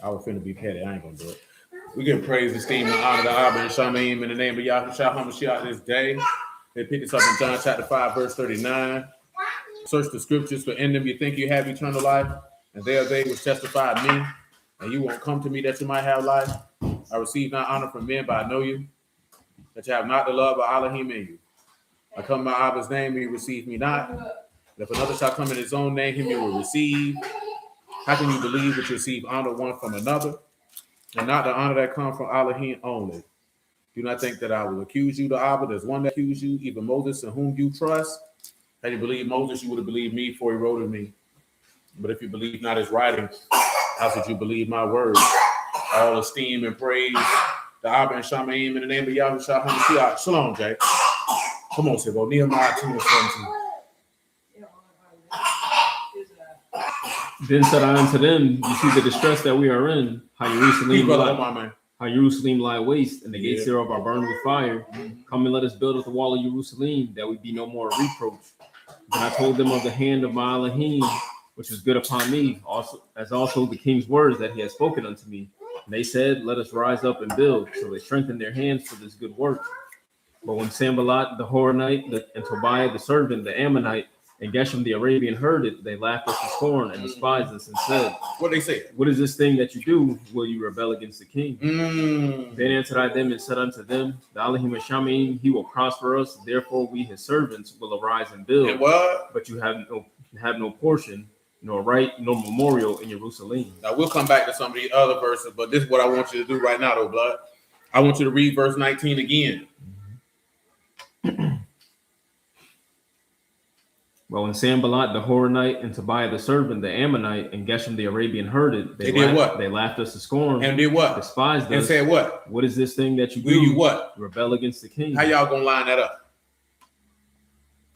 I was finna be petty. I ain't gonna do it. We give praise, esteem, and honor to Abba and Shamayim in the name of Yahushua HaMashiach this day. They pick this up in John chapter 5, verse 39. Search the scriptures, for in them you think you have eternal life, and they are they which testify of me, and you won't come to me that you might have life. I receive not honor from men, but I know you, that you have not the love of Alahym in you. I come in my Abba's name, and you receive me not. And if another shall come in his own name, him you will receive. How can you believe that you receive honor one from another, and not the honor that comes from Alahym only? Do not think that I will accuse you to Abba. There's one that accuse you, even Moses, in whom you trust. Had you believed Moses, you would have believed me, for he wrote of me. But if you believe not his writings, how should you believe my words? All esteem and praise to Abba and Shamayim in the name of Yahushua HaMashiach. Shalom, Jay. Come on, Sibo. Nehemiah 2:17. Then said I unto them, you see the distress that we are in, how Jerusalem lie waste, and the gates thereof are burned with fire. Come and let us build up the wall of Jerusalem, that we be no more a reproach. Then I told them of the hand of my Alahym, which was good upon me, also the king's words that he had spoken unto me. And they said, let us rise up and build. So they strengthened their hands for this good work. But when Sanballat the Horonite and Tobiah the servant, the Ammonite, and Geshem the Arabian heard it, they laughed us to scorn and despised us and said, what they say? What is this thing that you do? Will you rebel against the king? Then answered I them and said unto them, the Alahym and Shamayim, he will prosper us. Therefore we his servants will arise and build. And what? But you have no portion, nor right, nor memorial in Jerusalem. Now we'll come back to some of the other verses, but this is what I want you to do right now, though, blood. I want you to read verse 19 again. Well, when Sanballat the Horonite and Tobiah the servant, the Ammonite, and Geshem the Arabian heard it, they did what? They laughed us to scorn. And did what? Despised us. And said what? What is this thing that you do? Will you what? Rebel against the king. How y'all gonna line that up?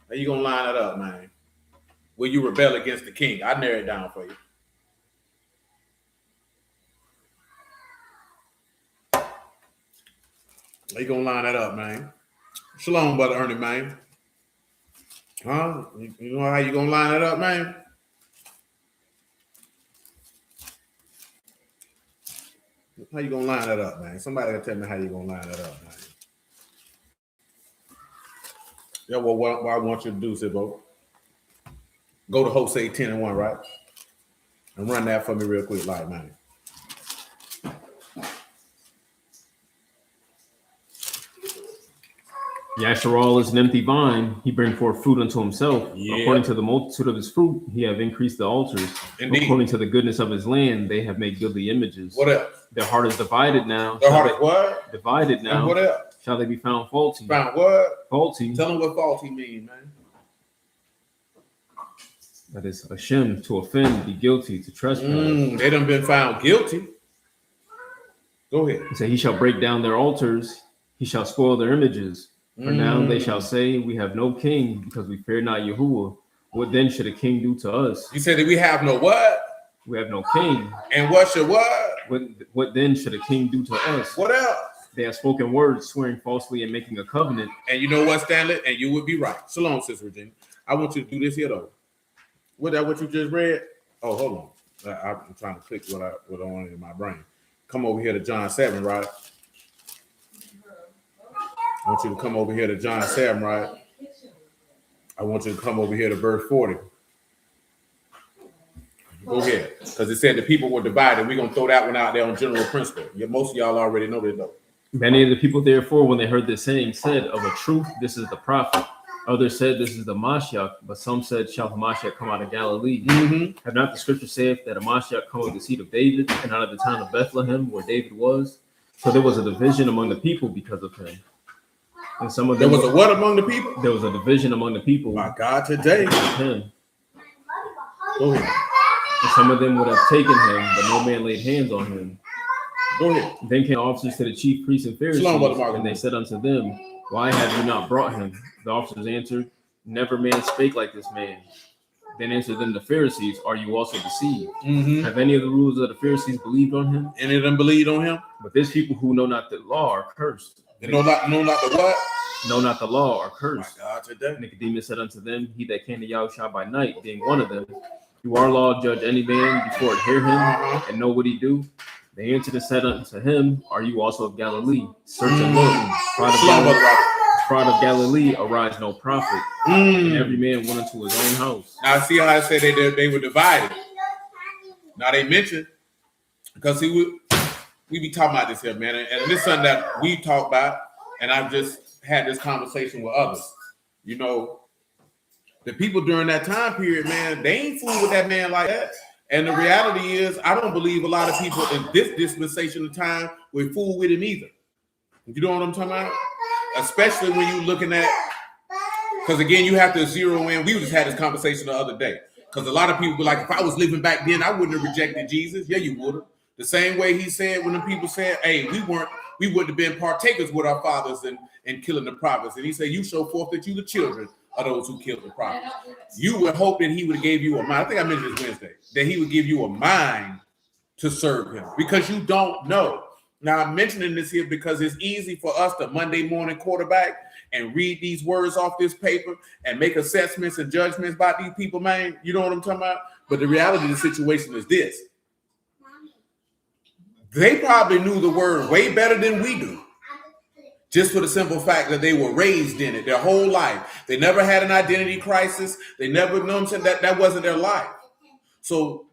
How you gonna line that up, man? Will you rebel against the king? I narrow it down for you. How you gonna line that up, man? Shalom, brother Ernie, man. Huh? You know how you gonna line that up, man? How you gonna line that up, man? Somebody gotta tell me how you gonna line that up, man. Yeah, well, what I want you to do, Sibo, go to Hosea 10:1, right? And run that for me real quick, like, man. Yasharal is an empty vine. He bring forth fruit unto himself. Yeah. According to the multitude of his fruit, he have increased the altars. Indeed. According to the goodness of his land, they have made goodly images. What else? Their heart is divided now. Their heart is what? Divided now. And what else? Shall they be found faulty? Found what? Faulty. Tell them what faulty mean, man. That is Hashem, to offend, be guilty, to trespass. They done been found guilty. Go ahead. He said, he shall break down their altars. He shall spoil their images. For now they shall say, we have no king, because we fear not Yahuwah. What then should a king do to us? You said that we have no what? We have no king. And what should what? What then should a king do to us? What else? They have spoken words, swearing falsely and making a covenant. And you know what, Stanley? And you would be right. Shalom, Sister Virginia. I want you to do this here, though. What you just read? Oh, hold on. I'm trying to click what I want in my brain. Come over here to John 7, right? I want you to come over here to John 7, right? I want you to come over here to verse 40. Go ahead. Because it said the people were divided. We're going to throw that one out there on general principle. Most of y'all already know that, though. Many of the people, therefore, when they heard this saying, said, of a truth, this is the prophet. Others said, this is the Mashiach. But some said, shall the Mashiach come out of Galilee? Have not the scripture said that a Mashiach come of the seed of David, and out of the town of Bethlehem, where David was? So there was a division among the people because of him. And some of them, there was a what among the people? There was a division among the people. My God, today. Him. Go ahead. And some of them would have taken him, but no man laid hands on him. Go ahead. Then came officers to the chief priests and Pharisees, and they said unto them, why have you not brought him? The officers answered, never man spake like this man. Then answered them the Pharisees, are you also deceived? Have any of the rulers of the Pharisees believed on him? Any of them believed on him? But this people who know not the law are cursed. They know not the what? Know not the law are cursed. My God, today. Nicodemus said unto them, he that came to Yahushua by night, being one of them, do our law judge any man before it hear him and know what he do? They answered and said unto him, Are you also of Galilee? Search and look. Pride of Galilee arise no prophet. And every man went into his own house. Now see how I said they were divided. Now they mentioned, because we be talking about this here, man, and this is something that we talk about, and I've just had this conversation with others. You know, the people during that time period, man, they ain't fool with that man like that. And the reality is, I don't believe a lot of people in this dispensation of time will fool with him either. You know what I'm talking about? Especially when you're looking at, because again, you have to zero in. We just had this conversation the other day. Because a lot of people be like, if I was living back then, I wouldn't have rejected Jesus. Yeah, you would have. The same way he said when the people said, hey, we wouldn't have been partakers with our fathers in killing the prophets. And he said, you show forth that you the children of those who killed the prophets. You would hope that he would have gave you a mind. I think I mentioned this Wednesday, that he would give you a mind to serve him, because you don't know. Now, I'm mentioning this here because it's easy for us to Monday morning quarterback and read these words off this paper and make assessments and judgments about these people, man. You know what I'm talking about? But the reality of the situation is this. They probably knew the word way better than we do, just for the simple fact that they were raised in it their whole life. They never had an identity crisis. They never, know what I'm saying, that wasn't their life. So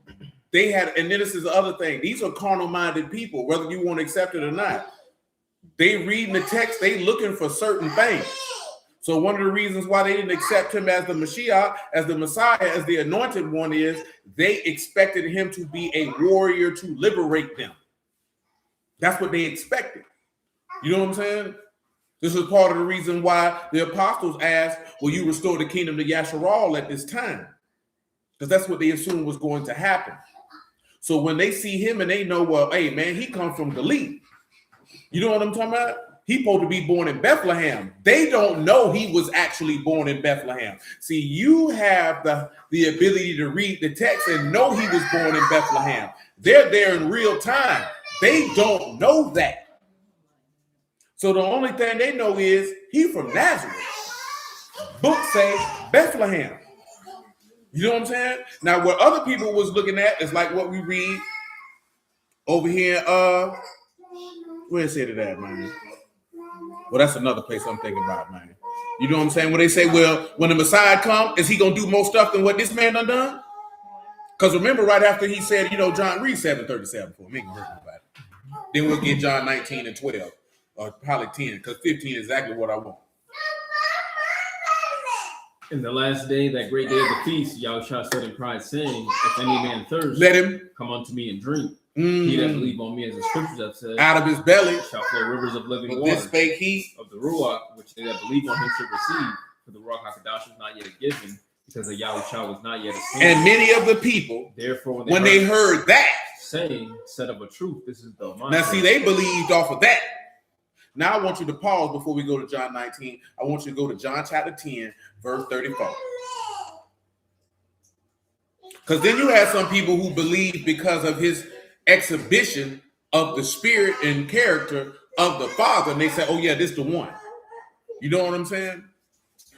they had, and then this is the other thing. These are carnal-minded people, whether you want to accept it or not. They reading the text, they looking for certain things. So one of the reasons why they didn't accept him as the Mashiach, as the Messiah, as the anointed one is they expected him to be a warrior to liberate them. That's what they expected. You know what I'm saying? This is part of the reason why the apostles asked, will you restore the kingdom to Yasharal at this time? Because that's what they assumed was going to happen. So when they see him and they know, well, hey, man, he comes from Galilee. You know what I'm talking about? He's supposed to be born in Bethlehem. They don't know he was actually born in Bethlehem. See, you have the ability to read the text and know he was born in Bethlehem. They're there in real time. They don't know that. So the only thing they know is he from Nazareth. Books say Bethlehem. You know what I'm saying? Now, what other people was looking at is like what we read over here. Where is it at, man? Well, that's another place I'm thinking about, man. You know what I'm saying? When they say, well, when the Messiah comes, is he going to do more stuff than what this man done? Because remember, right after he said, you know, John, read 7:37 for me. Then we'll get John 19 and 12, or probably 10, because 15 is exactly what I want. In the last day, that great day of the feast, Yahushua said in pride, saying, if any man thirst, let him come unto me and drink. He that believe on me, as the scriptures have said, out of his belly shall flow rivers of living water. water. This spake he of the Ruach, which they that believe on him should receive. For the Ruach HaKadosh was not yet given, because the Yahushua was not yet ascended. And many of the people, therefore, when they heard that, saying, said of a truth, this is the mind. Now, see, they believed off of that. Now, I want you to pause before we go to John 19. I want you to go to John chapter 10, verse 34. Because then you had some people who believed because of his exhibition of the spirit and character of the Father, and they said, oh, yeah, this the one. You know what I'm saying?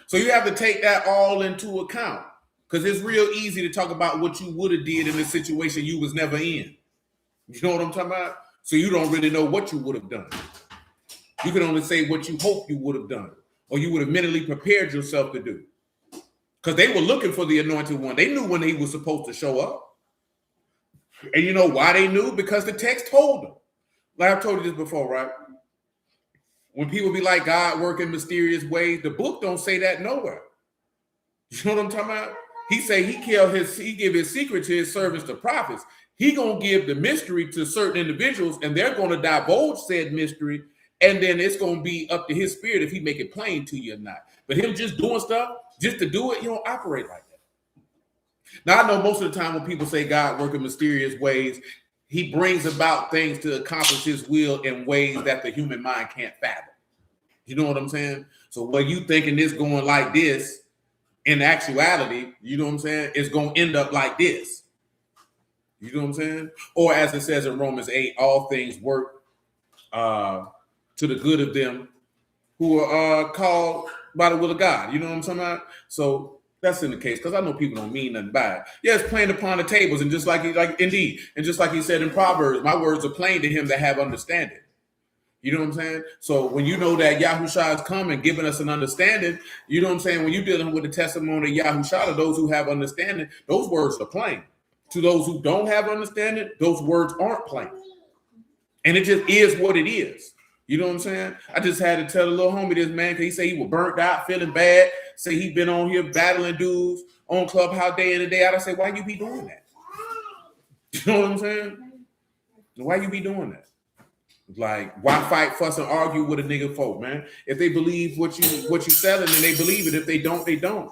So you have to take that all into account, because it's real easy to talk about what you would have did in a situation you was never in. You know what I'm talking about? So you don't really know what you would have done. You can only say what you hope you would have done, or you would have mentally prepared yourself to do. Because they were looking for the anointed one. They knew when he was supposed to show up. And you know why they knew? Because the text told them. Like I've told you this before, right? When people be like, God work in mysterious ways, the book don't say that nowhere. You know what I'm talking about? He say he give his secret to his servants, the prophets. He gonna give the mystery to certain individuals, and they're gonna divulge said mystery, and then it's gonna be up to his spirit if he make it plain to you or not. But him just doing stuff just to do it, he don't operate like that. Now I know most of the time when people say God work in mysterious ways, he brings about things to accomplish his will in ways that the human mind can't fathom. You know what I'm saying? So what you thinking this going like this, in actuality, you know what I'm saying, it's gonna end up like this. You know what I'm saying? Or as it says in Romans 8, all things work to the good of them who are called by the will of God. You know what I'm talking about? So That's in the case, because I know people don't mean nothing by it. Yeah, it's plain upon the tables, and just like indeed, and just like he said in Proverbs, my words are plain to him that have understanding. You know what I'm saying? So when you know that Yahushua is coming, giving us an understanding, you know what I'm saying? When you're dealing with the testimony of Yahushua, to those who have understanding, those words are plain. To those who don't have understanding, those words aren't plain. And it just is what it is. You know what I'm saying? I just had to tell a little homie this, man, because he said he was burnt out, feeling bad. Say he been on here battling dudes on Clubhouse day in and day out. I say, why you be doing that? You know what I'm saying? Why you be doing that? Like, why fight, fuss, and argue with a nigga folk, man? If they believe what you selling, then they believe it. If they don't, they don't.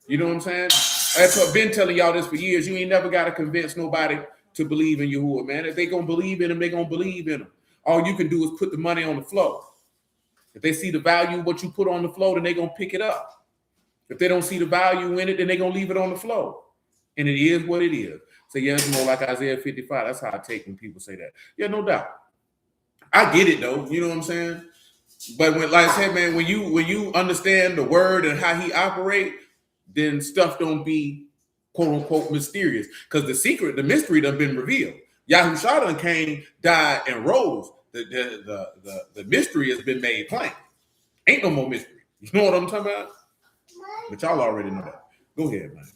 You know what I'm saying? I've been telling y'all this for years. You ain't never got to convince nobody to believe in Yahuwah, man. If they gonna believe in him, they gonna believe in him. All you can do is put the money on the floor. If they see the value of what you put on the floor, then they gonna pick it up. If they don't see the value in it, then they gonna leave it on the floor. And it is what it is. So yeah, it's more like Isaiah 55. That's how I take when people say that. Yeah, no doubt. I get it though, you know what I'm saying? But when, like I said, man, when you understand the word and how he operate, then stuff don't be quote unquote mysterious. Because the mystery done been revealed. Yahushua done came, died, and rose. The mystery has been made plain. Ain't no more mystery. You know what I'm talking about? But y'all already know that. Go ahead, man.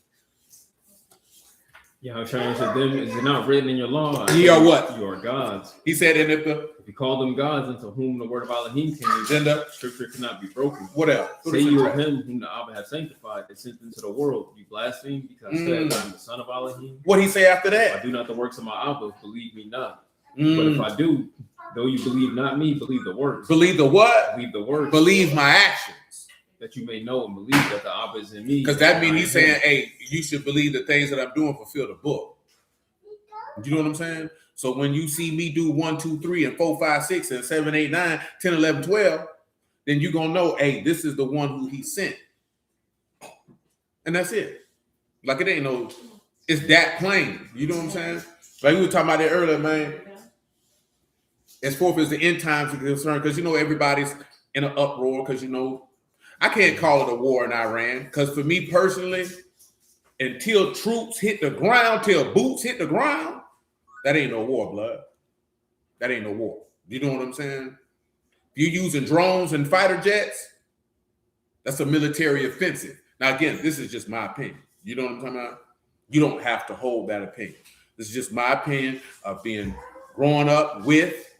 Yahushua answered them, is it not written in your law? Ye are what? You are gods. He said, and if you call them gods into whom the word of Alahym came, then the scripture cannot be broken. What else? Say you of him whom the Abba has sanctified and sent into the world. You blaspheme because said, I am the son of Alahym. What he say after that? If I do not the works of my Abba, believe me not. But if I do, though you believe not me, believe the works. Believe the what? Believe the works. Believe my actions. That you may know and believe that the Abba is in me. Because that means he's saying, hey, you should believe the things that I'm doing fulfill the book. You know what I'm saying? So when you see me do 1, 2, 3, and 4, 5, 6, and 7, 8, 9, 10, 11, 12, then you're going to know, hey, this is the one who he sent. And that's it. Like, it ain't no, it's that plain. You know what I'm saying? Like we were talking about that earlier, man. As far as the end times are concerned, because, you know, everybody's in an uproar because, you know, I can't call it a war in Iran because for me personally, until troops hit the ground, till boots hit the ground, that ain't no war, blood. That ain't no war. You know what I'm saying? If you're using drones and fighter jets, that's a military offensive. Now, again, this is just my opinion. You know what I'm talking about? You don't have to hold that opinion. This is just my opinion of being growing up with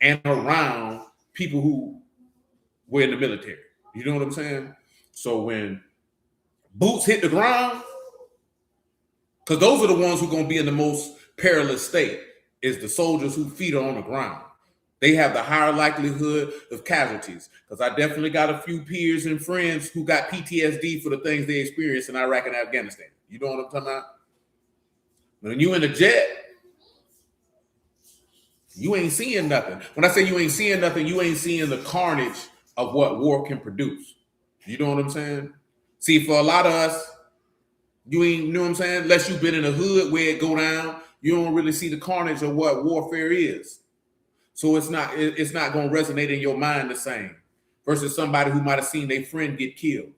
and around people who were in the military. You know what I'm saying? So when boots hit the ground, because those are the ones who are going to be in the most perilous state, is the soldiers whose feet are on the ground. They have the higher likelihood of casualties. Because I definitely got a few peers and friends who got PTSD for the things they experienced in Iraq and Afghanistan. You know what I'm talking about? When you in a jet, you ain't seeing nothing. When I say you ain't seeing nothing, you ain't seeing the carnage of what war can produce. You know what I'm saying? See, for a lot of us, you ain't, you know what I'm saying? Unless you've been in the hood where it go down, you don't really see the carnage of what warfare is. So it's not going to resonate in your mind the same versus somebody who might have seen their friend get killed,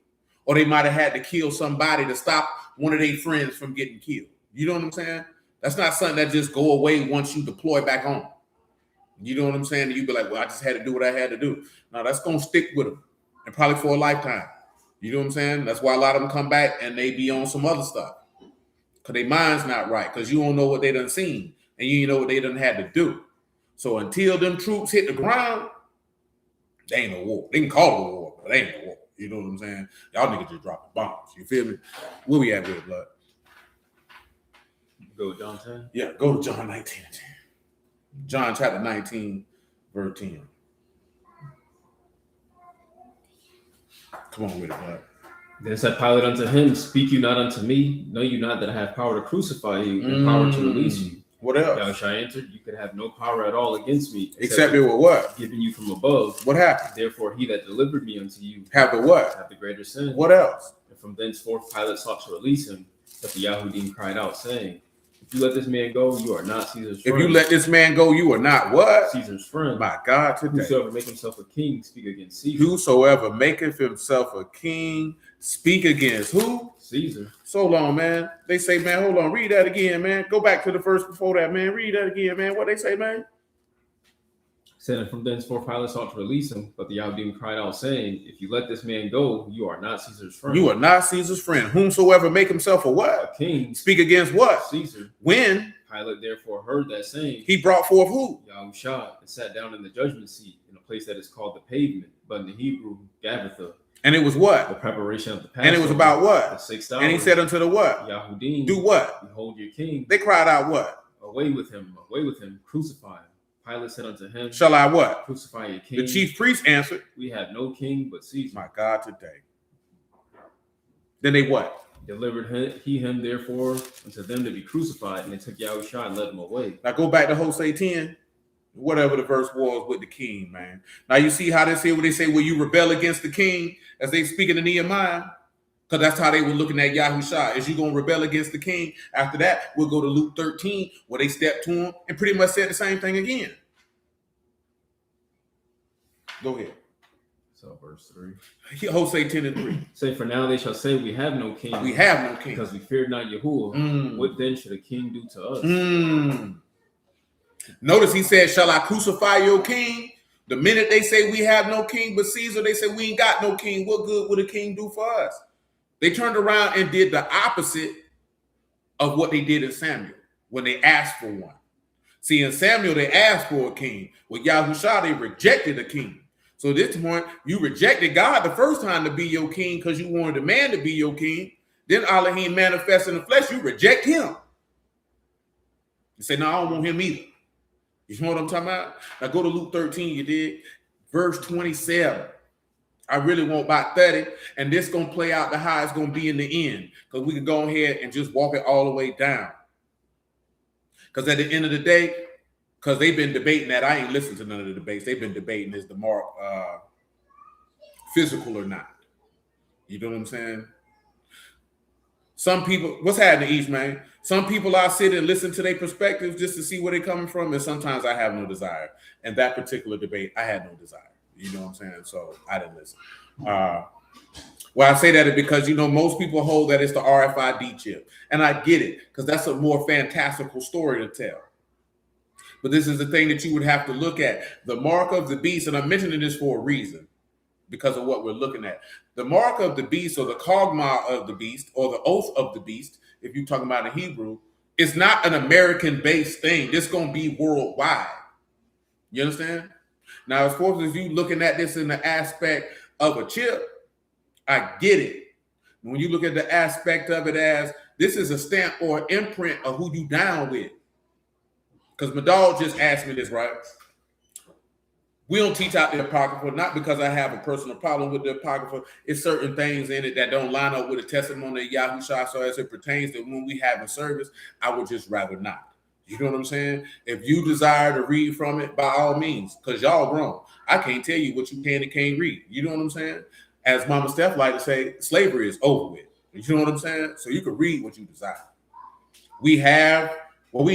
or they might have had to kill somebody to stop one of their friends from getting killed. You know what I'm saying? That's not something that just go away once you deploy back home. You know what I'm saying? And you be like, well, I just had to do what I had to do. No, that's going to stick with them, and probably for a lifetime. You know what I'm saying? That's why a lot of them come back and they be on some other stuff. Because their mind's not right. Because you don't know what they done seen. And you know what they done had to do. So until them troops hit the ground, they ain't no war. They can call it a war, but they ain't no war. You know what I'm saying? Y'all niggas just dropping bombs. You feel me? Where we at with it, blood? Go to John 10? Yeah, go to John 19. John chapter 19, verse 10. Come on with it, blood. Then said Pilate unto him, speak you not unto me? Know you not that I have power to crucify you and power to release you? What else? Yahushua answered, you could have no power at all against me. Except it were what? Given you from above. What happened? Therefore he that delivered me unto you have the what? Have the greater sin. What else? And from thenceforth Pilate sought to release him. But the Yahudim cried out, saying, if you let this man go, you are not Caesar's friend. If you let this man go, you are not what? Caesar's friend. My God, today. Whosoever make himself a king, speak against Caesar. Whosoever maketh himself a king, Speak against who? Caesar. So long, man. They say, man, hold on, read that again, man. Go back to the verse before that, man. Read that again, man. What they say, man? Said, and from thenceforth Pilate sought to release him, but the Alahym cried out, saying, if you let this man go, you are not Caesar's friend. You are not Caesar's friend. Whomsoever make himself a what? A king. Speak against what? Caesar. When? Pilate therefore heard that saying. He brought forth who? Yahusha, and sat down in the judgment seat in a place that is called the pavement, but in the Hebrew, Gabbatha. And it was what? The preparation of the Passover. And it was about what? The 6th hour. And he said unto the what? Yahudim. Do what? Behold your king. They cried out what? Away with him, crucify him. Pilate said unto him, shall I what? Crucify your king. The chief priest answered, we have no king but Caesar. My God, today. Then they what? Delivered he him therefore unto them to be crucified, and they took Yahusha and led him away. Now go back to Hosea 10, whatever the verse was with the king, man. Now you see how this here, when they say, will you rebel against the king, as they speaking to Nehemiah? Because that's how they were looking at Yahusha. Is you going to rebel against the king? After that, we'll go to Luke 13, where they stepped to him and pretty much said the same thing again. Go ahead. So verse 3. Hosea 10 and 3. Say, for now they shall say, we have no king. We have no king. Because we feared not Yahuwah. What then should a king do to us? Notice he said, shall I crucify your king? The minute they say we have no king but Caesar, they say we ain't got no king. What good would a king do for us? They turned around and did the opposite of what they did in Samuel when they asked for one. See, in Samuel, they asked for a king. With Yahusha, they rejected a king. So at this point, you rejected God the first time to be your king because you wanted a man to be your king. Then Alahym manifests in the flesh, you reject him. You say, no, I don't want him either. You know what I'm talking about? Now go to Luke 13, you did. Verse 27. I really want about 30, and this going to play out the how it's going to be in the end, because we can go ahead and just walk it all the way down. Because at the end of the day, because they've been debating that. I ain't listened to none of the debates. They've been debating is the mark physical or not. You know what I'm saying? Some people, what's happening, East, man? Some people I sit and listen to their perspectives just to see where they're coming from, and sometimes I have no desire. And that particular debate, I had no desire. You know what I'm saying? So I didn't listen. Well, I say that is because, most people hold that it's the RFID chip. And I get it, because that's a more fantastical story to tell. But this is the thing that you would have to look at. The mark of the beast, and I'm mentioning this for a reason, because of what we're looking at. The mark of the beast, or the kogma of the beast, or the oath of the beast, if you're talking about in Hebrew, it's not an American-based thing. This is going to be worldwide. You understand? Now, as far as you looking at this in the aspect of a chip, I get it. When you look at the aspect of it as this is a stamp or an imprint of who you down with. Because my dog just asked me this, right? We don't teach out the Apocrypha, not because I have a personal problem with the Apocrypha. It's certain things in it that don't line up with the testimony of Yahusha. So as it pertains to when we have a service, I would just rather not. You know what I'm saying? If you desire to read from it, by all means, because y'all grown. I can't tell you what you can and can't read. You know what I'm saying? As Mama Steph like to say, slavery is over with. You know what I'm saying? So you can read what you desire. We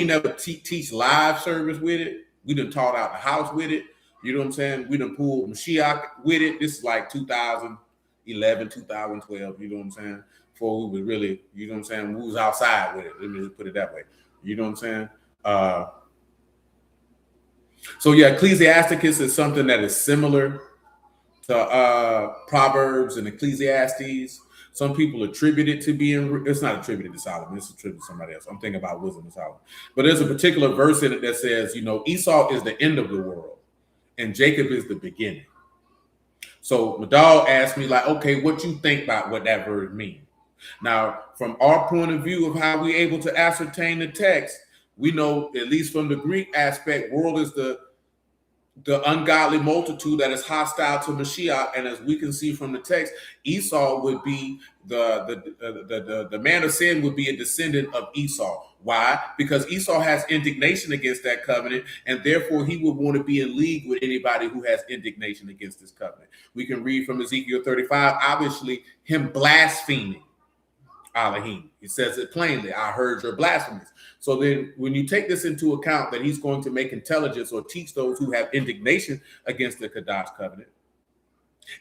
never teach live service with it. We done taught out the house with it. You know what I'm saying? We done pulled Mashiach with it. This is like 2011, 2012. You know what I'm saying? Before we was really, you know what I'm saying? We was outside with it. Let me just put it that way. You know what I'm saying? So yeah, Ecclesiasticus is something that is similar to Proverbs and Ecclesiastes. Some people attribute it to being, it's not attributed to Solomon, it's attributed to somebody else. I'm thinking about Wisdom of Solomon. But there's a particular verse in it that says, Esau is the end of the world and Jacob is the beginning. So my dog asked me like, okay, what you think about what that verse means? Now, from our point of view of how we're able to ascertain the text, we know, at least from the Greek aspect, world is the ungodly multitude that is hostile to Mashiach. And as we can see from the text, Esau would be the man of sin would be a descendant of Esau. Why? Because Esau has indignation against that covenant, and therefore he would want to be in league with anybody who has indignation against this covenant. We can read from Ezekiel 35, obviously him blaspheming Alahym. He says it plainly, I heard your blasphemies. So then when you take this into account that he's going to make intelligence or teach those who have indignation against the Kadash covenant,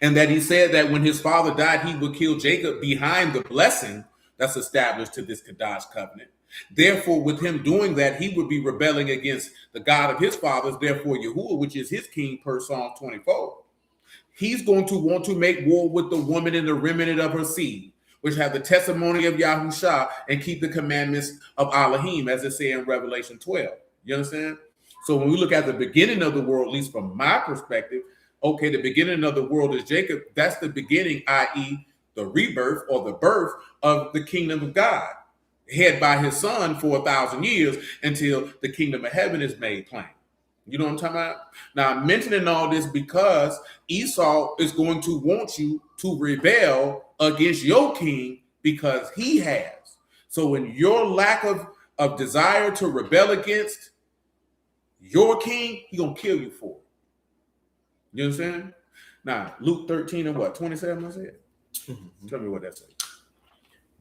And that he said that when his father died, he would kill Jacob behind the blessing that's established to this Kadash covenant. Therefore, with him doing that, he would be rebelling against the God of his fathers, therefore Yahuwah, which is his king per Psalm 24. He's going to want to make war with the woman and the remnant of her seed, which have the testimony of Yahusha and keep the commandments of Alahym, as it says in Revelation 12. You understand? So when we look at the beginning of the world, at least from my perspective, okay, the beginning of the world is Jacob. That's the beginning, i.e., the rebirth or the birth of the kingdom of God, head by his son for 1,000 years until the kingdom of heaven is made plain. You know what I'm talking about? Now, I'm mentioning all this because Esau is going to want you to rebel against your king because he has. So in your lack of desire to rebel against your king, he's going to kill you for it. You understand? Now, Luke 13 and what? 27, I said? Mm-hmm. Tell me what that says.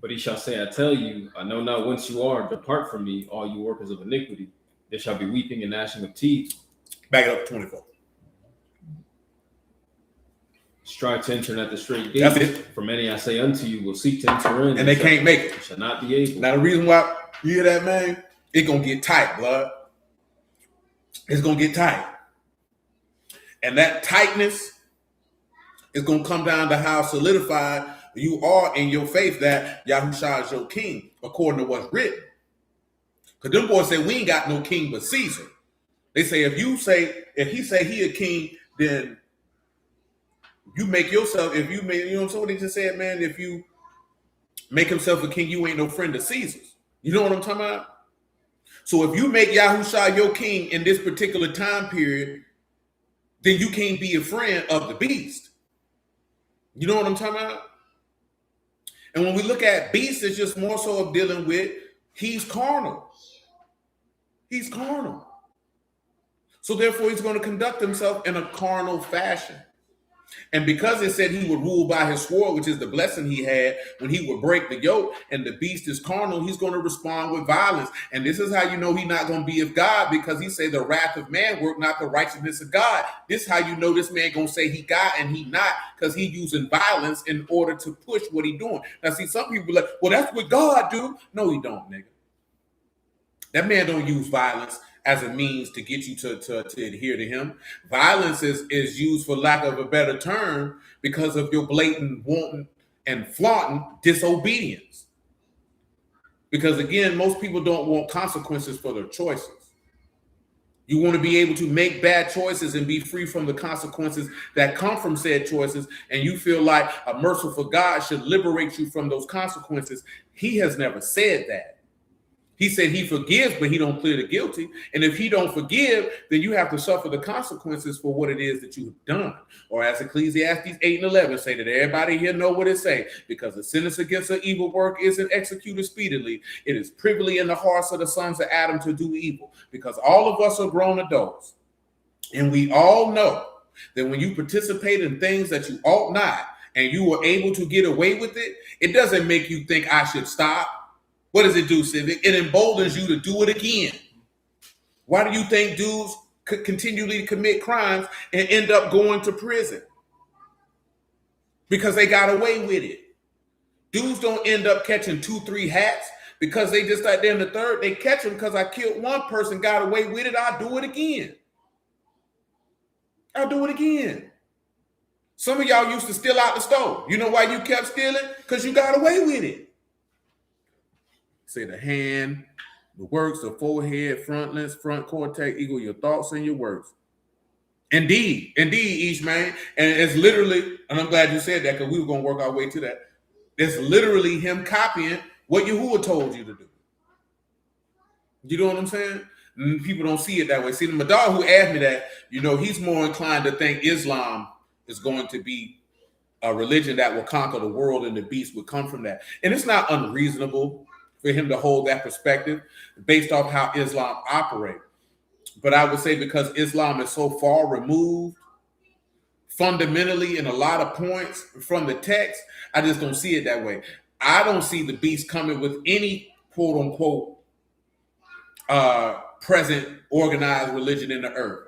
But he shall say, I tell you, I know not whence you are. Depart from me, all you workers of iniquity. There shall be weeping and gnashing of teeth. Back up to 24. Strive to enter at the straight gate. That's it. For many, I say unto you, will seek to enter in. And they can't make it. Shall not be able. Now, the reason why you hear that, man, it's going to get tight, blood. It's going to get tight. And that tightness is going to come down to how solidified you are in your faith that Yahusha is your king, according to what's written. Because them boys say, we ain't got no king but Caesar. They say, if he say he a king, then you make yourself, if you make, you know what I'm saying? What they just said, man, if you make himself a king, you ain't no friend of Caesar's. You know what I'm talking about? So if you make Yahusha your king in this particular time period, then you can't be a friend of the beast. You know what I'm talking about? And when we look at beast, it's just more so of dealing with, he's carnal. He's carnal. So therefore, he's going to conduct himself in a carnal fashion. And because it said he would rule by his sword, which is the blessing he had when he would break the yoke, and the beast is carnal, he's going to respond with violence. And this is how you know he's not going to be of God, because he say the wrath of man work, not the righteousness of God. This is how you know this man going to say he God and he not, because he using violence in order to push what he doing. Now, see, some people are like, well, that's what God do. No, he don't, nigga. That man don't use violence as a means to get you to adhere to him. Violence is used, for lack of a better term, because of your blatant wanting and flaunting disobedience. Because again, most people don't want consequences for their choices. You want to be able to make bad choices and be free from the consequences that come from said choices. And you feel like a merciful God should liberate you from those consequences. He has never said that. He said he forgives, but he don't clear the guilty. And if he don't forgive, then you have to suffer the consequences for what it is that you have done. Or as Ecclesiastes 8 and 11 say, that everybody here know what it say. Because the sentence against an evil work isn't executed speedily. It is privily in the hearts of the sons of Adam to do evil. Because all of us are grown adults. And we all know that when you participate in things that you ought not, and you were able to get away with it, it doesn't make you think I should stop. What does it do, Civic? It emboldens you to do it again. Why do you think dudes could continually commit crimes and end up going to prison? Because they got away with it. Dudes don't end up catching 2-3 hats because they just like they're in the third. They catch them because I killed one person, got away with it. I'll do it again. I'll do it again. Some of y'all used to steal out the stove. You know why you kept stealing? Because you got away with it. Say the hand, the works, the forehead, frontlets, front cortex equal your thoughts and your works. Indeed, each man. And it's literally, and I'm glad you said that because we were going to work our way to that. It's literally him copying what Yahuwah told you to do. You know what I'm saying? And people don't see it that way. See, the Madar who asked me that, you know, he's more inclined to think Islam is going to be a religion that will conquer the world and the beast would come from that. And it's not unreasonable for him to hold that perspective based off how Islam operates. But I would say because Islam is so far removed fundamentally in a lot of points from the text, I just don't see it that way. I don't see the beast coming with any quote unquote present organized religion in the earth.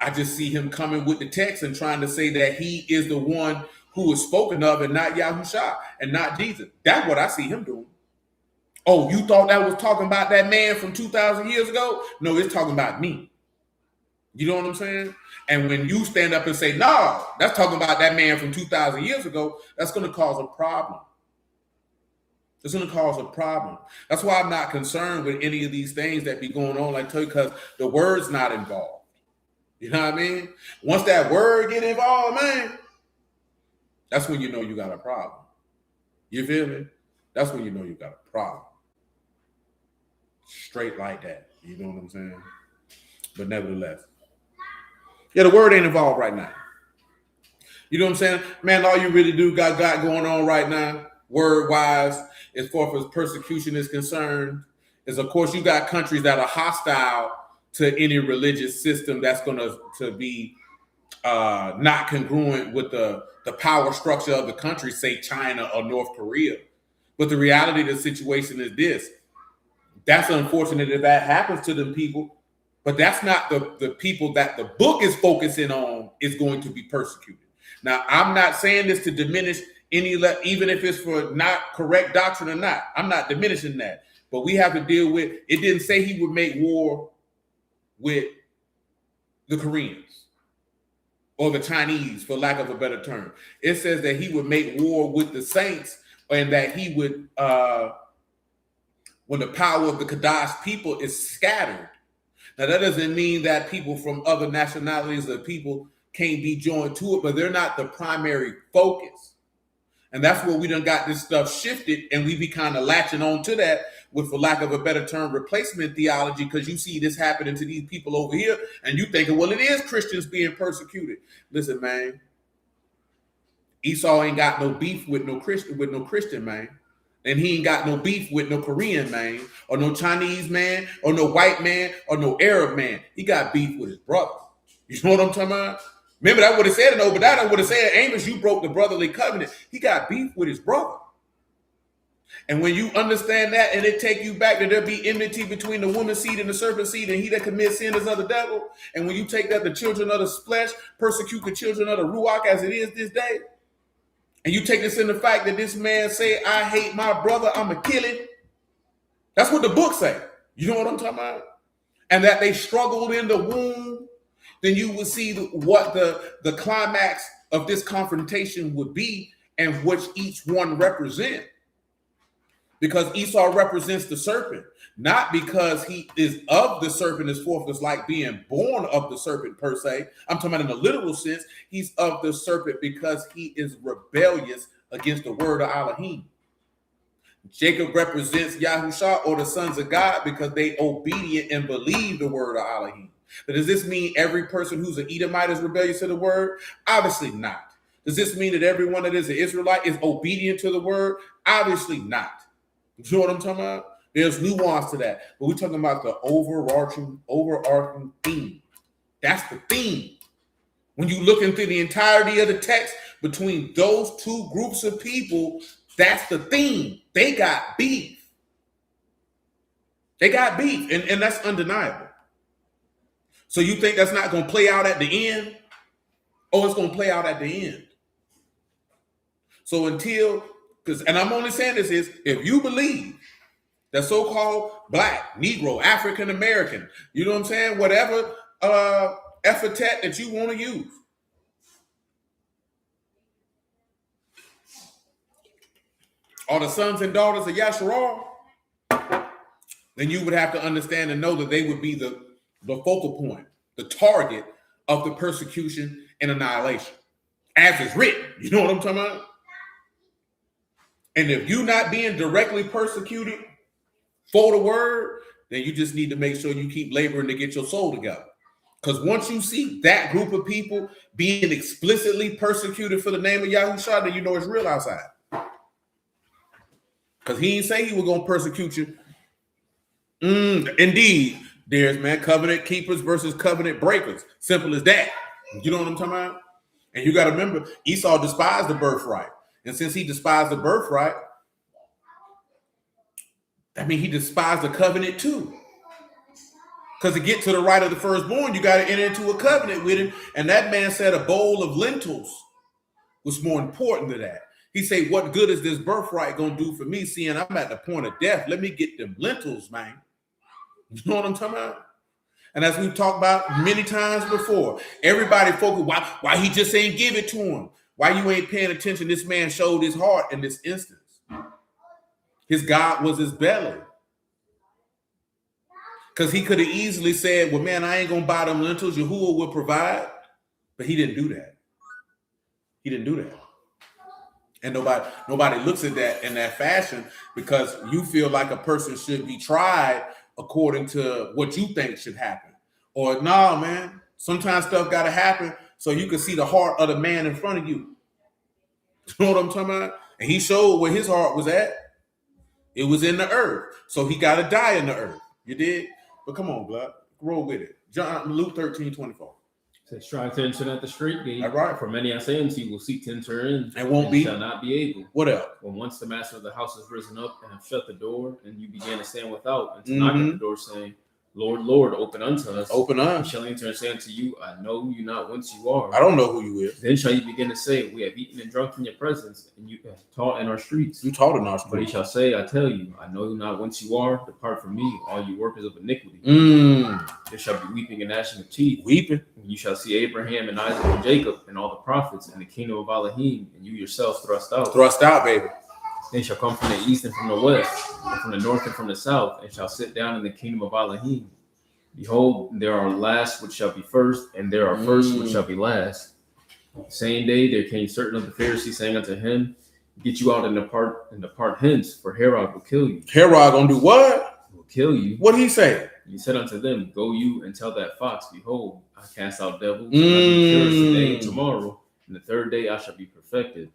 I just see him coming with the text and trying to say that he is the one who is spoken of and not Yahusha and not Jesus. That's what I see him doing. Oh, you thought that was talking about that man from 2,000 years ago? No, it's talking about me. You know what I'm saying? And when you stand up and say, no, that's talking about that man from 2,000 years ago, that's going to cause a problem. It's going to cause a problem. That's why I'm not concerned with any of these things that be going on, like because the word's not involved. You know what I mean? Once that word get involved, man, that's when you know you got a problem. You feel me? That's when you know you got a problem. Straight like that. You know what I'm saying? But nevertheless. Yeah, the word ain't involved right now. You know what I'm saying? Man, all you really do got going on right now, word-wise, as far as persecution is concerned, is of course you got countries that are hostile to any religious system that's going to be not congruent with the power structure of the country, say China or North Korea. But the reality of the situation is this. That's unfortunate if that happens to them people, but that's not the people that the book is focusing on is going to be persecuted. Now, I'm not saying this to diminish any, even if it's for not correct doctrine or not. I'm not diminishing that. But we have to deal with, it didn't say he would make war with the Koreans or the Chinese, for lack of a better term. It says that he would make war with the saints and that he would, when the power of the Kadash people is scattered. Now, that doesn't mean that people from other nationalities or people can't be joined to it, but they're not the primary focus. And that's where we done got this stuff shifted, and we be kind of latching on to that with, for lack of a better term, replacement theology, because you see this happening to these people over here, and you thinking, well, it is Christians being persecuted. Listen, man, Esau ain't got no beef with no Christian, man. And he ain't got no beef with no Korean man, or no Chinese man, or no white man, or no Arab man. He got beef with his brother. You know what I'm talking about? Remember, that would have said in Obadiah, would have said, Amos, you broke the brotherly covenant. He got beef with his brother. And when you understand that, and it take you back that there be enmity between the woman's seed and the serpent's seed, and he that commits sin is of the devil. And when you take that, the children of the flesh persecute the children of the Ruach as it is this day. And you take this in the fact that this man say, I hate my brother, I'm going to kill him. That's what the book say. You know what I'm talking about? And that they struggled in the womb. Then you will see what the climax of this confrontation would be and which each one represent. Because Esau represents the serpent, not because he is of the serpent as forth as like being born of the serpent per se. I'm talking about in a literal sense. He's of the serpent because he is rebellious against the word of Alahym. Jacob represents Yahusha or the sons of God because they obedient and believe the word of Alahym. But does this mean every person who's an Edomite is rebellious to the word? Obviously not. Does this mean that everyone that is an Israelite is obedient to the word? Obviously not. You know what I'm talking about? There's nuance to that. But we're talking about the overarching theme. That's the theme. When you look into the entirety of the text between those two groups of people, that's the theme. They got beef. They got beef, and that's undeniable. So you think that's not going to play out at the end? Oh, it's going to play out at the end. So and I'm only saying this is, if you believe that so-called black, Negro, African American, you know what I'm saying, whatever epithet that you want to use, are the sons and daughters of Yasharal, then you would have to understand and know that they would be the focal point, the target of the persecution and annihilation, as is written. You know what I'm talking about? And if you're not being directly persecuted for the word, then you just need to make sure you keep laboring to get your soul together. Because once you see that group of people being explicitly persecuted for the name of Yahushua, then you know it's real outside. Because he didn't say he was going to persecute you. Indeed, there's, man, covenant keepers versus covenant breakers. Simple as that. You know what I'm talking about? And you got to remember, Esau despised the birthright. And since he despised the birthright, I mean, he despised the covenant too. Because to get to the right of the firstborn, you got to enter into a covenant with him. And that man said a bowl of lentils was more important than that. He said, what good is this birthright going to do for me, seeing I'm at the point of death? Let me get them lentils, man. You know what I'm talking about? And as we've talked about many times before, everybody focus, why he just ain't give it to him? Why you ain't paying attention? This man showed his heart in this instance. His God was his belly. Because he could have easily said, well, man, I ain't going to buy them lentils. Yahuwah will provide. But he didn't do that. He didn't do that. And nobody looks at that in that fashion because you feel like a person should be tried according to what you think should happen. Or, no, man, sometimes stuff got to happen so you can see the heart of the man in front of you. You know what I'm talking about? And he showed where his heart was at. It was in the earth. So he got to die in the earth. You did? But come on, blood. Roll with it. Luke 13:24. Says, strive to enter at the straight gate. All right. For many I say unto you will seek to enter in, and won't be, shall not be able. What else? When once the master of the house has risen up and have shut the door, and you began to stand without, and to knock at the door, saying, Lord, Lord, open unto us. Open us. He shall enter and say unto you, I know you not whence you are. I don't know who you is. Then shall you begin to say, we have eaten and drunk in your presence, and you have taught in our streets. You taught in our streets. But he shall say, I tell you, I know not whence you are. Depart from me, all you workers of iniquity. There shall be weeping and gnashing of teeth. Weeping. And you shall see Abraham and Isaac and Jacob and all the prophets in the kingdom of Alahym, and you yourselves thrust out. Thrust out, baby. They shall come from the east and from the west, and from the north and from the south, and shall sit down in the kingdom of Alahym. Behold, there are last which shall be first, and there are first which shall be last. The same day there came certain of the Pharisees, saying unto him, get you out and depart hence, for Herod will kill you. Herod gonna do what? Will kill you. What he say? He said unto them, go you and tell that fox, behold, I cast out devils, and I be cured today and tomorrow, and the third day I shall be perfected.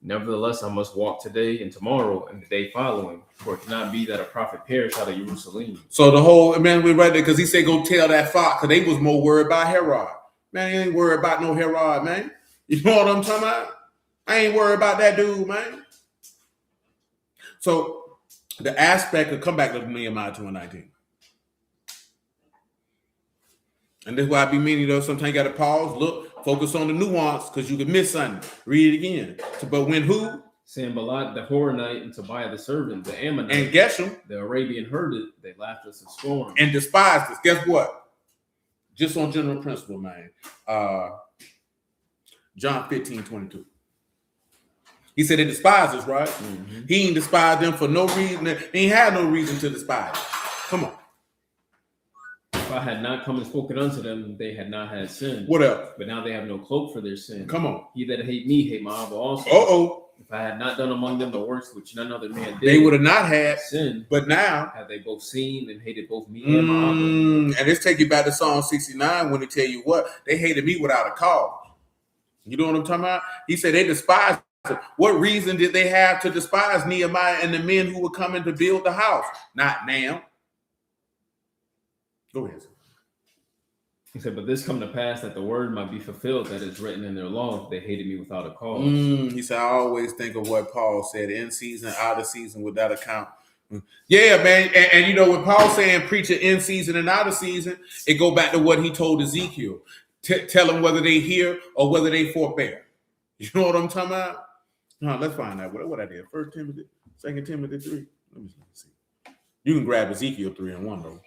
Nevertheless, I must walk today and tomorrow and the day following, for it cannot be that a prophet perish out of Jerusalem. So the whole, man, we read it because he said, go tell that fox, because they was more worried about Herod. Man, he ain't worried about no Herod, man. You know what I'm talking about? I ain't worried about that dude, man. So the aspect of, come back to Nehemiah 2:19. And this is why I be meaning, though, sometimes you got to pause, look, focus on the nuance, because you can miss something. Read it again. But when who? Sanballat the Horonite and Tobiah the servant, the Ammonite, and Geshem, the Arabian heard it, they laughed us in scorn. And despised us. Guess what? Just on general principle, man. John 15:22. He said they despised us, right? Mm-hmm. He ain't despised them for no reason. He ain't had no reason to despise them. Come on. If I had not come and spoken unto them, they had not had sin. What else? But now they have no cloak for their sin. Come on. He that hate me, hate my Abba also. Uh-oh. If I had not done among them the works which none other man did, they would have not had sin. But now have they both seen and hated both me and my Abba. And this take you back to Psalm 69 when he tell you what? They hated me without a cause. You know what I'm talking about? He said they despised. What reason did they have to despise Nehemiah and the men who were coming to build the house? Not now. Go ahead. He said, but this come to pass that the word might be fulfilled that is written in their law. They hated me without a cause. He said, I always think of what Paul said, in season, out of season, without account. Yeah, man. And you know, when Paul saying preach it in season and out of season, it go back to what he told Ezekiel. Tell them whether they hear or whether they forbear. You know what I'm talking about? Let's find out what I did. 1 Timothy, 2 Timothy 3. Let me see. You can grab Ezekiel 3:1 though.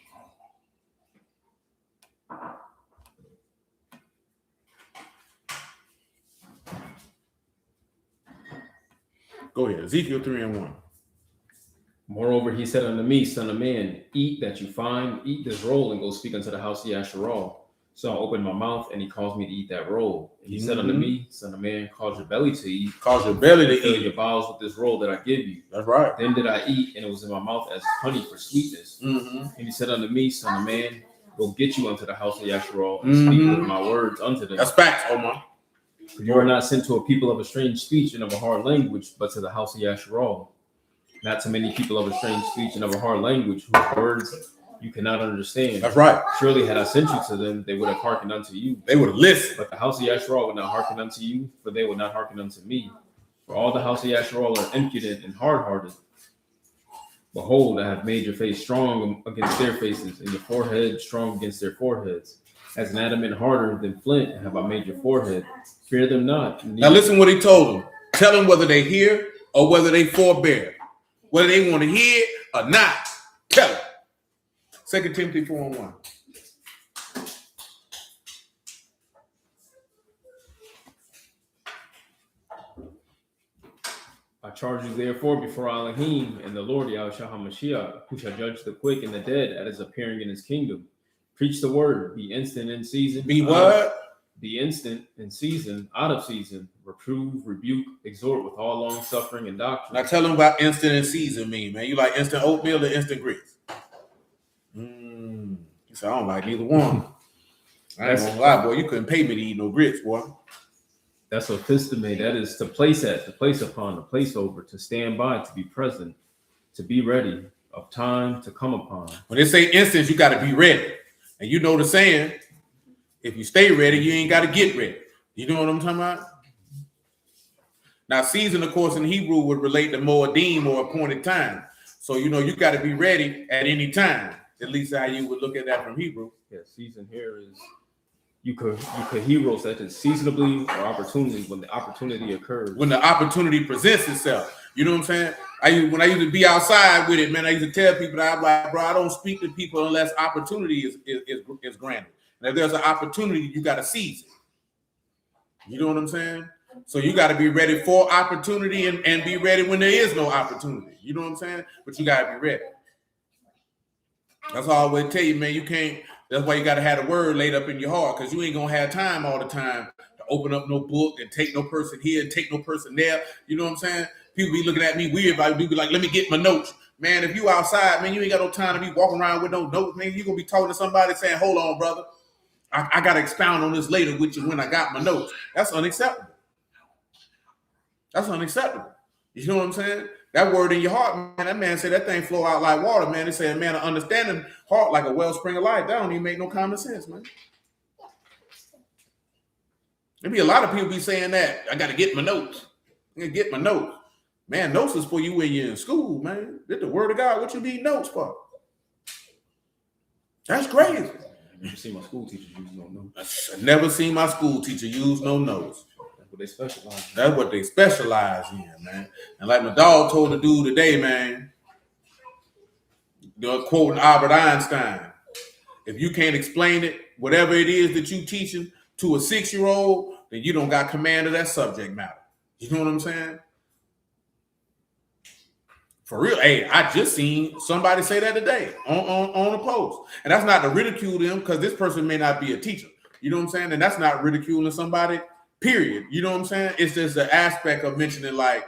Go ahead. Ezekiel 3:1. Moreover, he said unto me, son of man, eat that you find, eat this roll, and go speak unto the house of Yasharal. So I opened my mouth, and he caused me to eat that roll. And he said unto me, son of man, cause your belly to eat. Cause your belly to fill eat. Your bowels with this roll that I give you. That's right. Then did I eat, and it was in my mouth as honey for sweetness. And he said unto me, son of man, go get you unto the house of Yasharal, and speak with my words unto them. That's facts, Omar. For you are not sent to a people of a strange speech and of a hard language, but to the house of Yasharal. Not to many people of a strange speech and of a hard language, whose words you cannot understand. That's right. Surely had I sent you to them, they would have hearkened unto you. They would have listened. But the house of Yasharal would not hearken unto you, for they would not hearken unto me. For all the house of Yasharal are impudent and hard-hearted. Behold, I have made your face strong against their faces, and your forehead strong against their foreheads. As an adamant harder than flint have I made your forehead. Fear them not. Now listen what he told them. Tell them whether they hear or whether they forbear. Whether they want to hear or not. Tell them. 2 Timothy 4:1. I charge you therefore before Alahym and the Lord Yahushua HaMashiach, who shall judge the quick and the dead at his appearing in his kingdom. Preach the word, be instant in season. Be what? Be instant in season, out of season. Reprove, rebuke, exhort with all long suffering and doctrine. Now tell them about instant in season mean, man. You like instant oatmeal or instant grits? He said, I don't like neither one. I ain't gonna lie, boy. You couldn't pay me to eat no grits, boy. That's episteme. That is to place at, to place upon, to place over, to stand by, to be present, to be ready, of time to come upon. When they say instance, you got to be ready. And you know the saying, if you stay ready, you ain't got to get ready. You know what I'm talking about? Now, season, of course, in Hebrew would relate to moedim or appointed time. So, you know, you got to be ready at any time. At least how you would look at that from Hebrew. Yeah, season here is you could heroes that is seasonably or opportunity when the opportunity occurs. When the opportunity presents itself. You know what I'm saying? When I used to be outside with it, man, I used to tell people that I'm like, bro, I don't speak to people unless opportunity is granted. And if there's an opportunity, you got to seize it. You know what I'm saying? So you got to be ready for opportunity and be ready when there is no opportunity. You know what I'm saying? But you got to be ready. That's all I always tell you, man. You can't. That's why you got to have the word laid up in your heart, because you ain't going to have time all the time to open up no book and take no person here and take no person there. You know what I'm saying? People be looking at me weird, but be like, let me get my notes. Man, if you outside, man, you ain't got no time to be walking around with no notes, man. You're going to be talking to somebody saying, hold on, brother. I got to expound on this later with you when I got my notes. That's unacceptable. That's unacceptable. You know what I'm saying? That word in your heart, man, that man said that thing flow out like water, man. They say, man, an understanding heart like a wellspring of life. That don't even make no common sense, man. There be a lot of people be saying that. I got to get my notes. I got to get my notes. Man, notes is for you when you're in school, man. This the word of God. What you need notes for? That's crazy. I never seen my school teacher use no notes. I never seen my school teacher use no notes. That's what they specialize in. That's what they specialize in, man. And like my dog told the dude today, man, they're quoting Albert Einstein. If you can't explain it, whatever it is that you teaching to a 6-year-old, then you don't got command of that subject matter. You know what I'm saying? For real. Hey, I just seen somebody say that today on a post. And that's not to ridicule them, because this person may not be a teacher. You know what I'm saying? And that's not ridiculing somebody, period. You know what I'm saying? It's just the aspect of mentioning, like,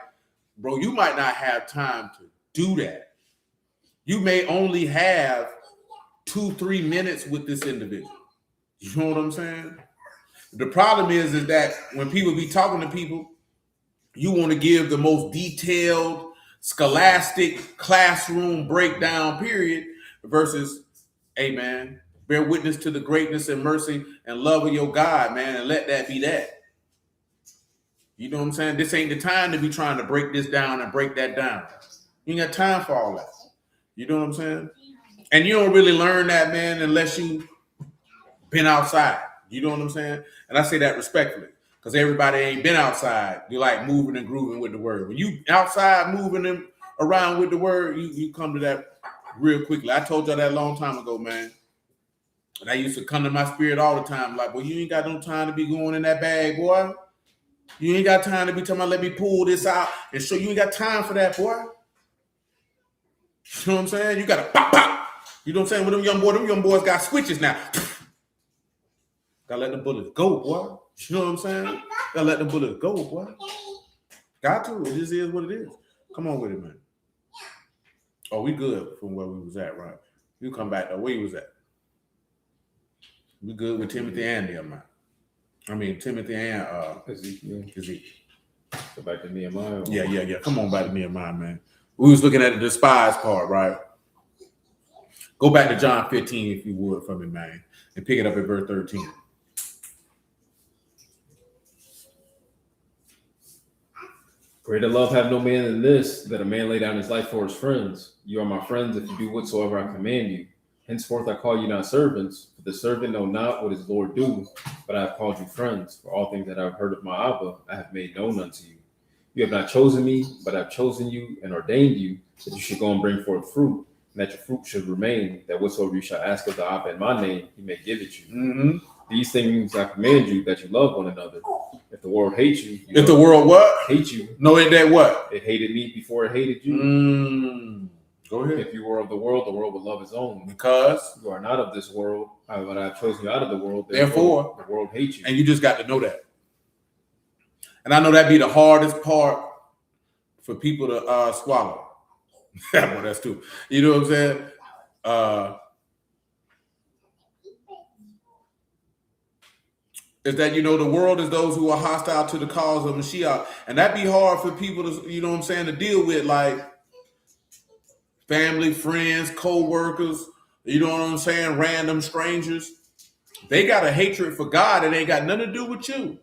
bro, you might not have time to do that. You may only have 2-3 minutes with this individual. You know what I'm saying? The problem is that when people be talking to people, you want to give the most detailed, scholastic classroom breakdown period versus, hey, man, bear witness to the greatness and mercy and love of your God, man, and let that be that. You know what I'm saying? This ain't the time to be trying to break this down and break that down. You ain't got time for all that. You know what I'm saying? And you don't really learn that, man, unless you been outside. You know what I'm saying? And I say that respectfully, because everybody ain't been outside. You like moving and grooving with the word. When you outside moving them around with the word, you come to that real quickly. I told y'all that a long time ago, man. And I used to come to my spirit all the time, like, well, you ain't got no time to be going in that bag, boy. You ain't got time to be talking about, let me pull this out and show you ain't got time for that, boy. You know what I'm saying? You got to pop, pop. You know what I'm saying? With them young boys got switches now. Gotta let the bullets go, boy. You know what I'm saying? Gotta let the bullets go, boy. Got to. It just is what it is. Come on with it, man. Oh, we good from where we was at, right? You come back to where you was at. We good with Timothy and them, man. I mean, Timothy and Ezekiel. Go back to Nehemiah. Yeah. Come on back to Nehemiah, man. We was looking at the despised part, right? Go back to John 15, if you would, for me, man, and pick it up at verse 13. Greater love have no man than this, that a man lay down his life for his friends. You are my friends if you do whatsoever I command you. Henceforth I call you not servants, for the servant know not what his Lord do, but I have called you friends. For all things that I have heard of my Abba, I have made known unto you. You have not chosen me, but I have chosen you and ordained you, that you should go and bring forth fruit, and that your fruit should remain, that whatsoever you shall ask of the Abba in my name, he may give it you. Mm-hmm. These things I command you, that you love one another. If the world hates you, If the world what? Hate you. No, it that what? It hated me before it hated you. Go ahead. If you were of the world would love its own. Because you are not of this world, but I have chosen you out of the world. Therefore, the world hates you. And you just got to know that. And I know that'd be the hardest part for people to swallow. Well, that's true. You know what I'm saying? Is that, you know, the world is those who are hostile to the cause of Mashiach. And that'd be hard for people to, you know what I'm saying, to deal with, like family, friends, co-workers, you know what I'm saying, random strangers. They got a hatred for God and ain't got nothing to do with you.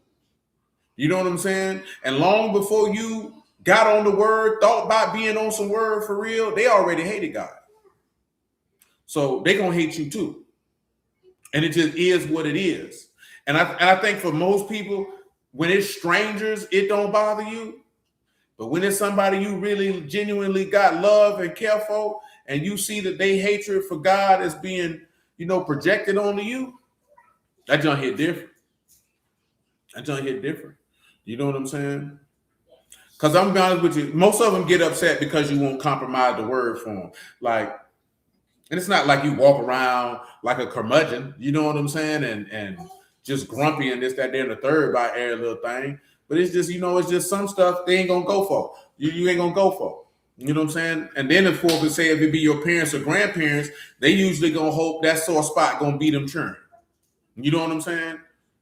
You know what I'm saying? And long before you got on the word, thought about being on some word for real, they already hated God. So they gonna hate you too. And it just is what it is. And I think for most people, when it's strangers, it don't bother you. But when it's somebody you really genuinely got love and care for, and you see that they hatred for God is being, you know, projected onto you, that junk hit different. That junk hit different. You know what I'm saying? Because I'm be honest with you, most of them get upset because you won't compromise the word for them. Like, and it's not like you walk around like a curmudgeon, you know what I'm saying? And just grumpy and this, that, there, and the third by every little thing. But it's just, you know, it's just some stuff they ain't gonna go for. You ain't gonna go for. You know what I'm saying? And then if folks say if it be your parents or grandparents, they usually gonna hope that sore spot gonna be them churn. You know what I'm saying?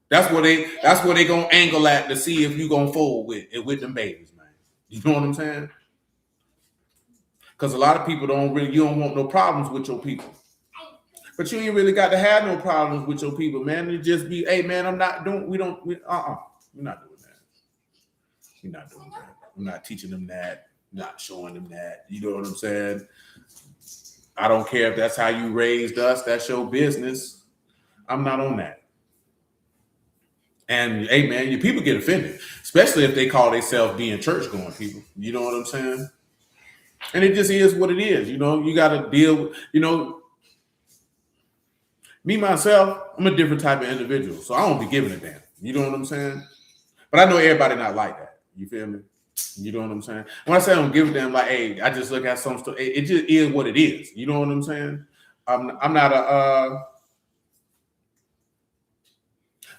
That's what they gonna angle at to see if you gonna fold with them babies, man. You know what I'm saying? Because a lot of people you don't want no problems with your people. But you ain't really got to have no problems with your people, man. It just be, hey, man, we're not doing that. We're not doing that. I'm not teaching them that, not showing them that. You know what I'm saying? I don't care if that's how you raised us. That's your business. I'm not on that. And, hey, man, your people get offended, especially if they call themselves being church-going people. You know what I'm saying? And it just is what it is. You know, you got to deal with, you know, me, myself, I'm a different type of individual, so I don't be giving a damn. You know what I'm saying? But I know everybody not like that. You feel me? You know what I'm saying? When I say I don't give a damn, like, hey, I just look at some stuff. It just is what it is. You know what I'm saying? I'm not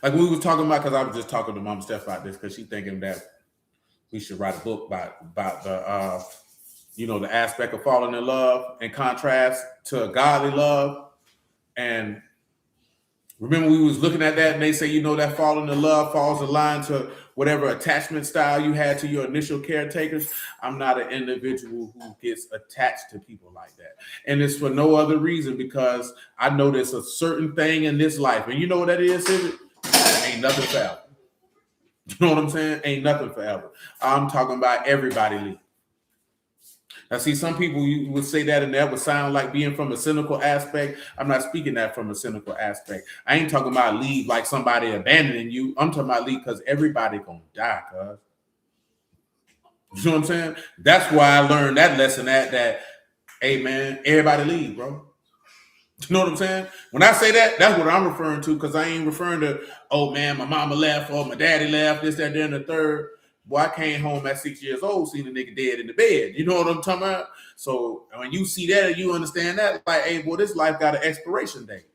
like we was talking about, because I was just talking to Mama Steph about this, because she's thinking that we should write a book about the you know, the aspect of falling in love in contrast to godly love. And remember, we was looking at that, and they say, you know, that falling in love falls in line to whatever attachment style you had to your initial caretakers. I'm not an individual who gets attached to people like that. And it's for no other reason, because I know there's a certain thing in this life. And you know what that is it? Ain't nothing forever. You know what I'm saying? Ain't nothing forever. I'm talking about everybody leave. Now, see, some people you would say that, and that would sound like being from a cynical aspect. I'm not speaking that from a cynical aspect. I ain't talking about leave like somebody abandoning you. I'm talking about leave because everybody gonna die, cuz. You know what I'm saying? That's why I learned that lesson that, hey, man, everybody leave, bro. You know what I'm saying? When I say that, that's what I'm referring to, because I ain't referring to, oh, man, my mama left or my daddy left, this, that, then the third. Boy, I came home at 6 years old, seen a nigga dead in the bed. You know what I'm talking about? So when you see that and you understand that, like, hey, boy, this life got an expiration date.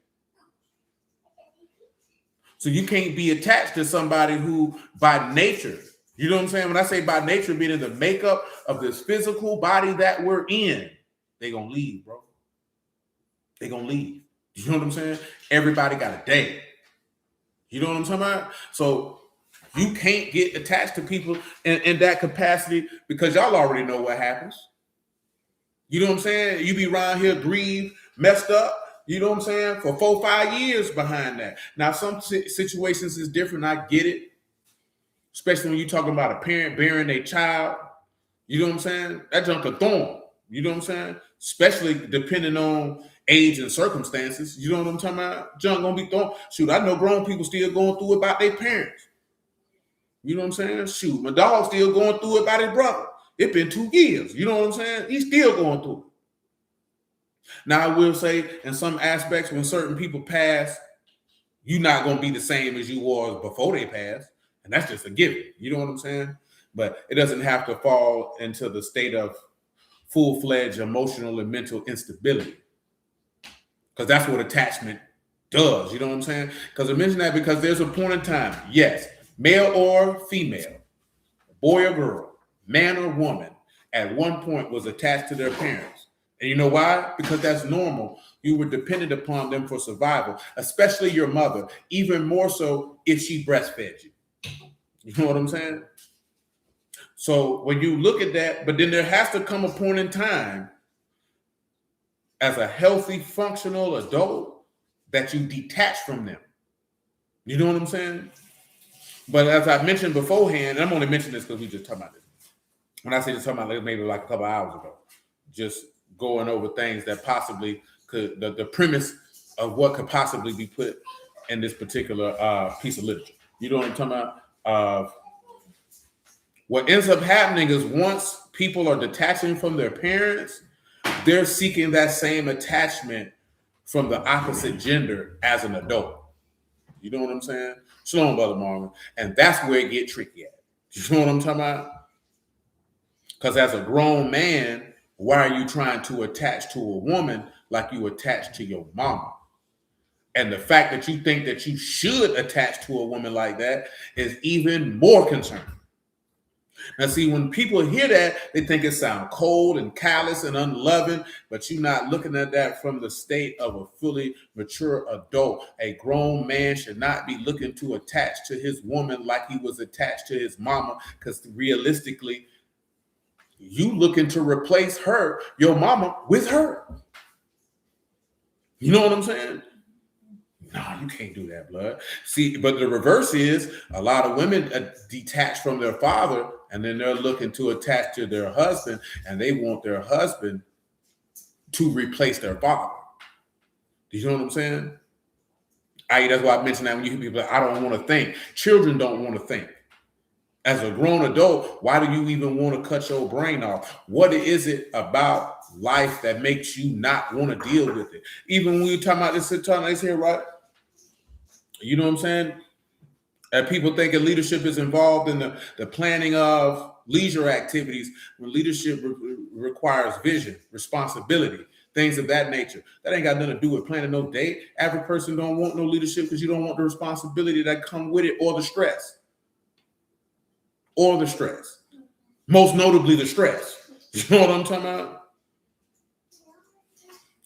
So you can't be attached to somebody who, by nature, you know what I'm saying? When I say by nature, meaning the makeup of this physical body that we're in, they gonna leave, bro. They gonna leave. You know what I'm saying? Everybody got a day. You know what I'm talking about? So you can't get attached to people in that capacity, because y'all already know what happens. You know what I'm saying? You be around here grieved, messed up, you know what I'm saying, for 4-5 years behind that. Now, some situations is different. I get it. Especially when you're talking about a parent bearing their child. You know what I'm saying? That junk a thorn. You know what I'm saying? Especially depending on age and circumstances. You know what I'm talking about? Junk gonna be thorn. Shoot, I know grown people still going through it about their parents. You know what I'm saying? Shoot, my dog still going through it about his brother. It's been 2 years. You know what I'm saying? He's still going through it. Now, I will say in some aspects, when certain people pass, you're not going to be the same as you was before they passed. And that's just a given. You know what I'm saying? But it doesn't have to fall into the state of full-fledged emotional and mental instability. Because that's what attachment does. You know what I'm saying? Because I mention that because there's a point in time, yes, male or female, boy or girl, man or woman, at one point was attached to their parents. And you know why? Because that's normal. You were dependent upon them for survival, especially your mother, even more so if she breastfed you. You know what I'm saying? So when you look at that, but then there has to come a point in time as a healthy, functional adult that you detach from them. You know what I'm saying? But as I mentioned beforehand, and I'm only mentioning this because we just talking about this. When I say just talking about it, maybe like a couple hours ago, just going over things that possibly could, the premise of what could possibly be put in this particular piece of literature. You know what I'm talking about? What ends up happening is once people are detaching from their parents, they're seeking that same attachment from the opposite gender as an adult. You know what I'm saying? Shalom, Brother Marvin. And that's where it get tricky at. You know what I'm talking about? Because as a grown man, why are you trying to attach to a woman like you attach to your mama? And the fact that you think that you should attach to a woman like that is even more concerning. Now, see, when people hear that, they think it sounds cold and callous and unloving, but you're not looking at that from the state of a fully mature adult. A grown man should not be looking to attach to his woman like he was attached to his mama, because realistically, you looking to replace her, your mama, with her. You know what I'm saying? No, you can't do that, blood. See, but the reverse is a lot of women detach from their father, and then they're looking to attach to their husband, and they want their husband to replace their father. Do you know what I'm saying? That's why I mentioned that when you hear people like, I don't want to think. Children don't want to think. As a grown adult, why do you even want to cut your brain off? What is it about life that makes you not want to deal with it? Even when you're talking about this here, right? You know what I'm saying? And people thinking leadership is involved in the planning of leisure activities when leadership requires vision, responsibility, things of that nature. That ain't got nothing to do with planning no date. Average person don't want no leadership because you don't want the responsibility that come with it or the stress. Or the stress. Most notably the stress. You know what I'm talking about?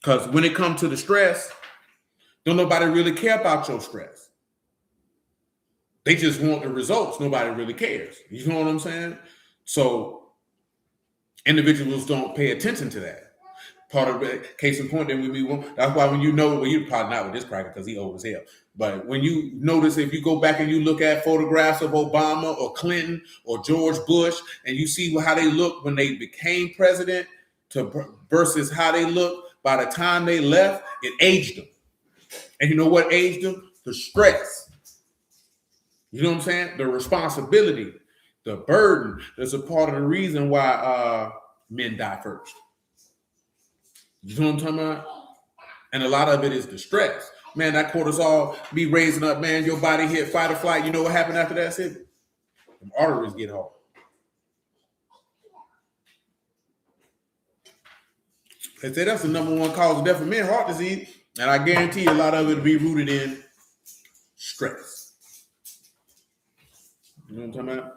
Because when it comes to the stress, don't nobody really care about your stress. They just want the results. Nobody really cares. You know what I'm saying? So individuals don't pay attention to that. Part of the case in point, that's why when you know, well, you're probably not with this cracker because he old as hell. But when you notice, if you go back and you look at photographs of Obama or Clinton or George Bush, and you see how they look when they became president versus how they look by the time they left, it aged them. And you know what aged them? The stress. You know what I'm saying? The responsibility, the burden. That's a part of the reason why men die first. You know what I'm talking about? And a lot of it is the stress. Man, that cortisol be raising up, man. Your body hit fight or flight. You know what happened after that, Sid? The arteries get hard. They say that's the number one cause of death for men, heart disease. And I guarantee you a lot of it will be rooted in stress. You know what I'm talking about?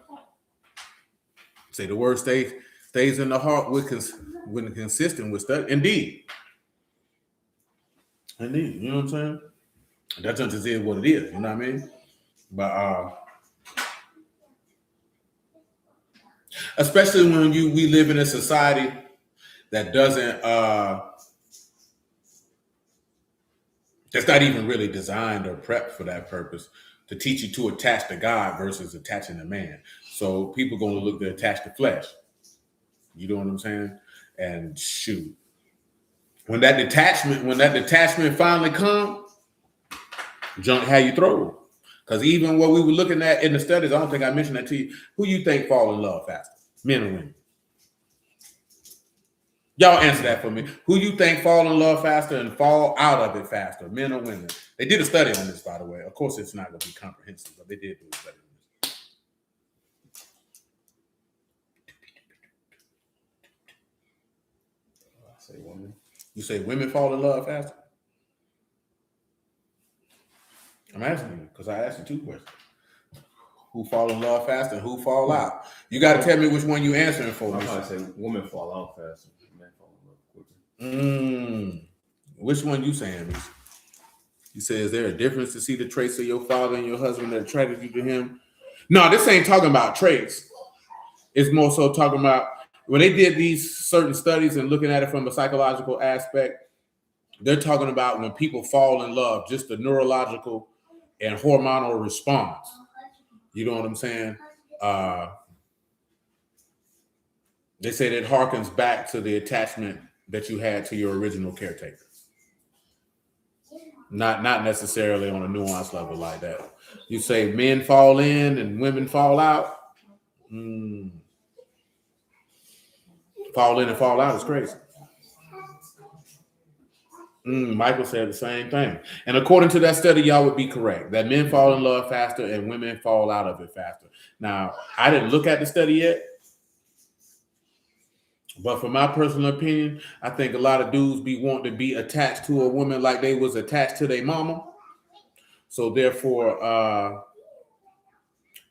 Say the word stays in the heart when consistent with stuff. Indeed. You know what I'm saying? That just is what it is. You know what I mean? But especially when we live in a society that doesn't that's not even really designed or prepped for that purpose, to teach you to attach to God versus attaching to man. So people going to look to attach to flesh. You know what I'm saying? And shoot, when that detachment finally comes, junk how you throw. Because even what we were looking at in the studies, I don't think I mentioned that to you. Who you think fall in love faster, men or women? Y'all answer that for me. Who you think fall in love faster and fall out of it faster, men or women? They did a study on this, by the way. Of course, it's not going to be comprehensive, but they did do a study on this. I say women. You say women fall in love faster? I'm asking you because I asked you 2 questions. Who fall in love faster and who fall out? You got to tell me which one you answering for. I'm trying to say women fall out faster, men fall in love quicker. Which one you saying? You say, is there a difference to see the traits of your father and your husband that attracted you to him? No, this ain't talking about traits. It's more so talking about when they did these certain studies and looking at it from a psychological aspect, they're talking about when people fall in love, just the neurological and hormonal response. You know what I'm saying? They say that harkens back to the attachment that you had to your original caretaker. Not necessarily on a nuanced level like that. You say men fall in and women fall out. Fall in and fall out is crazy. Michael said the same thing. And according to that study, y'all would be correct that men fall in love faster and women fall out of it faster. Now, I didn't look at the study yet, but for my personal opinion, I think a lot of dudes be wanting to be attached to a woman like they was attached to their mama. So therefore,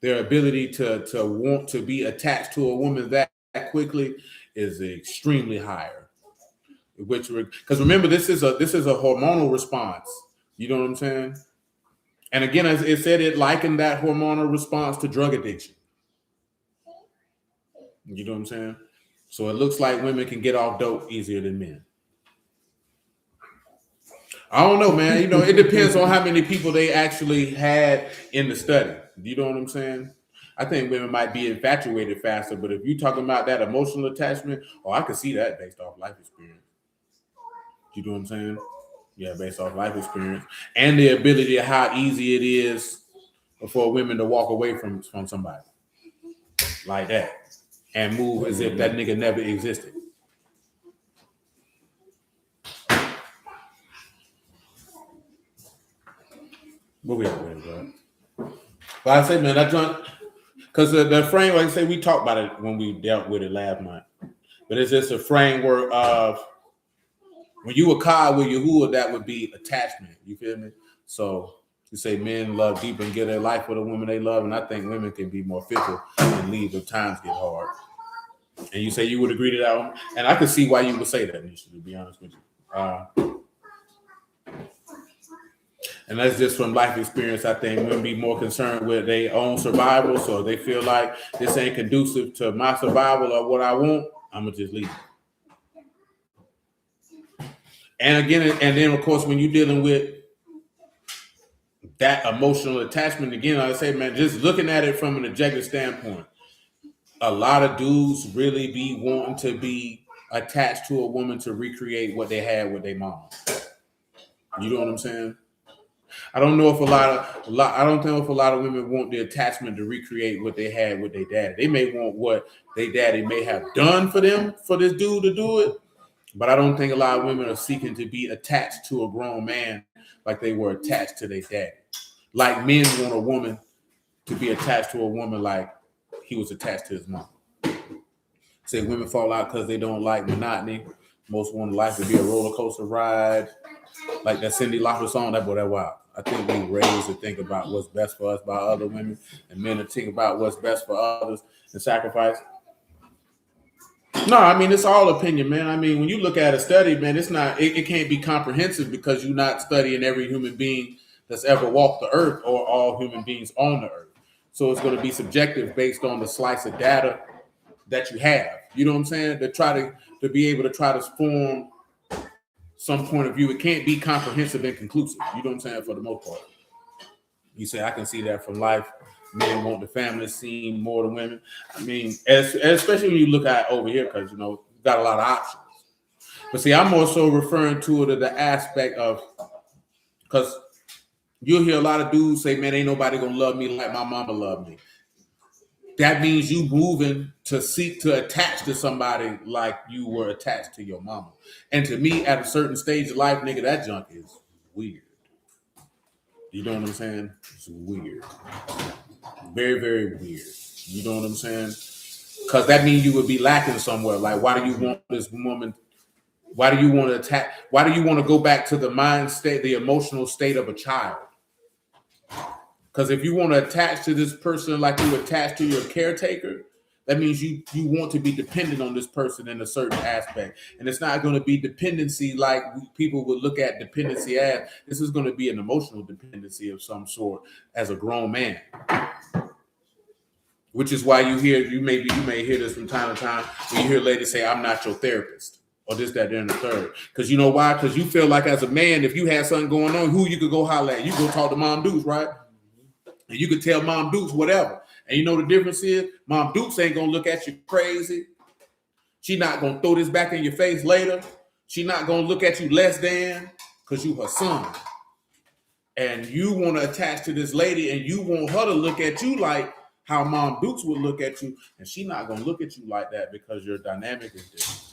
their ability to want to be attached to a woman that quickly is extremely higher. Because remember, this is a hormonal response. You know what I'm saying? And again, as it said, it likened that hormonal response to drug addiction. You know what I'm saying? So it looks like women can get off dope easier than men. I don't know, man. You know, it depends on how many people they actually had in the study. You know what I'm saying? I think women might be infatuated faster, but if you're talking about that emotional attachment, I could see that based off life experience. You know what I'm saying? Yeah, based off life experience and the ability of how easy it is for women to walk away from somebody like that and move as if that nigga never existed. What we at with, bro? But I say, man, that joint, because the frame, like I say, we talked about it when we dealt with it last month. But it's just a framework of when you were caught with Yahuwah, that would be attachment. You feel me? So you say men love deep and give their life for the women they love, and I think women can be more fickle and leave if times get hard. And you say you would agree to that one, and I could see why you would say that, Nisha, to be honest with you. And that's just from life experience. I think women be more concerned with their own survival, so they feel like this ain't conducive to my survival or what I want. I'm gonna just leave. And again, and then of course, when you're dealing with that emotional attachment, again, like I say, man, just looking at it from an objective standpoint, a lot of dudes really be wanting to be attached to a woman to recreate what they had with their mom. You know what I'm saying? I don't know if I don't know if a lot of women want the attachment to recreate what they had with their daddy. They may want what their daddy may have done for them, for this dude to do it. But I don't think a lot of women are seeking to be attached to a grown man like they were attached to their daddy. Like men want a woman to be attached to a woman like he was attached to his mom. Say women fall out because they don't like monotony. Most want life to be a roller coaster ride. Like that Cyndi Lauper song, that boy, that wild. I think we raised to think about what's best for us by other women, and men to think about what's best for others and sacrifice. No, I mean, it's all opinion, man. I mean, when you look at a study, man, it can't be comprehensive because you're not studying every human being that's ever walked the earth or all human beings on the earth. So it's going to be subjective based on the slice of data that you have. You know what I'm saying? To be able to try to form some point of view. It can't be comprehensive and conclusive. You know what I'm saying? For the most part. You say, I can see that from life men want the family scene more than women. I mean, especially when you look at over here, because you got a lot of options. But see, I'm also referring to it as the aspect of, because you'll hear a lot of dudes say, "Man, ain't nobody gonna love me like my mama loved me." That means you moving to seek to attach to somebody like you were attached to your mama. And to me, at a certain stage of life, nigga, that junk is weird. You know what I'm saying? It's weird. Very, very weird. You know what I'm saying? Because that means you would be lacking somewhere. Like, why do you want this woman? Why do you want to attack? Why do you want to go back to the mind state, the emotional state of a child? Because if you want to attach to this person like you attach to your caretaker, that means you want to be dependent on this person in a certain aspect. And it's not going to be dependency like people would look at dependency as. This is going to be an emotional dependency of some sort as a grown man. Which is why you may hear this from time to time when you hear ladies say, "I'm not your therapist," or this, that, and the third. Because you know why? Because you feel like as a man, if you had something going on, who you could go holler at? You go talk to Mom Dukes, right? And you could tell Mom Dukes whatever. And you know the difference is Mom Dukes ain't gonna look at you crazy. She not gonna throw this back in your face later. She not gonna look at you less than because you her son. And you want to attach to this lady and you want her to look at you like how Mom Dukes would look at you, and she not gonna look at you like that because your dynamic is different.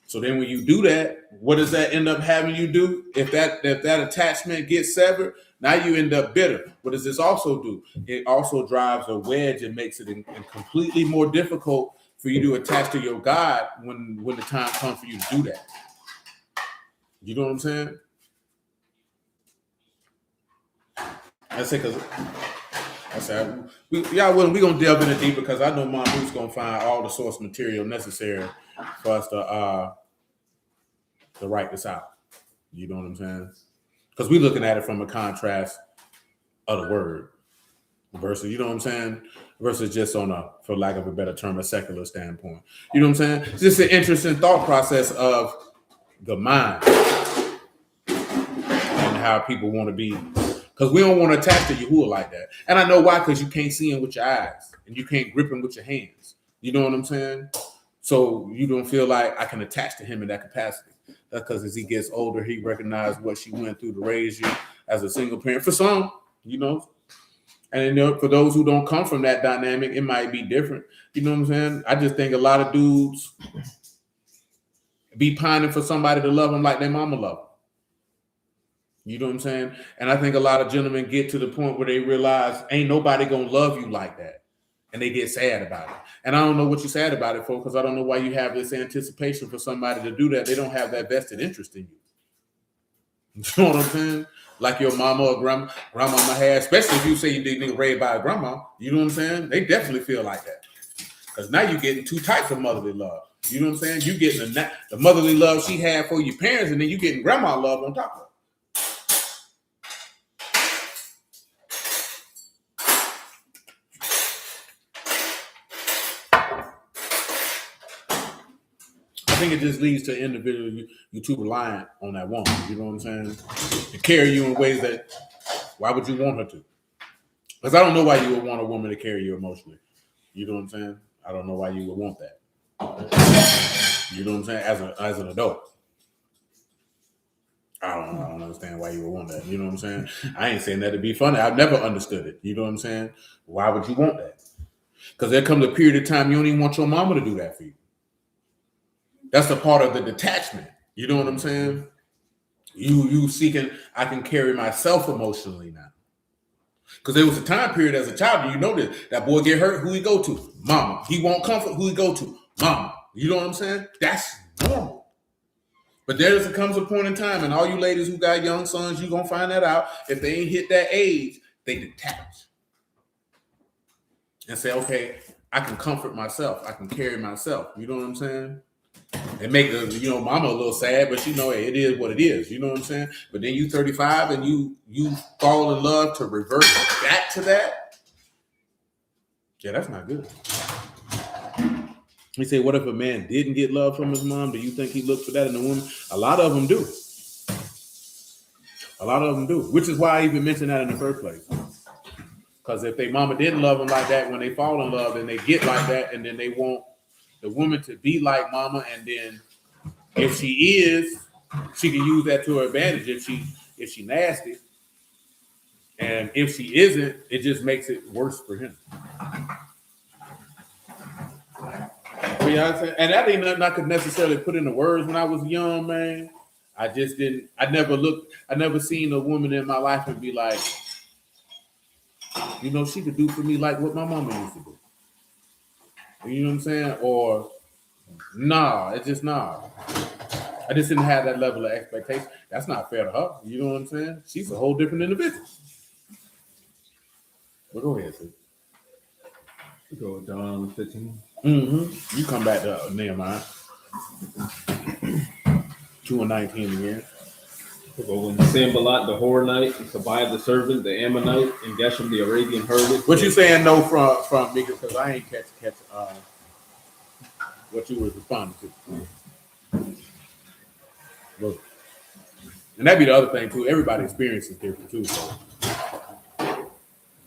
So then when you do that, what does that end up having you do? If that attachment gets severed, now you end up bitter. What does this also do? It also drives a wedge and makes it completely more difficult for you to attach to your God when the time comes for you to do that. You know what I'm saying? We're gonna delve into deep because I know Mom Bruce gonna find all the source material necessary for us to write this out. You know what I'm saying? Because we're looking at it from a contrast of the word versus, you know what I'm saying? Versus just on a, for lack of a better term, a secular standpoint. You know what I'm saying? It's just an interesting thought process of the mind and how people want to be. Because we don't want to attach to Yahuwah like that. And I know why, because you can't see him with your eyes and you can't grip him with your hands. You know what I'm saying? So you don't feel like I can attach to him in that capacity. That's because as he gets older, he recognizes what she went through to raise you as a single parent. For some, and for those who don't come from that dynamic, it might be different. You know what I'm saying? I just think a lot of dudes be pining for somebody to love them like their mama love them. You know what I'm saying? And I think a lot of gentlemen get to the point where they realize ain't nobody gonna love you like that. And they get sad about it. And I don't know what you're sad about it for, because I don't know why you have this anticipation for somebody to do that. They don't have that vested interest in you. You know what I'm saying? Like your mama or grandmama had, especially if you say you didn't raised by a grandma. You know what I'm saying? They definitely feel like that. Because now you're getting two types of motherly love. You know what I'm saying? You getting the motherly love she had for your parents, and then you getting grandma love on top of it. I think it just leads to individual you too reliant on that woman. You know what I'm saying? To carry you in ways that, why would you want her to? Because I don't know why you would want a woman to carry you emotionally. You know what I'm saying? I don't know why you would want that. You know what I'm saying? As an adult. I don't understand why you would want that. You know what I'm saying? I ain't saying that to be funny. I've never understood it. You know what I'm saying? Why would you want that? Because there comes a period of time you don't even want your mama to do that for you. That's a part of the detachment. You know what I'm saying? You seeking, I can carry myself emotionally now. Because there was a time period as a child, you know this, that boy get hurt, who he go to? Mama. He want comfort, who he go to? Mama. You know what I'm saying? That's normal. But there comes a point in time, and all you ladies who got young sons, you're going to find that out. If they ain't hit that age, they detach. And say, okay, I can comfort myself. I can carry myself. You know what I'm saying? And make mama a little sad, but it is what it is. You know what I'm saying? But then you 35 and you fall in love to revert back to that. Yeah, that's not good. You say, what if a man didn't get love from his mom? Do you think he looked for that in a woman? A lot of them do. A lot of them do, which is why I even mentioned that in the first place. Because if they mama didn't love them like that, when they fall in love and they get like that, and then they want the woman to be like mama, and then if she is, she can use that to her advantage if she nasty. And if she isn't, it just makes it worse for him. You know what I'm saying? And that ain't nothing I could necessarily put into words when I was young, man. I just didn't. I never seen a woman in my life and be like, you know, she could do for me like what my mama used to do. You know what I'm saying? Or nah, it's just nah. I just didn't have that level of expectation. That's not fair to her. You know what I'm saying? She's a whole different individual. Well, go ahead, sis. Go with John 15. Mm-hmm. You come back to Nehemiah 2:19 again. We'll go with Sanballat the Horonite, Tobiah the servant, the Ammonite, and Geshem the Arabian hermit. What you saying no from me, because I ain't catch what you was responding to. Look. And that'd be the other thing too. Everybody experiences different too. So.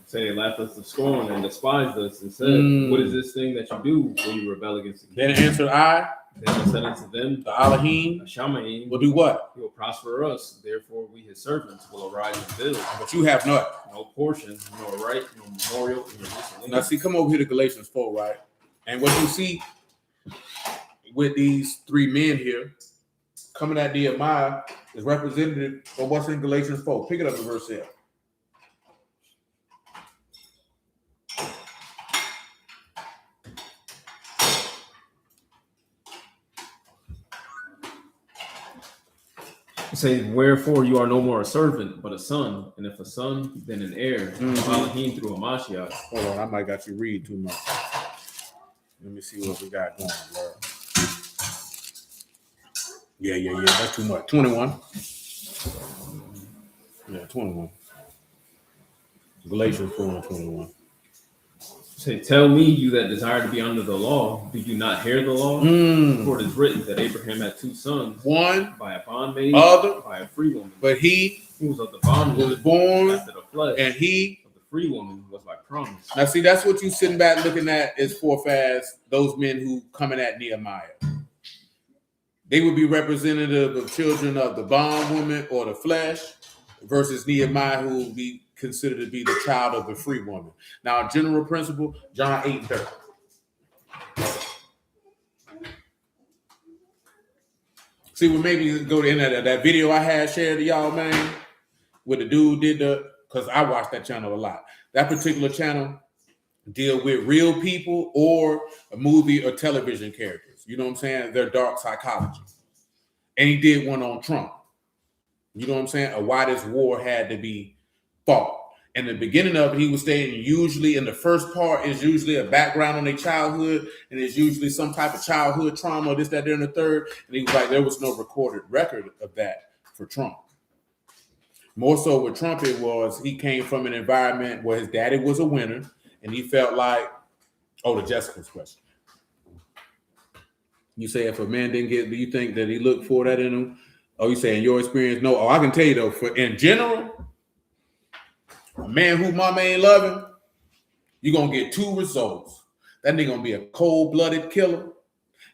Say they laughed us to scorn and despised us and said, what is this thing that you do when you rebel against the king? Then answered I. Then I said unto them, the Alahym Shamaim will do what? He will prosper us. Therefore, we his servants will arise and build. But you have not. No portion, nor right, nor memorial in Jerusalem. Now, see, come over here to Galatians 4, right? And what you see with these three men here coming at Nehemiah is representative of what's in Galatians 4. Pick it up in verse 7. Say, wherefore you are no more a servant, but a son, and if a son, then an heir. Alahym through Hamashiach. Hold on, I might got you read too much. Let me see what we got going, bro. Yeah. That's too much. 21. Yeah, 21. Galatians 4:21. Say, tell me, you that desire to be under the law, do you not hear the law? For it is written that Abraham had two sons, one by a bondmaid, other by a free woman. But he who was of the bondwoman was born after the flesh, and he of the free woman was by promise. Now, see, that's what you sitting back looking at is as those men who coming at Nehemiah. They would be representative of children of the bondwoman or the flesh versus Nehemiah, who would be considered to be the child of the free woman. Now, general principle, John 8:30. See, we maybe go to that video I had shared to y'all, man, where the dude did because I watched that channel a lot. That particular channel deal with real people or a movie or television characters. You know what I'm saying? Their dark psychology. And he did one on Trump. You know what I'm saying? Or why this war had to be fought. In the beginning of it, he was saying usually in the first part is usually a background on their childhood, and it's usually some type of childhood trauma, this, that, there, and the third. And he was like, there was no recorded record of that for Trump. More so with Trump, it was he came from an environment where his daddy was a winner, and he felt like, the Jessica's question. You say if a man didn't get, do you think that he looked for that in him? Oh, you say in your experience? No. Oh, I can tell you though, for in general, a man who mama ain't loving, you're going to get two results. That nigga going to be a cold-blooded killer.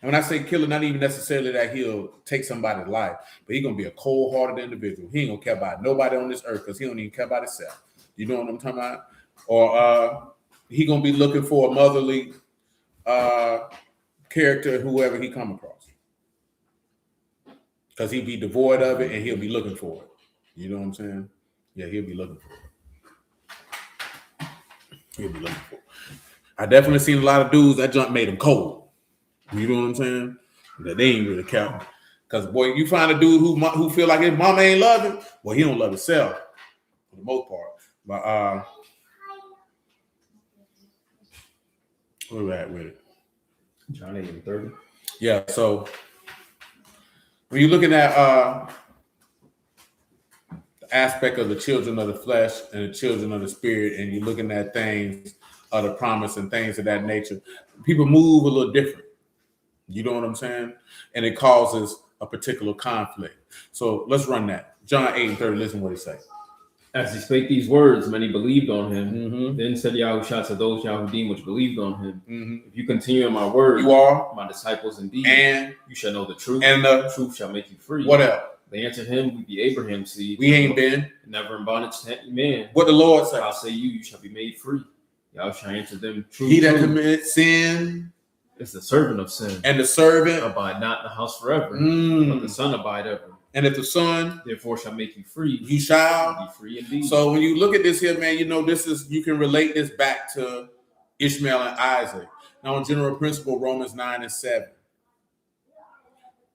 And when I say killer, not even necessarily that he'll take somebody's life, but he's going to be a cold-hearted individual. He ain't going to care about nobody on this earth because he don't even care about himself. You know what I'm talking about? Or he going to be looking for a motherly character, whoever he come across. Because he'll be devoid of it and he'll be looking for it. You know what I'm saying? Yeah, he'll be looking for it. I definitely seen a lot of dudes that jump made them cold. You know what I'm saying? That they ain't really count. Because boy, you find a dude who feel like his mama ain't love him, well, he don't love himself for the most part. But where we at with it? John 8:30. Yeah. So when you're looking at aspect of the children of the flesh and the children of the spirit, and you're looking at things of the promise and things of that nature, people move a little different. You know what I'm saying? And it causes a particular conflict. So let's run that. John 8:30, listen what it says. As he spake these words, many believed on him. Mm-hmm. Then said Yahushua to those Yahudim which believed on him, Mm-hmm. if you continue in my word, You are my disciples indeed, and you shall know the truth, and the truth shall make you free. What else? They answered him, we be Abraham's seed. We ain't been never in bondage to any man. What the Lord said. I'll say you shall be made free. Yahushua answered them, true. He that commits sin is the servant of sin, and the servant abide not in the house forever, but the Son abide ever. And if the Son therefore shall make you free, you shall be free indeed. So when you look at this here, man, you know this is, you can relate this back to Ishmael and Isaac. Now, in general principle, Romans 9:7,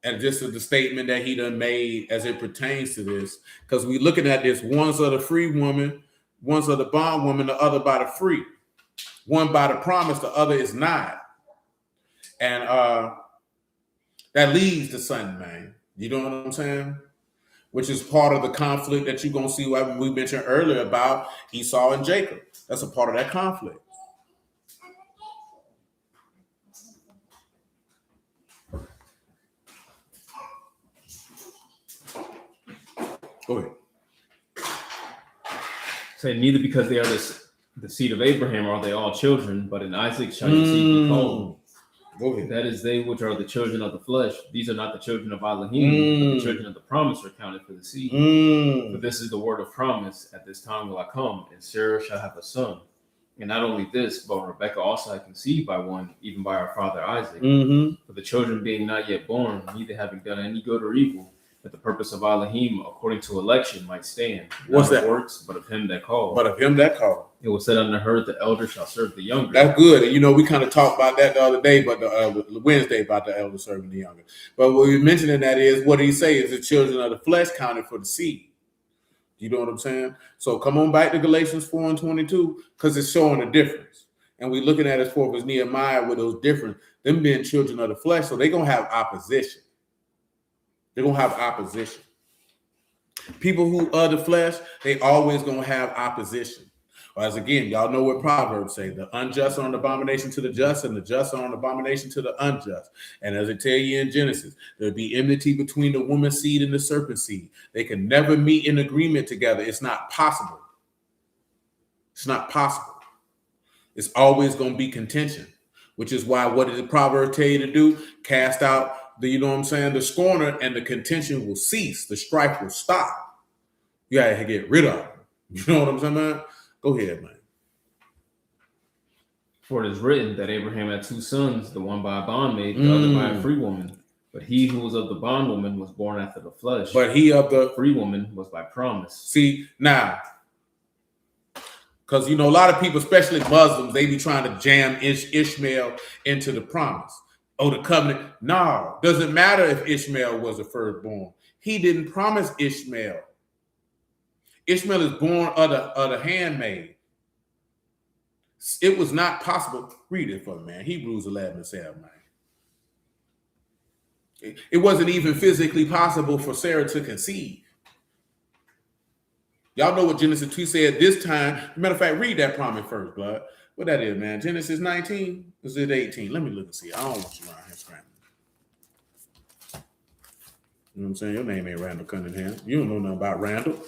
and just the statement that he done made as it pertains to this, because we looking at this, one's of the free woman, one's of the bond woman, the other by the free, one by the promise, the other is not, and that leads to something, man. You know what I'm saying? Which is part of the conflict that you're going to see what we mentioned earlier about Esau and Jacob. That's a part of that conflict. Go ahead. Say, neither because they are the seed of Abraham are they all children, but in Isaac shall your seed be called. Go ahead. That is they which are the children of the flesh. These are not the children of Alahym, but the children of the promise are counted for the seed. For this is the word of promise. At this time will I come, and Sarah shall have a son. And not only this, but Rebekah also had conceived by one, even by our father Isaac. For the children being not yet born, neither having done any good or evil, that the purpose of Alahym, according to election, might stand. What's that? Works, but of him that called. But of him that called. It was said unto her, the elder shall serve the younger. That's good. And, you know, we kind of talked about that the other day, but the Wednesday about the elder serving the younger. But what we're mentioning that is, what did he say? Is the children of the flesh counted for the seed. You know what I'm saying? So come on back to Galatians 4:22, because it's showing a difference. And we're looking at it for as Nehemiah with those different, them being children of the flesh. So they're going to have opposition. They're going to have opposition. People who are the flesh, they always going to have opposition. As again, y'all know what Proverbs say, the unjust are an abomination to the just, and the just are an abomination to the unjust. And as it tell you in Genesis, there'll be enmity between the woman's seed and the serpent seed. They can never meet in agreement together. It's not possible. It's not possible. It's always going to be contention, which is why, what did the Proverbs tell you to do? Cast out the, you know what I'm saying, the scorner, and the contention will cease. The strife will stop. You got to get rid of it. You know what I'm saying, man? Go ahead, man. For it is written that Abraham had two sons, the one by a bondmaid, the other by a free woman. But he who was of the bondwoman was born after the flesh. But he of the free woman was by promise. See, now, because, you know, a lot of people, especially Muslims, they be trying to jam Ishmael into the promise. Oh, the covenant. No, doesn't matter if Ishmael was the firstborn. He didn't promise Ishmael. Ishmael is born of the handmaid. It was not possible. Read it for me, man. Hebrews 11:7, man. It wasn't even physically possible for Sarah to conceive. Y'all know what Genesis 2 said this time. Matter of fact, read that promise first, blood. What that is, man. Genesis 19? Is it 18? Let me look and see. I don't want you around here scrambling. You know what I'm saying? Your name ain't Randall Cunningham. You don't know nothing about Randall.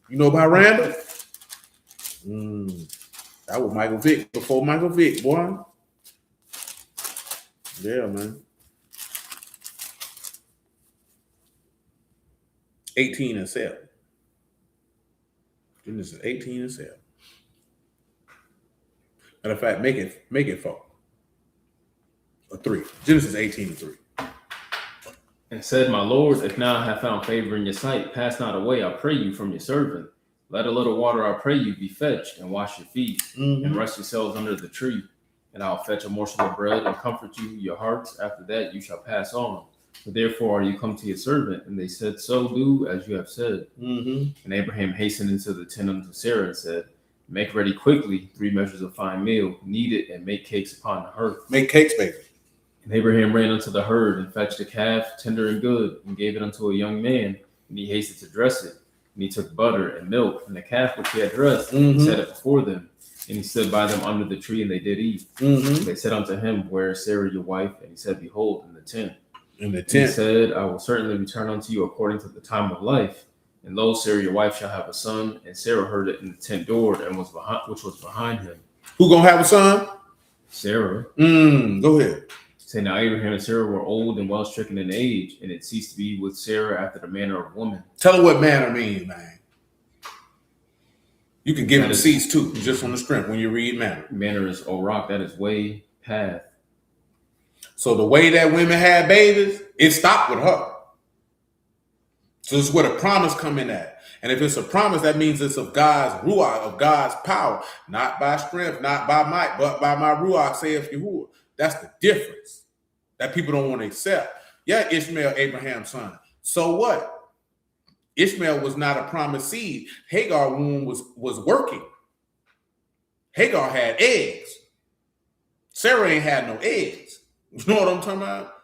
You know about Randall? That was Michael Vick before Michael Vick, boy. Yeah, man. 18:7. Genesis 18:7. Matter of fact, make it 4. Or 3. Genesis 18:3. And said, my Lord, if now I have found favor in your sight, pass not away, I pray you, from your servant. Let a little water, I pray you, be fetched, and wash your feet, and rest yourselves under the tree. And I'll fetch a morsel of bread and comfort you your hearts. After that you shall pass on. For therefore are you come to your servant. And they said, so do as you have said. And Abraham hastened into the tent unto Sarah and said, make ready quickly 3 measures of fine meal, knead it, and make cakes upon the hearth. Make cakes, baby. And Abraham ran unto the herd and fetched a calf, tender and good, and gave it unto a young man. And he hasted to dress it. And he took butter and milk and the calf which he had dressed, and set it before them. And he stood by them under the tree, and they did eat. And they said unto him, where is Sarah your wife? And he said, behold, in the tent. In the tent. And he said, I will certainly return unto you according to the time of life. And lo, Sarah, your wife, shall have a son. And Sarah heard it in the tent door, and which was behind him. Who gonna have a son? Sarah. Go ahead. Say now Abraham and Sarah were old and well stricken in age, and it ceased to be with Sarah after the manner of woman. Tell her what manner means, man. You can give them cease too, just on the strength when you read manner. Manner is rock, that is way, path. So the way that women had babies, it stopped with her. So it's where the promise come in at. And if it's a promise, that means it's of God's ruach, of God's power, not by strength, not by might, but by my ruach, saith Yahuwah. That's the difference that people don't want to accept. Yeah, Ishmael, Abraham's son. So what? Ishmael was not a promised seed. Hagar womb was working. Hagar had eggs. Sarah ain't had no eggs. You know what I'm talking about?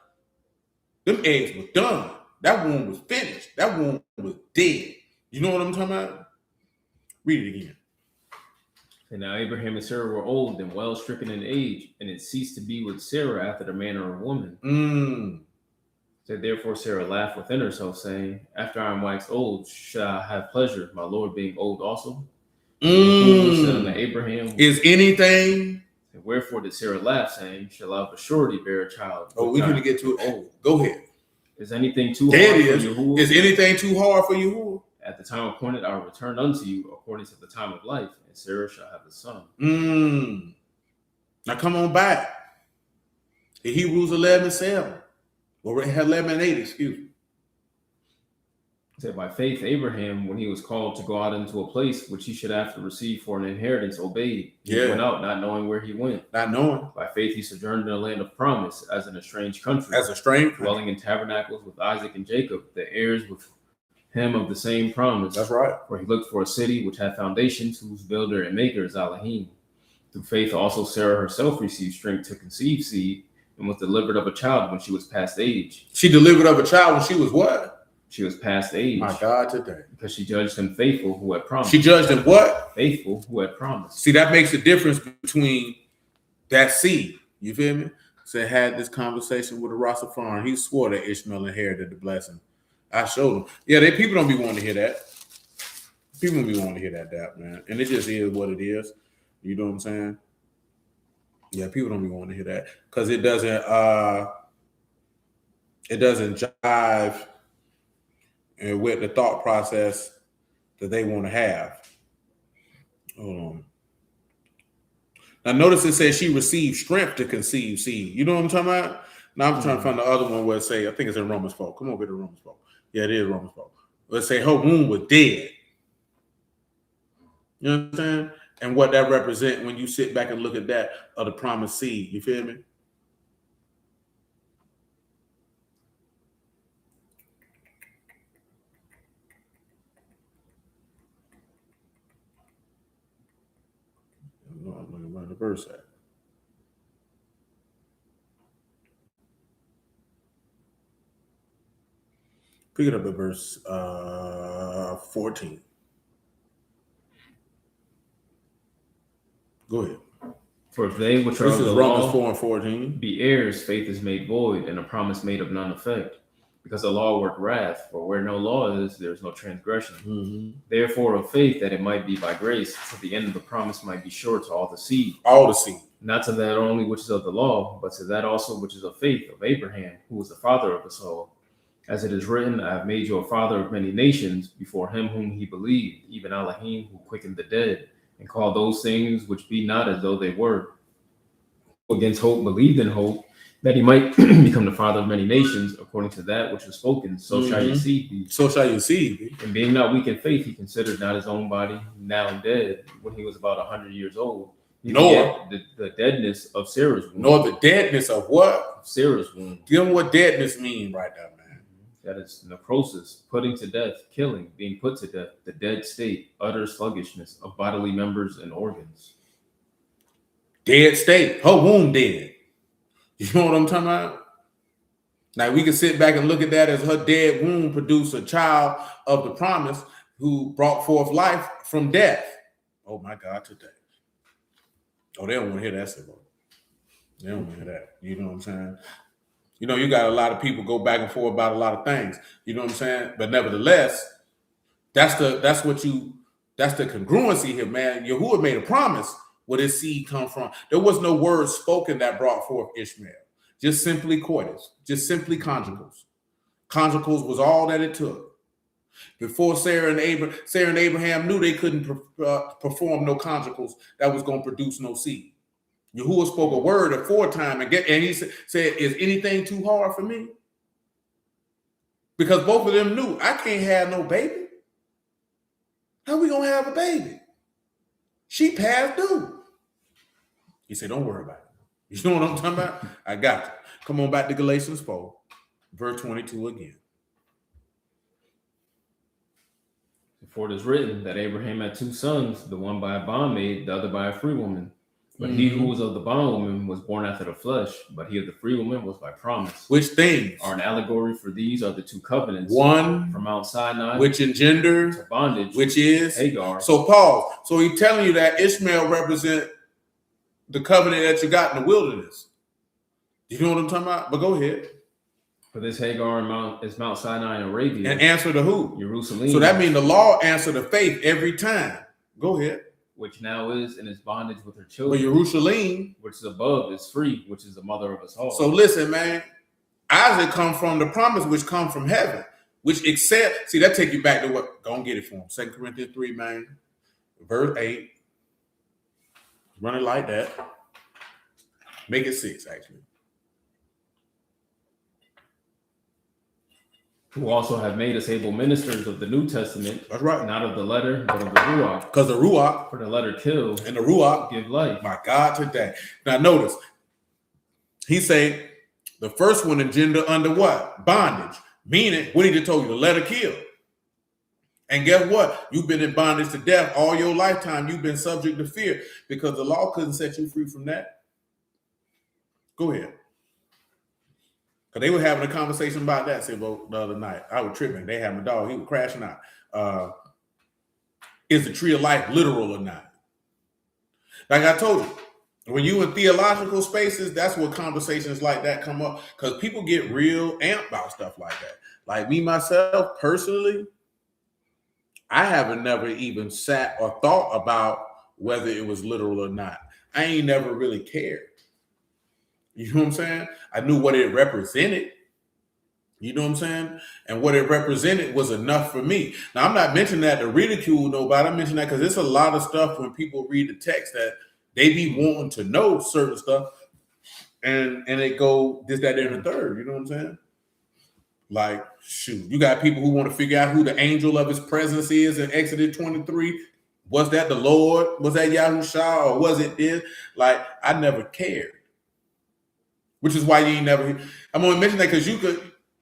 Them eggs were done. That womb was finished. That womb was dead. You know what I'm talking about? Read it again. And now Abraham and Sarah were old and well stricken in age, and it ceased to be with Sarah after the manner of woman. So therefore Sarah laughed within herself, saying, after I am waxed old, shall I have pleasure, my Lord being old also? Said unto Abraham, is anything? And wherefore did Sarah laugh, saying, shall I of a surety bear a child? Oh, we're going to get to it. Oh, go ahead. Is anything too hard for Yahuwah? Is anything too hard for Yahuwah? At the time appointed, I will return unto you according to the time of life, and Sarah shall have a son. Now come on back. In Hebrews 11:7. Or 11:8, excuse me. It said, by faith, Abraham, when he was called to go out into a place which he should after receive for an inheritance, obeyed. He went out, not knowing where he went. Not knowing. By faith, he sojourned in a land of promise, as in a strange country. As a strange country. Dwelling in tabernacles with Isaac and Jacob, the heirs with him of the same promise. That's right. For he looked for a city which had foundations, whose builder and maker is Alahym. Through faith, also Sarah herself received strength to conceive seed, and was delivered of a child when she was past age. She delivered of a child when she was what? She was past age. My God, today. Because she judged him faithful who had promised. She judged him what? Faithful who had promised. See, that makes a difference between that seed. You feel me? So I had this conversation with a Rastafarian. He swore that Ishmael inherited the blessing. I showed him. Yeah, people don't be wanting to hear that. People don't be wanting to hear that, man. And it just is what it is. You know what I'm saying? Yeah, people don't be wanting to hear that because it doesn't jive with the thought process that they want to have. Hold on. Now notice it says she received strength to conceive seed. You know what I'm talking about? Now I'm trying to find the other one where it say, I think it's in Romans 4. Come on, get to Romans 4. Yeah, it is Romans 4. Let's say her womb was dead. You understand? And what that represents when you sit back and look at that of the promised seed. You feel me? I'm looking at the verse at. Pick it up at verse 14. Go ahead. For if they which are this of is the Romans law 4 and 14. Be heirs, faith is made void, and a promise made of none effect. Because the law work wrath, for where no law is, there is no transgression. Mm-hmm. Therefore, of faith, that it might be by grace, to the end of the promise might be sure to all the seed. All the seed. Not to that only which is of the law, but to that also which is of faith of Abraham, who was the father of us all. As it is written, I have made you a father of many nations, before him whom he believed, even Alahym, who quickened the dead, and called those things which be not as though they were. Against hope, believed in hope, that he might become the father of many nations, according to that which was spoken, so shall your seed be. So shall your seed be. And being not weak in faith, he considered not his own body now dead, when he was about 100 years old. Nor the deadness of Sarah's womb. Nor the deadness of what? Of Sarah's womb. Give them what deadness mean right now, man. That is necrosis, putting to death, killing, being put to death, the dead state, utter sluggishness of bodily members and organs. Dead state. Her womb dead. You know what I'm talking about? Now we can sit back and look at that as her dead womb produced a child of the promise who brought forth life from death. Oh my God, today. Oh, they don't want to hear that, Sabo. They don't want to hear that. You know what I'm saying? You know, you got a lot of people go back and forth about a lot of things. You know what I'm saying? But nevertheless, That's the congruency here, man. Yahuwah made a promise where his seed come from. There was no word spoken that brought forth Ishmael. Just simply coitus, just simply conjugals. Conjugals was all that it took. Before Sarah and Abraham knew they couldn't perform no conjugals that was going to produce no seed. Yahuwah spoke a word aforetime and he said, "Is anything too hard for me?" Because both of them knew I can't have no baby. How we gonna have a baby? She passed due. He said, "Don't worry about it." You know what I'm talking about? I got you. Come on back to Galatians 4, verse 22 again. For it is written that Abraham had two sons, the one by a bondmaid, the other by a free woman. But he who was of the bondwoman was born after the flesh, but he of the free woman was by promise. Which things are an allegory for these are the two covenants. One from Mount Sinai, which engender to bondage, which is Hagar. So Paul, so he's telling you that Ishmael represent the covenant that you got in the wilderness. You know what I'm talking about? But go ahead. For this Hagar is Mount Sinai in Arabia. And answer to who? Jerusalem. So that means the law answer to faith every time. Go ahead. Which now is in his bondage with her children. But Jerusalem, which is above, is free, which is the mother of us all. So listen, man. Isaac come from the promise which come from heaven, which accept. See, that take you back to what? Go and get it for him. 2 Corinthians 3, man. Verse 8. Run it like that. Make it 6, actually. Who also have made us able ministers of the New Testament. That's right. Not of the letter, but of the Ruach. Because the Ruach. For the letter kill. And the Ruach. Give life. My God, today. Now notice. He say the first one engender under what? Bondage. Meaning, what he just told you, the letter kill. And guess what? You've been in bondage to death all your lifetime. You've been subject to fear because the law couldn't set you free from that. Go ahead. Because they were having a conversation about that, say, well, the other night. I was tripping. They had my dog. He was crashing out. Is the tree of life literal or not? Like I told you, when you in theological spaces, that's where conversations like that come up. Because people get real amped about stuff like that. Like me, myself, personally, I haven't never even sat or thought about whether it was literal or not. I ain't never really cared. You know what I'm saying? I knew what it represented. You know what I'm saying? And what it represented was enough for me. Now, I'm not mentioning that to ridicule nobody. I mention that because there's a lot of stuff when people read the text that they be wanting to know certain stuff. And it go this, that, and the third. You know what I'm saying? Like, shoot, you got people who want to figure out who the angel of his presence is in Exodus 23. Was that the Lord? Was that Yahushua? Or was it this? Like, I never cared. Which is why you ain't never. I'm gonna mention that because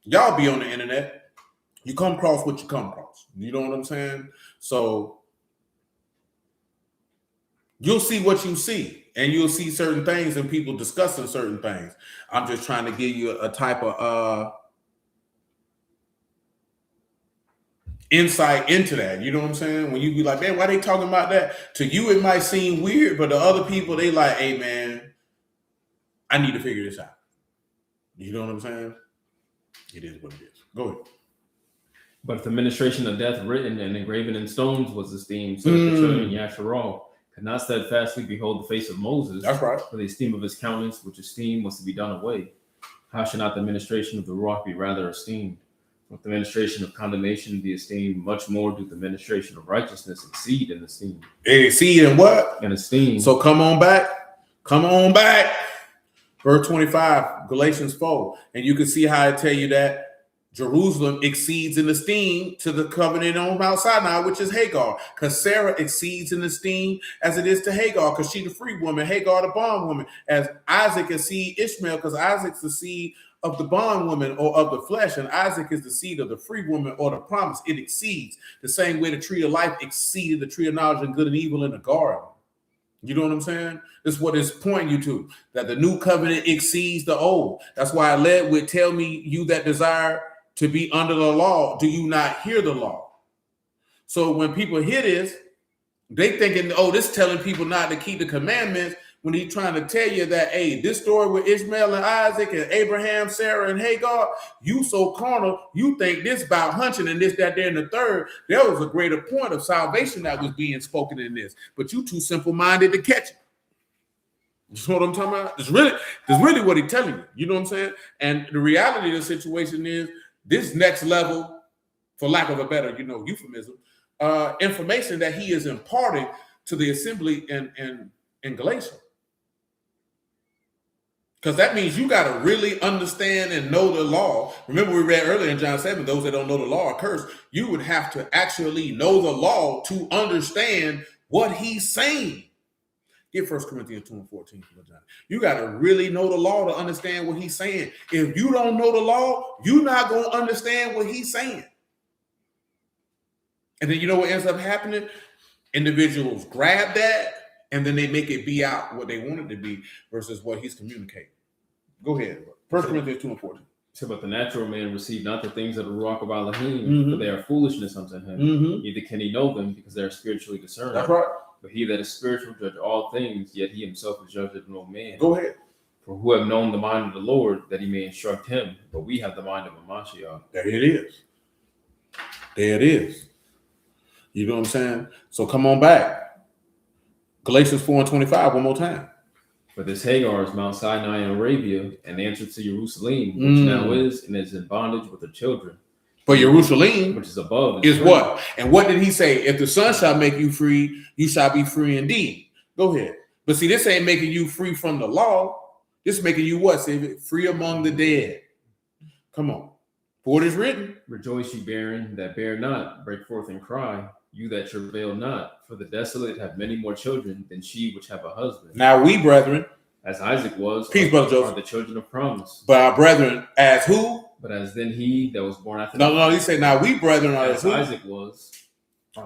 y'all be on the internet. You come across what you come across. You know what I'm saying? So you'll see what you see, and you'll see certain things and people discussing certain things. I'm just trying to give you a type of insight into that. You know what I'm saying? When you be like, man, why they talking about that? To you, it might seem weird, but to other people, they like, hey, man, I need to figure this out. You know what I'm saying? It is what it is. Go ahead. But if the ministration of death written and engraven in stones was esteemed, so that the children of Yasharal could not steadfastly behold the face of Moses. That's right. For the esteem of his countenance, which esteem was to be done away. How should not the ministration of the Ruach be rather esteemed? With the ministration of condemnation be esteemed, much more do the ministration of righteousness exceed in esteem. Exceed in what? In esteem. So come on back. Come on back. Verse 25, Galatians 4. And you can see how I tell you that Jerusalem exceeds in esteem to the covenant on Mount Sinai, which is Hagar. Because Sarah exceeds in esteem as it is to Hagar, because she's the free woman, Hagar the bondwoman. As Isaac exceeds Ishmael, because Isaac's the seed of the bondwoman or of the flesh, and Isaac is the seed of the free woman or the promise. It exceeds the same way the tree of life exceeded the tree of knowledge of good and evil in the garden. You know what I'm saying? This is what it's pointing you to, that the new covenant exceeds the old. That's why I led with, tell me, you that desire to be under the law, do you not hear the law? So when people hear this, they thinking, oh, this telling people not to keep the commandments, when he's trying to tell you that, hey, this story with Ishmael and Isaac and Abraham, Sarah, and Hagar, you so carnal, you think this about hunching and this, that, there, and the third. There was a greater point of salvation that was being spoken in this, but you too simple-minded to catch it. You know what I'm talking about? It's really what he's telling you. You know what I'm saying? And the reality of the situation is this next level, for lack of a better, euphemism, information that he is imparting to the assembly in Galatia. Because that means you got to really understand and know the law. Remember, we read earlier in John 7, those that don't know the law are cursed. You would have to actually know the law to understand what he's saying. Get 1 Corinthians 2 and 14. You got to really know the law to understand what he's saying. If you don't know the law, you're not going to understand what he's saying. And then you know what ends up happening? Individuals grab that, and then they make it be out what they want it to be versus what he's communicating. Go ahead. 1 Corinthians 2 and 14. So, but the natural man received not the things of the rock of Alahym, for they are foolishness unto him. Neither can he know them because they are spiritually discerned. That's right. But he that is spiritual judge all things, yet he himself is judged of no man. Go ahead. For who have known the mind of the Lord, that he may instruct him, but we have the mind of a Mashiach. There it is. There it is. You know what I'm saying? So come on back. Galatians 4 and 25, one more time. For this Hagar is Mount Sinai in Arabia, and answered to Jerusalem, which now is, and is in bondage with her children. For Jerusalem, which is above, is what? And what did he say? If the Son shall make you free, you shall be free indeed. Go ahead. But see, this ain't making you free from the law. This is making you what? Say, free among the dead. Come on. For it is written, rejoice, ye barren that bear not, break forth and cry, you that travail not, for the desolate have many more children than she which have a husband. Now we, brethren, as Isaac was, peace, brother Joseph, are the children of promise. But our brethren, as who? But as then he that was born after. No, he said, now we, brethren, are as who? Isaac was.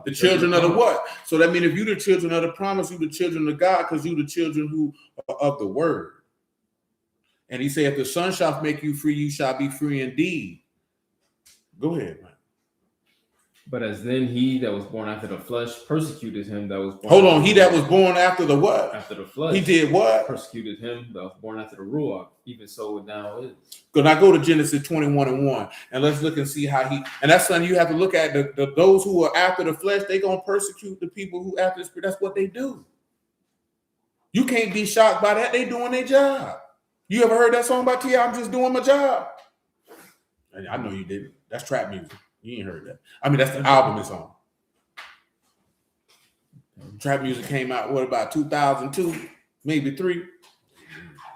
The children of the what? So that means if you the children of the promise, you the children of God, because you the children who are of the word. And he said, if the Son shall make you free, you shall be free indeed. Go ahead, man. But as then he that was born after the flesh persecuted him that was born. Hold on, he that was born after the what? After the flesh. He did what? Persecuted him that was born after the Ruach. Even so it now is. Now go to Genesis 21 and 1, and let's look and see how he. And that's something you have to look at. Those who are after the flesh, they gonna persecute the people who after the spirit. That's what they do. You can't be shocked by that. They doing their job. You ever heard that song by T.I.? I'm just doing my job. I know you didn't. That's trap music. You ain't heard that. I mean, that's the album it's on. Trap music came out, what, about 2002, maybe 3?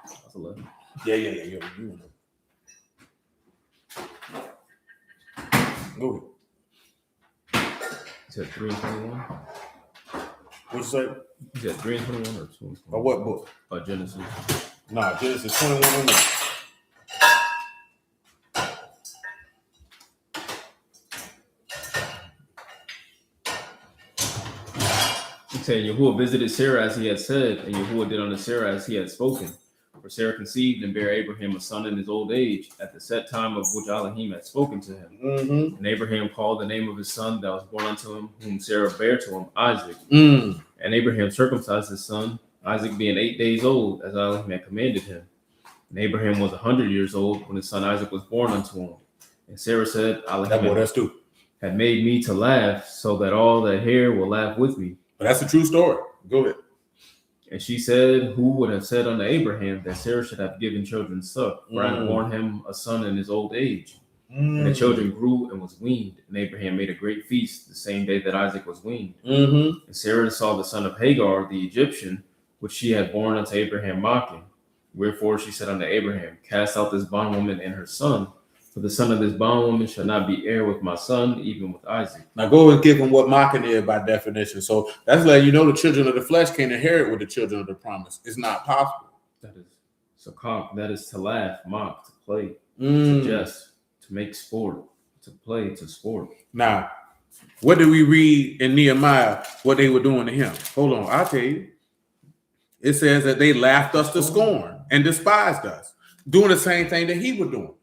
That's 11. Yeah. You know. Go ahead. You said 3 and 21? What'd you say? You said 3 and 21 or 2 and 21? Or what book? Genesis. Nah, Genesis 21 and 1. Saying Yahuwah visited Sarah as he had said, and Yahuwah did unto Sarah as he had spoken. For Sarah conceived and bare Abraham a son in his old age, at the set time of which Alahym had spoken to him. And Abraham called the name of his son that was born unto him, whom Sarah bare to him, Isaac. And Abraham circumcised his son, Isaac being 8 days old, as Alahym had commanded him. And Abraham was 100 years old when his son Isaac was born unto him. And Sarah said, Alahym had made me to laugh, so that all that hear will laugh with me. But that's a true story. Go ahead. And she said, who would have said unto Abraham that Sarah should have given children suck? For I had borne him a son in his old age. And the children grew and was weaned. And Abraham made a great feast the same day that Isaac was weaned. And Sarah saw the son of Hagar, the Egyptian, which she had borne unto Abraham mocking. Wherefore she said unto Abraham, cast out this bondwoman and her son, for the son of this bondwoman shall not be heir with my son, even with Isaac. Now go and give him what mocking is by definition. So that's letting you know the children of the flesh can't inherit with the children of the promise. It's not possible. That is sakak. That is to laugh, mock, to play, to jest, to make sport, to play, to sport. Now, what did we read in Nehemiah? What they were doing to him? Hold on, I'll tell you. It says that they laughed us to scorn and despised us, doing the same thing that he was doing.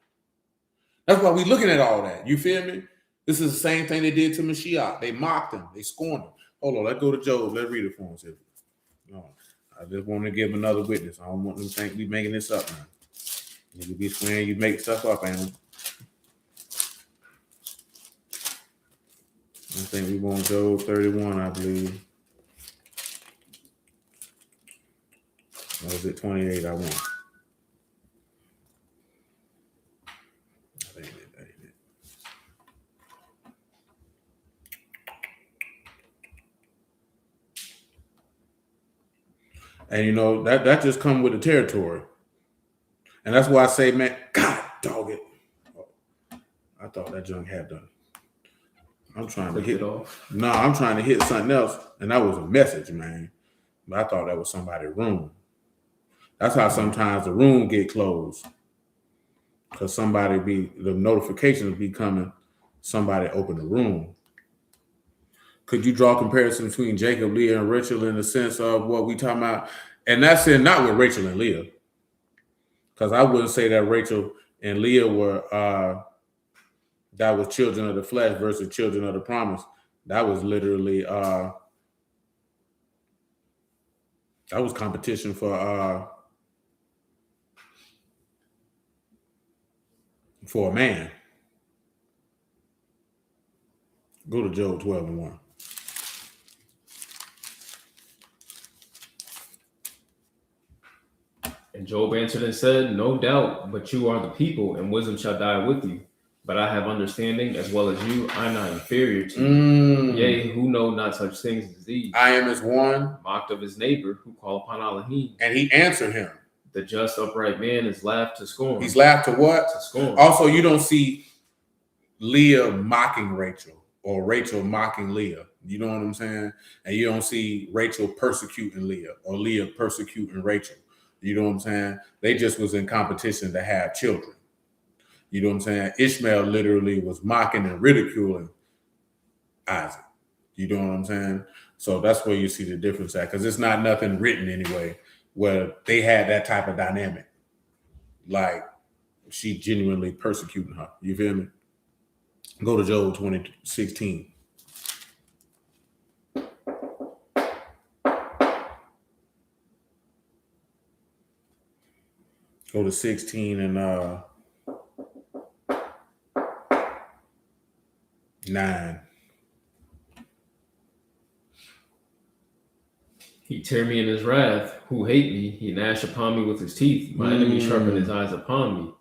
That's why we're looking at all that. You feel me? This is the same thing they did to Mashiach. They mocked him. They scorned him. Hold on. Let's go to Job. Let's read it for him. No, I just want to give another witness. I don't want them to think we making this up, man. You be swearing you make stuff up, and I think we want Job 31, I believe. Or was it 28 I want? That ain't it. And you know, that just come with the territory. And that's why I say, man, God dog it. Oh, I thought that junk had done. I'm trying to hit off. No, I'm trying to hit something else. And that was a message, man. But I thought that was somebody's room. That's how sometimes the room get closed. Because the notifications be coming, somebody open the room. Could you draw a comparison between Jacob, Leah, and Rachel in the sense of what we talking about? And that's not with Rachel and Leah. Because I wouldn't say that Rachel and Leah were that was children of the flesh versus children of the promise. That was literally that was competition for a man. Go to Job 12:1. And Job answered and said, no doubt, but you are the people, and wisdom shall die with you. But I have understanding as well as you. I'm not inferior to you. Yea, who know not such things as these? I am as one. Mocked of his neighbor, who call upon Alahym. And he answered him. The just upright man is laughed to scorn. He's laughed to what? To scorn. Also, you don't see Leah mocking Rachel or Rachel mocking Leah. You know what I'm saying? And you don't see Rachel persecuting Leah or Leah persecuting Rachel. You know what I'm saying? They just was in competition to have children. You know what I'm saying? Ishmael literally was mocking and ridiculing Isaac. You know what I'm saying? So that's where you see the difference at, because it's not nothing written anyway where they had that type of dynamic. Like she genuinely persecuting her. You feel me? Go to Job 20:16. Go to 16 and 9. He tear me in his wrath, who hate me. He gnash upon me with his teeth. My enemy sharpen his eyes upon me.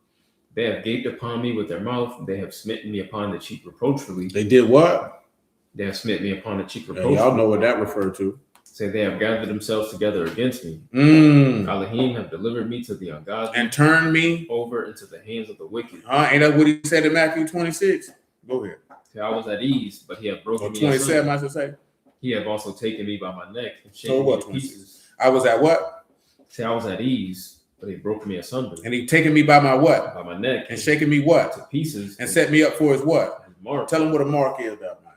They have gaped upon me with their mouth. They have smitten me upon the cheek reproachfully. They did what? They have smitten me upon the cheek reproachfully. Y'all know what that referred to. Say they have gathered themselves together against me. Alahym have delivered me to the ungodly. And turned me over into the hands of the wicked. Ain't that what he said in Matthew 26? Go ahead. Say I was at ease, but he have broken me. 27, I should say. He have also taken me by my neck and shaken me to pieces. I was at what? Say I was at ease, but he broke me asunder. And he taken me by my what? By my neck. And shaking me what? To pieces. And set me up for his what? His mark. Tell him what a mark is, that man.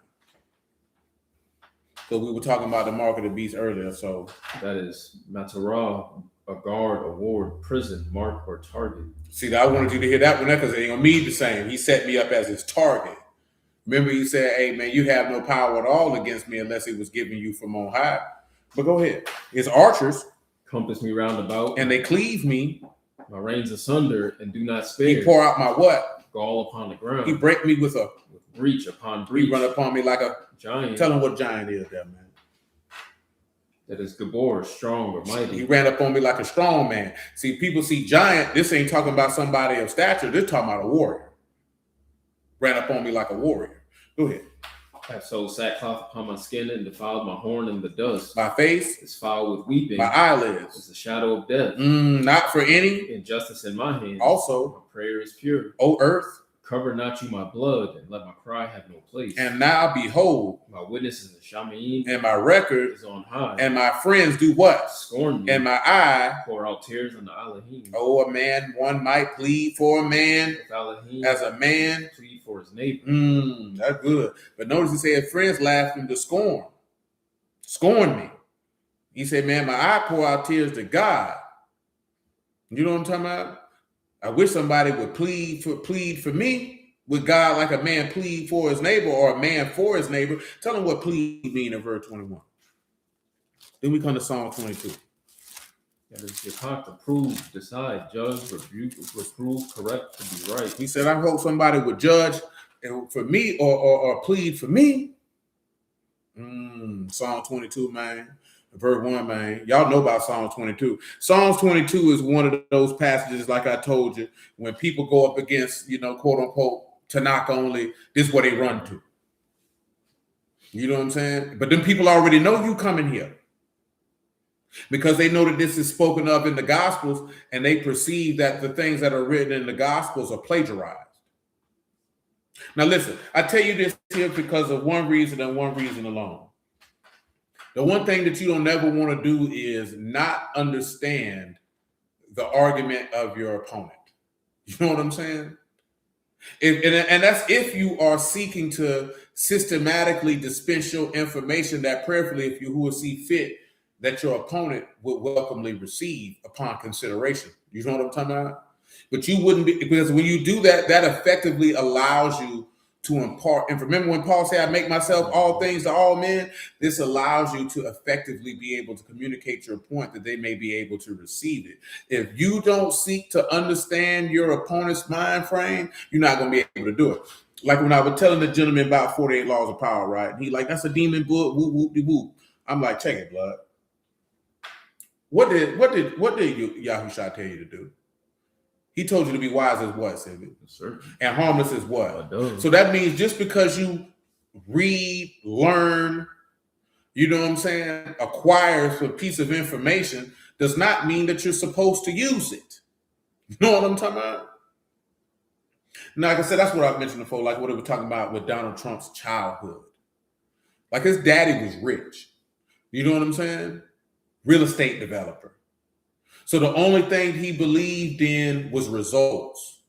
Because we were talking about the mark of the beast earlier. So that is Matarah, a guard, a ward, prison, mark, or target. See, I wanted you to hear that one because it ain't gonna mean the same. He set me up as his target. Remember, he said, hey, man, you have no power at all against me unless it was given you from on high. But go ahead. His archers compass me round about. And they cleave me. My reins asunder and do not spare. He pour out my what? Gall upon the ground. He break me with breach upon breach. He run upon me like a giant. Tell him what giant is that, man. That is Gabor, strong or mighty. He ran up on me like a strong man. See, people see giant. This ain't talking about somebody of stature. This talking about a warrior. Ran up on me like a warrior. Go ahead. I have sewed sackcloth upon my skin and defiled my horn in the dust. My face is fouled with weeping. My eyelids is the shadow of death. Not for any injustice in my hand. Also, my prayer is pure. O earth, cover not you my blood, and let my cry have no place. And now behold, my witness is the Shamayim, and my record is on high. And my friends do what? Scorn me. And my eye pour out tears on the Alahym. Oh, a man, one might plead for a man as a man plead for his neighbor. That's good. But notice he said friends laughed him to scorn. Scorn me. He said, man, my eye pour out tears to God. You know what I'm talking about? I wish somebody would plead for me with God like a man plead for his neighbor or a man for his neighbor. Tell him what plead mean in verse 21. Then we come to Psalm 22. That is your part to prove, decide, judge, rebuke, reprove, correct, to be right. He said, I hope somebody would judge for me or plead for me. Psalm 22, man. Verse 1, man. Y'all know about Psalm 22. Psalms 22 is one of those passages, like I told you, when people go up against, quote unquote, Tanakh only, this is what they run to. You know what I'm saying? But then people already know you coming here because they know that this is spoken of in the Gospels, and they perceive that the things that are written in the Gospels are plagiarized. Now, listen, I tell you this here because of one reason and one reason alone. The one thing that you don't ever want to do is not understand the argument of your opponent. You know what I'm saying? And that's if you are seeking to systematically dispense your information that prayerfully, if you who will see fit, that your opponent would welcomely receive upon consideration. You know what I'm talking about? But you wouldn't be, because when you do that, that effectively allows you to impart. And remember when Paul said, I make myself all things to all men, this allows you to effectively be able to communicate your point that they may be able to receive it. If you don't seek to understand your opponent's mind frame, you're not going to be able to do it. Like when I was telling the gentleman about 48 laws of power, right? And he like, that's a demon book, whoop, whoop, de whoop. I'm like, check it, blood. What did Yahushua tell you to do? He told you to be wise as what, Sylvia? And harmless as what? So that means just because you read, learn, you know what I'm saying, acquire a piece of information does not mean that you're supposed to use it. You know what I'm talking about? Now, like I said, that's what I've mentioned before, like what we were talking about with Donald Trump's childhood. Like his daddy was rich. You know what I'm saying? Real estate developer. So the only thing he believed in was results.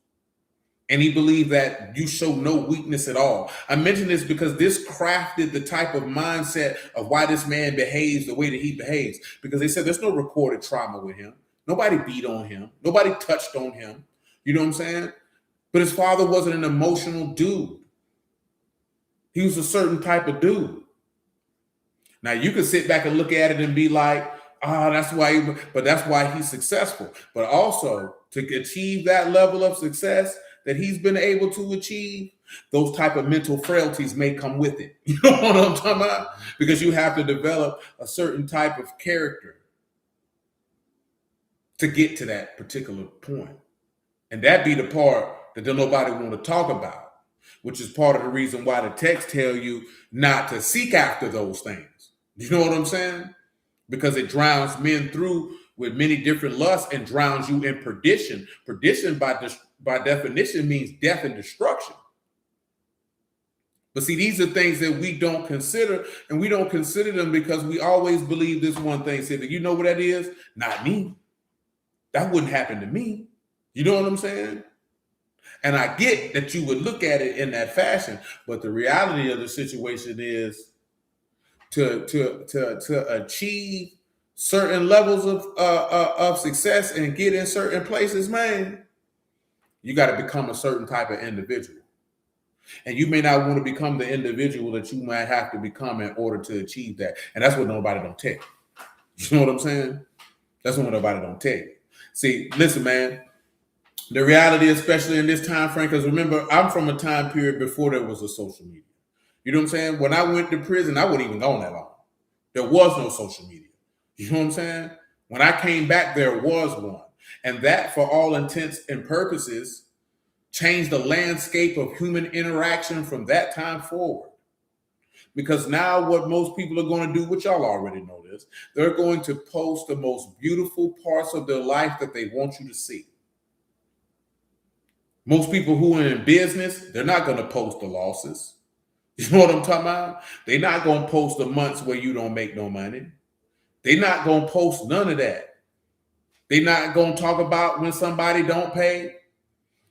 And he believed that you show no weakness at all. I mention this because this crafted the type of mindset of why this man behaves the way that he behaves. Because they said there's no recorded trauma with him. Nobody beat on him. Nobody touched on him. You know what I'm saying? But his father wasn't an emotional dude. He was a certain type of dude. Now you can sit back and look at it and be like, that's why he's successful. But also to achieve that level of success that he's been able to achieve, those type of mental frailties may come with it. You know what I'm talking about? Because you have to develop a certain type of character to get to that particular point. And that be the part that nobody want to talk about, which is part of the reason why the text tell you not to seek after those things. You know what I'm saying? Because it drowns men through with many different lusts and drowns you in perdition. Perdition by definition means death and destruction. But see, these are things that we don't consider, and we don't consider them because we always believe this one thing. Say that, you know what that is? Not me. That wouldn't happen to me. You know what I'm saying? And I get that you would look at it in that fashion, but the reality of the situation is to achieve certain levels of success and get in certain places, man, you got to become a certain type of individual. And you may not want to become the individual that you might have to become in order to achieve that. And that's what nobody don't take. You know what I'm saying? That's what nobody don't take. See, listen, man, the reality, especially in this time frame, because remember, I'm from a time period before there was a social media. You know what I'm saying? When I went to prison, I wasn't even gone that long. There was no social media. You know what I'm saying? When I came back, there was one. And that, for all intents and purposes, changed the landscape of human interaction from that time forward. Because now what most people are going to do, which y'all already know this, they're going to post the most beautiful parts of their life that they want you to see. Most people who are in business, they're not going to post the losses. You know what I'm talking about? They're not going to post the months where you don't make no money. They're not going to post none of that. They're not going to talk about when somebody don't pay.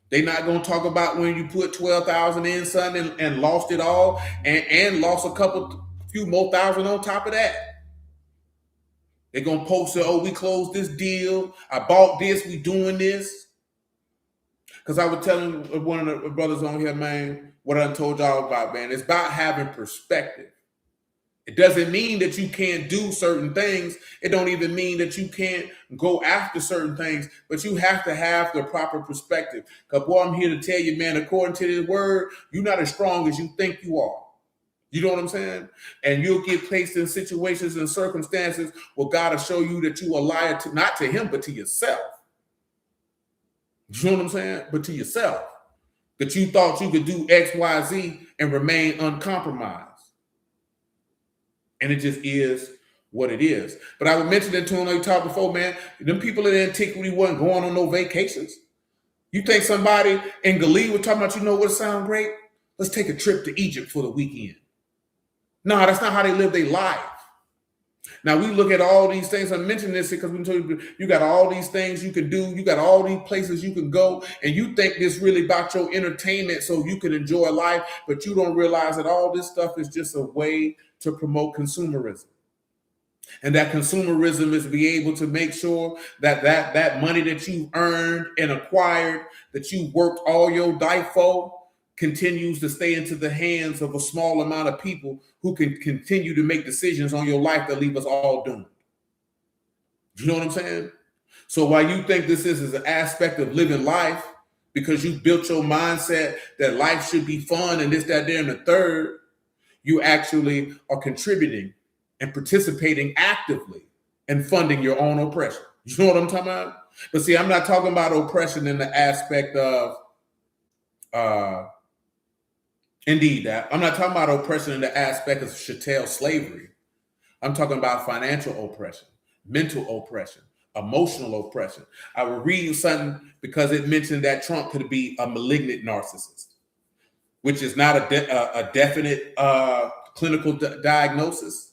They're not going to talk about when you put 12,000 in, son, and lost it all and lost few more thousand on top of that. They're going to post it, we closed this deal. I bought this. We doing this. Because I was telling one of the brothers on here, man, what I told y'all about, man. It's about having perspective. It doesn't mean that you can't do certain things. It don't even mean that you can't go after certain things, but you have to have the proper perspective. Because boy, I'm here to tell you, man, according to this word, you're not as strong as you think you are. You know what I'm saying? And you'll get placed in situations and circumstances where God will show you that you are a liar, to, not to him, but to yourself. You know what I'm saying? But to yourself. That you thought you could do X, Y, Z and remain uncompromised. And it just is what it is. But I would mention that to him, like you talked before, man, them people in antiquity wasn't going on no vacations. You think somebody in Galilee was talking about, you know what sound great? Let's take a trip to Egypt for the weekend. No, that's not how they live their life. Now we look at all these things. I'm mentioning this because we told you got all these things you can do. You got all these places you can go, and you think this really about your entertainment so you can enjoy life, but you don't realize that all this stuff is just a way to promote consumerism. And that consumerism is to be able to make sure that money that you've earned and acquired, that you worked all your life for, continues to stay into the hands of a small amount of people who can continue to make decisions on your life that leave us all doomed. You know what I'm saying? So while you think this is an aspect of living life, because you built your mindset that life should be fun and this, that, there, and the third, you actually are contributing and participating actively in funding your own oppression. You know what I'm talking about? But see, I'm not talking about oppression in the aspect of indeed, that I'm not talking about oppression in the aspect of chattel slavery. I'm talking about financial oppression, mental oppression, emotional oppression. I was reading something because it mentioned that Trump could be a malignant narcissist, which is not a definite clinical diagnosis.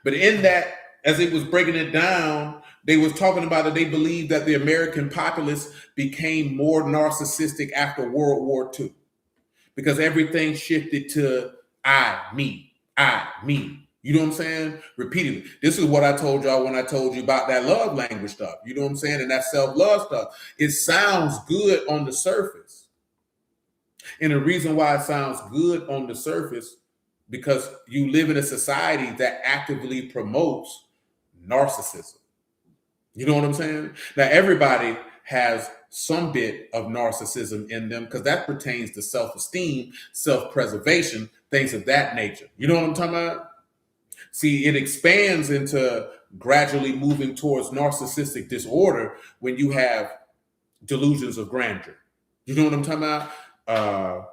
But in that, as it was breaking it down, they was talking about that they believe that the American populace became more narcissistic after World War II. Because everything shifted to I, me. You know what I'm saying? Repeatedly. This is what I told y'all when I told you about that love language stuff. You know what I'm saying? And that self-love stuff. It sounds good on the surface. And the reason why it sounds good on the surface, because you live in a society that actively promotes narcissism. You know what I'm saying? Now, everybody has some bit of narcissism in them because that pertains to self-esteem, self-preservation, things of that nature. You know what I'm talking about? See, it expands into gradually moving towards narcissistic disorder when you have delusions of grandeur. You know what I'm talking about?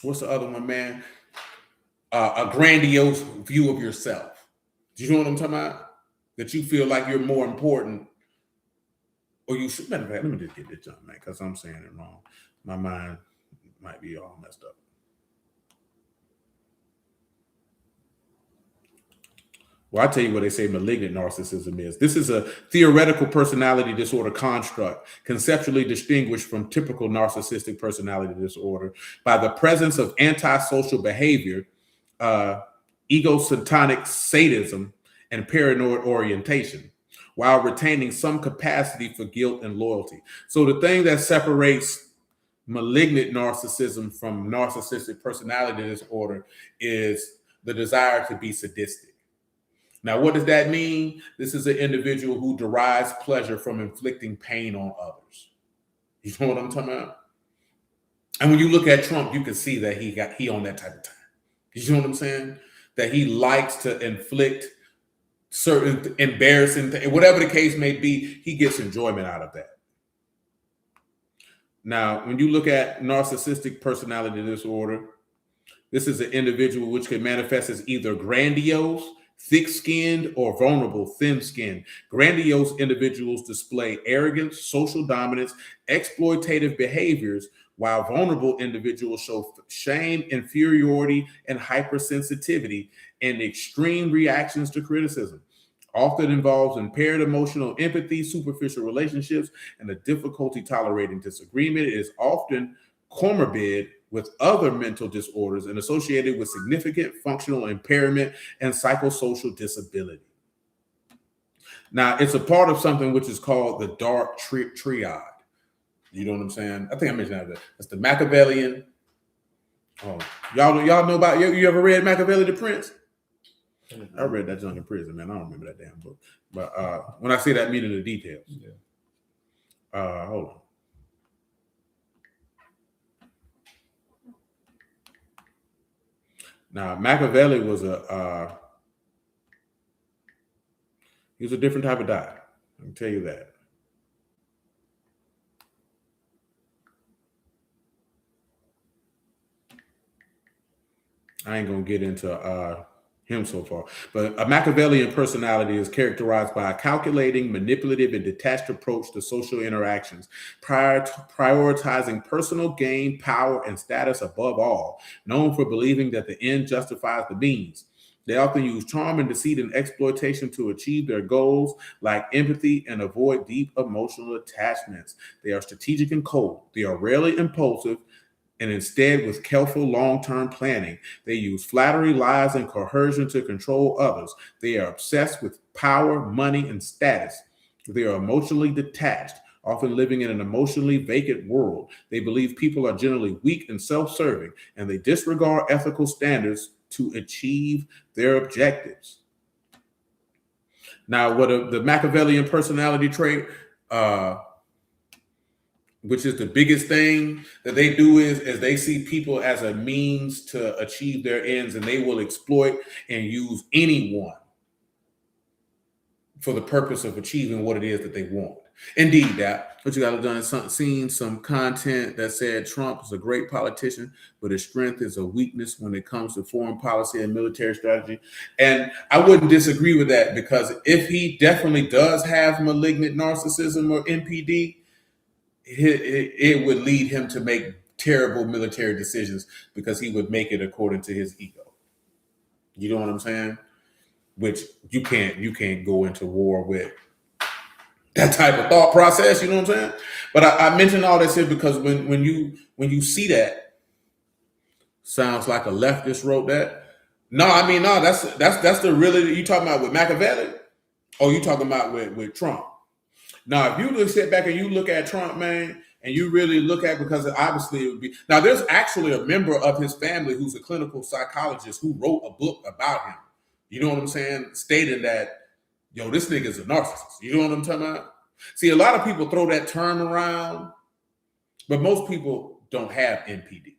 What's the other one, man? A grandiose view of yourself. Do you know what I'm talking about? That you feel like you're more important. Or you should, matter of fact, let me just get this jump, man, because I'm saying it wrong. My mind might be all messed up. Well, I tell you what they say malignant narcissism is. This is a theoretical personality disorder construct, conceptually distinguished from typical narcissistic personality disorder by the presence of antisocial behavior, egocentric sadism, and paranoid orientation, while retaining some capacity for guilt and loyalty. So the thing that separates malignant narcissism from narcissistic personality disorder is the desire to be sadistic. Now, what does that mean? This is an individual who derives pleasure from inflicting pain on others. You know what I'm talking about? And when you look at Trump, you can see that he on that type of time. You know what I'm saying? That he likes to inflict certain embarrassing things, whatever the case may be, he gets enjoyment out of that. Now, when you look at narcissistic personality disorder, this is an individual which can manifest as either grandiose, thick-skinned, or vulnerable, thin-skinned. Grandiose individuals display arrogance, social dominance, exploitative behaviors, while vulnerable individuals show shame, inferiority, and hypersensitivity and extreme reactions to criticism. Often involves impaired emotional empathy, superficial relationships, and the difficulty tolerating disagreement. It is often comorbid with other mental disorders and associated with significant functional impairment and psychosocial disability. Now, it's a part of something which is called the dark triad. You know what I'm saying? I think I mentioned that. It's the Machiavellian, Oh, y'all know about you ever read Machiavelli the Prince? I read that junk in prison, man. I don't remember that damn book. But when I say that, meaning the details. Yeah. Hold on. Now Machiavelli was he was a different type of guy. I can tell you that. I ain't gonna get into him so far, but a Machiavellian personality is characterized by a calculating, manipulative, and detached approach to social interactions, prioritizing personal gain, power, and status above all, known for believing that the end justifies the means. They often use charm and deceit and exploitation to achieve their goals, like empathy, and avoid deep emotional attachments. They are strategic and cold. They are rarely impulsive, and instead, with careful long-term planning, they use flattery, lies, and coercion to control others. They are obsessed with power, money, and status. They are emotionally detached, often living in an emotionally vacant world. They believe people are generally weak and self-serving, and they disregard ethical standards to achieve their objectives. Now, the Machiavellian personality trait, which is the biggest thing that they do, is they see people as a means to achieve their ends, and they will exploit and use anyone for the purpose of achieving what it is that they want. Indeed, that what you got to done. Seen some content that said Trump is a great politician, but his strength is a weakness when it comes to foreign policy and military strategy. And I wouldn't disagree with that, because if he definitely does have malignant narcissism or NPD, it would lead him to make terrible military decisions, because he would make it according to his ego. You know what I'm saying? Which you can't go into war with that type of thought process. You know what I'm saying? But I mentioned all this here because when you see that, sounds like a leftist wrote that. No, I mean, no, that's the really, you talking about with Machiavelli, or you talking about with Trump? Now, if you look, sit back and you look at Trump, man, and you really look at, because obviously it would be, now there's actually a member of his family who's a clinical psychologist who wrote a book about him. You know what I'm saying? Stating that, yo, this nigga's a narcissist. You know what I'm talking about? See, a lot of people throw that term around, but most people don't have NPD.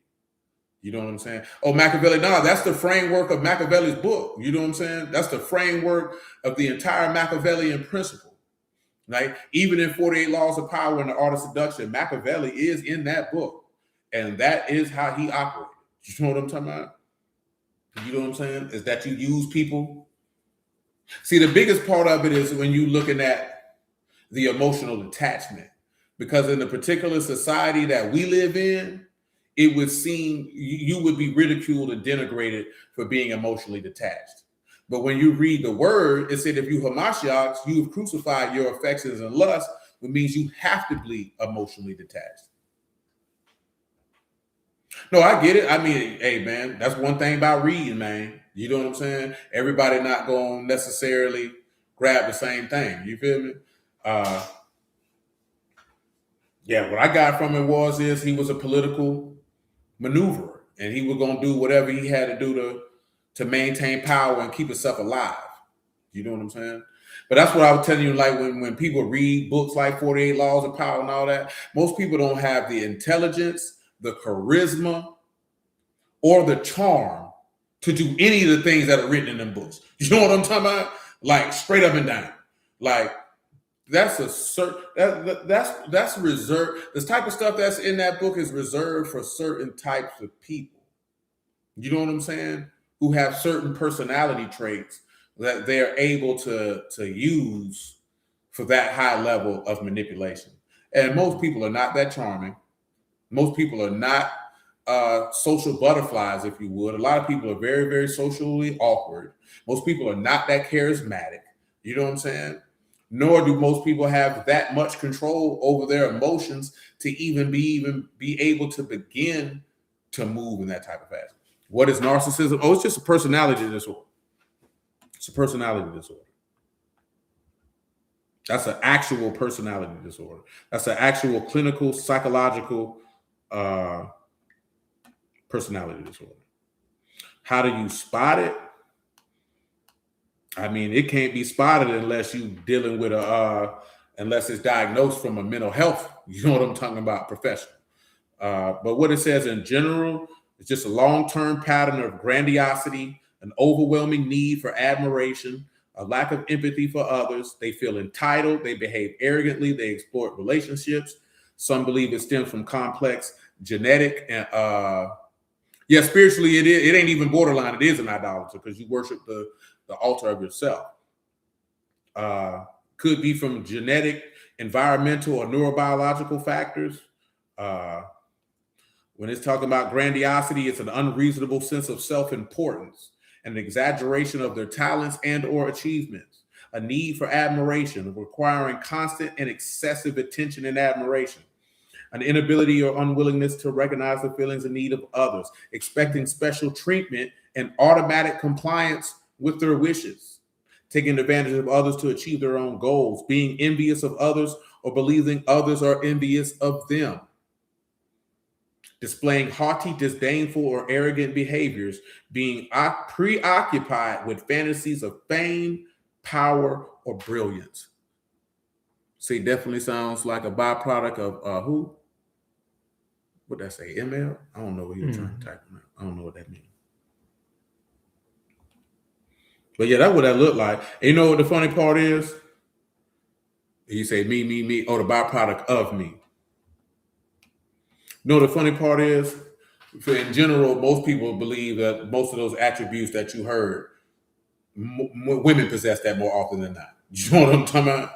You know what I'm saying? Oh, Machiavelli, no, that's the framework of Machiavelli's book. You know what I'm saying? That's the framework of the entire Machiavellian principle. Right? Even in 48 Laws of Power and the Art of Seduction, Machiavelli is in that book. And that is how he operated. You know what I'm talking about? You know what I'm saying? Is that you use people. See, the biggest part of it is when you're looking at the emotional attachment. Because in the particular society that we live in, it would seem you would be ridiculed and denigrated for being emotionally detached. But when you read the word, it said, if you Hamashiach, you have crucified your affections and lust, which means you have to be emotionally detached. No, I get it. I mean, hey, man, that's one thing about reading, man. You know what I'm saying? Everybody not going to necessarily grab the same thing. You feel me? Yeah, what I got from it is he was a political maneuverer, and he was going to do whatever he had to do to maintain power and keep himself alive. You know what I'm saying? But that's what I was telling you, like when people read books like 48 Laws of Power and all that, most people don't have the intelligence, the charisma, or the charm to do any of the things that are written in them books. You know what I'm talking about? Like straight up and down. Like that's that's reserved. This type of stuff that's in that book is reserved for certain types of people. You know what I'm saying? Who have certain personality traits that they're able to use for that high level of manipulation. And most people are not that charming. Most people are not social butterflies, if you would. A lot of people are very, very socially awkward. Most people are not that charismatic. You know what I'm saying? Nor do most people have that much control over their emotions to even be able to begin to move in that type of fashion. What is narcissism? Oh, it's just a personality disorder. It's a personality disorder. That's an actual personality disorder. That's an actual clinical, psychological personality disorder. How do you spot it? I mean, it can't be spotted unless you dealing with unless it's diagnosed from a mental health, you know what I'm talking about, professional. But what it says in general, it's just a long-term pattern of grandiosity, an overwhelming need for admiration, a lack of empathy for others. They feel entitled. They behave arrogantly. They exploit relationships. Some believe it stems from complex genetic and spiritually it is. It ain't even borderline. It is an idolatry because you worship the altar of yourself. Could be from genetic, environmental, or neurobiological factors. When it's talking about grandiosity, it's an unreasonable sense of self-importance, an exaggeration of their talents and or achievements, a need for admiration, requiring constant and excessive attention and admiration, an inability or unwillingness to recognize the feelings and need of others, expecting special treatment and automatic compliance with their wishes, taking advantage of others to achieve their own goals, being envious of others or believing others are envious of them, displaying haughty, disdainful, or arrogant behaviors, being preoccupied with fantasies of fame, power, or brilliance. See, definitely sounds like a byproduct of who? What'd that say? ML? I don't know what he was trying to type in. I don't know what that means. But yeah, that's what that looked like. And you know what the funny part is? He say me, or the byproduct of me. You know the funny part is, in general, most people believe that most of those attributes that you heard, women possess that more often than not. You know what I'm talking about?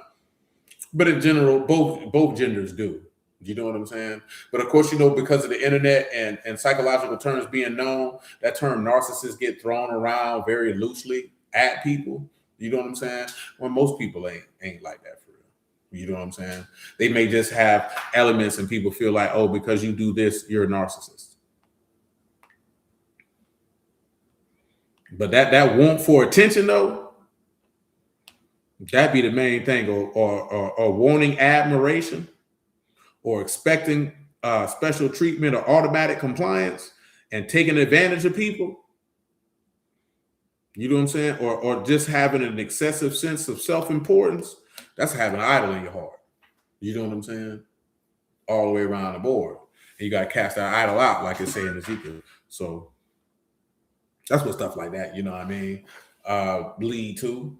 But in general, both genders do. You know what I'm saying? But of course, you know, because of the internet and psychological terms being known, that term narcissist get thrown around very loosely at people. You know what I'm saying? When most people ain't like that for real. You know what I'm saying? They may just have elements and people feel like, oh, because you do this, you're a narcissist. But that want for attention though, that'd be the main thing, or wanting admiration, or expecting special treatment or automatic compliance and taking advantage of people. You know what I'm saying? Or just having an excessive sense of self-importance. That's having an idol in your heart. You know what I'm saying? All the way around the board. And you got to cast that idol out, like it's saying in Ezekiel. So that's what stuff like that, you know what I mean, lead to.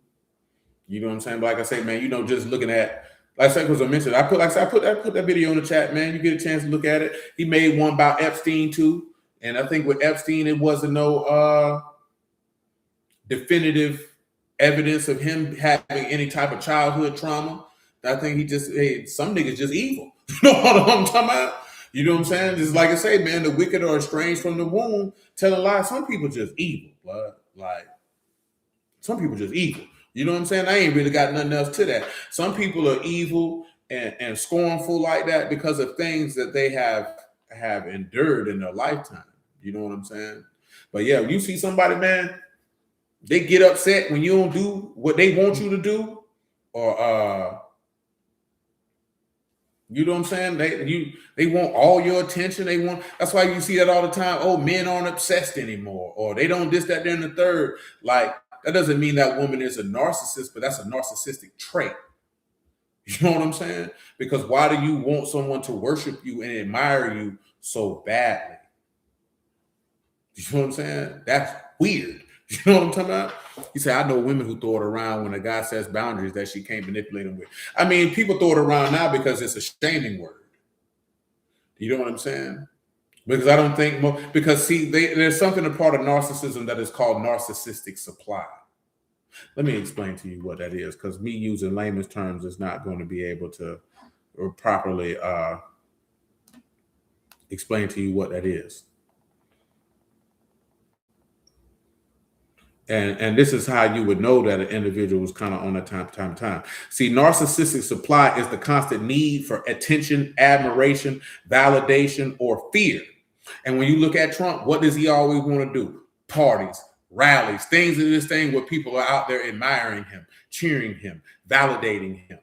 You know what I'm saying? But like I say, man, you know, just looking at, like I said, because I mentioned, I put that video in the chat, man. You get a chance to look at it. He made one about Epstein too. And I think with Epstein, it wasn't no definitive evidence of him having any type of childhood trauma. I think he just, some niggas just evil. You know what I'm talking about? You know what I'm saying? Just like I say, man, the wicked are estranged from the womb, telling lies. Some people just evil, blood. Like, some people just evil. You know what I'm saying? I ain't really got nothing else to that. Some people are evil and scornful like that because of things that they have endured in their lifetime. You know what I'm saying? But yeah, you see somebody, man, they get upset when you don't do what they want you to do, or you know what I'm saying? They want all your attention. That's why you see that all the time. Oh, men aren't obsessed anymore, or they don't this, that, then the third. Like, that doesn't mean that woman is a narcissist, but that's a narcissistic trait. You know what I'm saying? Because why do you want someone to worship you and admire you so badly? You know what I'm saying? That's weird. You know what I'm talking about? He said, I know women who throw it around when a guy sets boundaries that she can't manipulate them with. I mean, people throw it around now because it's a shaming word. You know what I'm saying? Because I don't think, because see, there's something a part of narcissism that is called narcissistic supply. Let me explain to you what that is, because me using layman's terms is not going to be able to properly explain to you what that is. And this is how you would know that an individual is kind of on a time. See, narcissistic supply is the constant need for attention, admiration, validation, or fear. And when you look at Trump, what does he always want to do? Parties, rallies, things of this thing where people are out there admiring him, cheering him, validating him.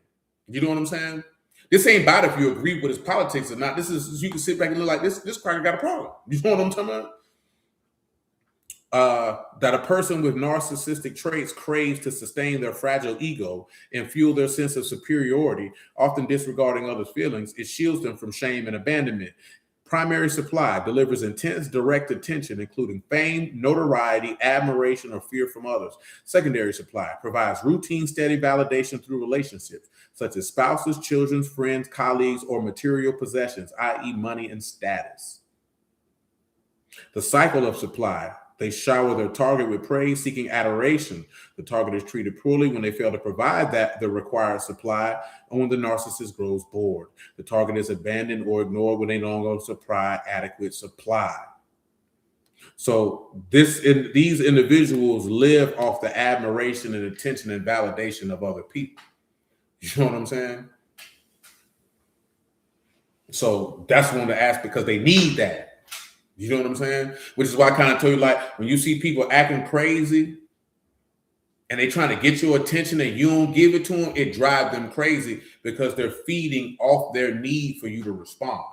You know what I'm saying? This ain't about if you agree with his politics or not. This is, you can sit back and look like this cracker got a problem. You know what I'm talking about? That a person with narcissistic traits craves to sustain their fragile ego and fuel their sense of superiority, often disregarding others' feelings. It shields them from shame and abandonment. Primary supply delivers intense direct attention, including fame, notoriety, admiration, or fear from others. Secondary supply provides routine, steady validation through relationships, such as spouses, children, friends, colleagues, or material possessions, i.e., money and status. The cycle of supply. They shower their target with praise, seeking adoration. The target is treated poorly when they fail to provide the required supply, and when the narcissist grows bored. The target is abandoned or ignored when they no longer supply adequate supply. So these individuals live off the admiration and attention and validation of other people. You know what I'm saying? So that's one of the aspects, because they need that. You know what I'm saying? Which is why I kind of told you, like, when you see people acting crazy and they trying to get your attention and you don't give it to them, it drives them crazy, because they're feeding off their need for you to respond.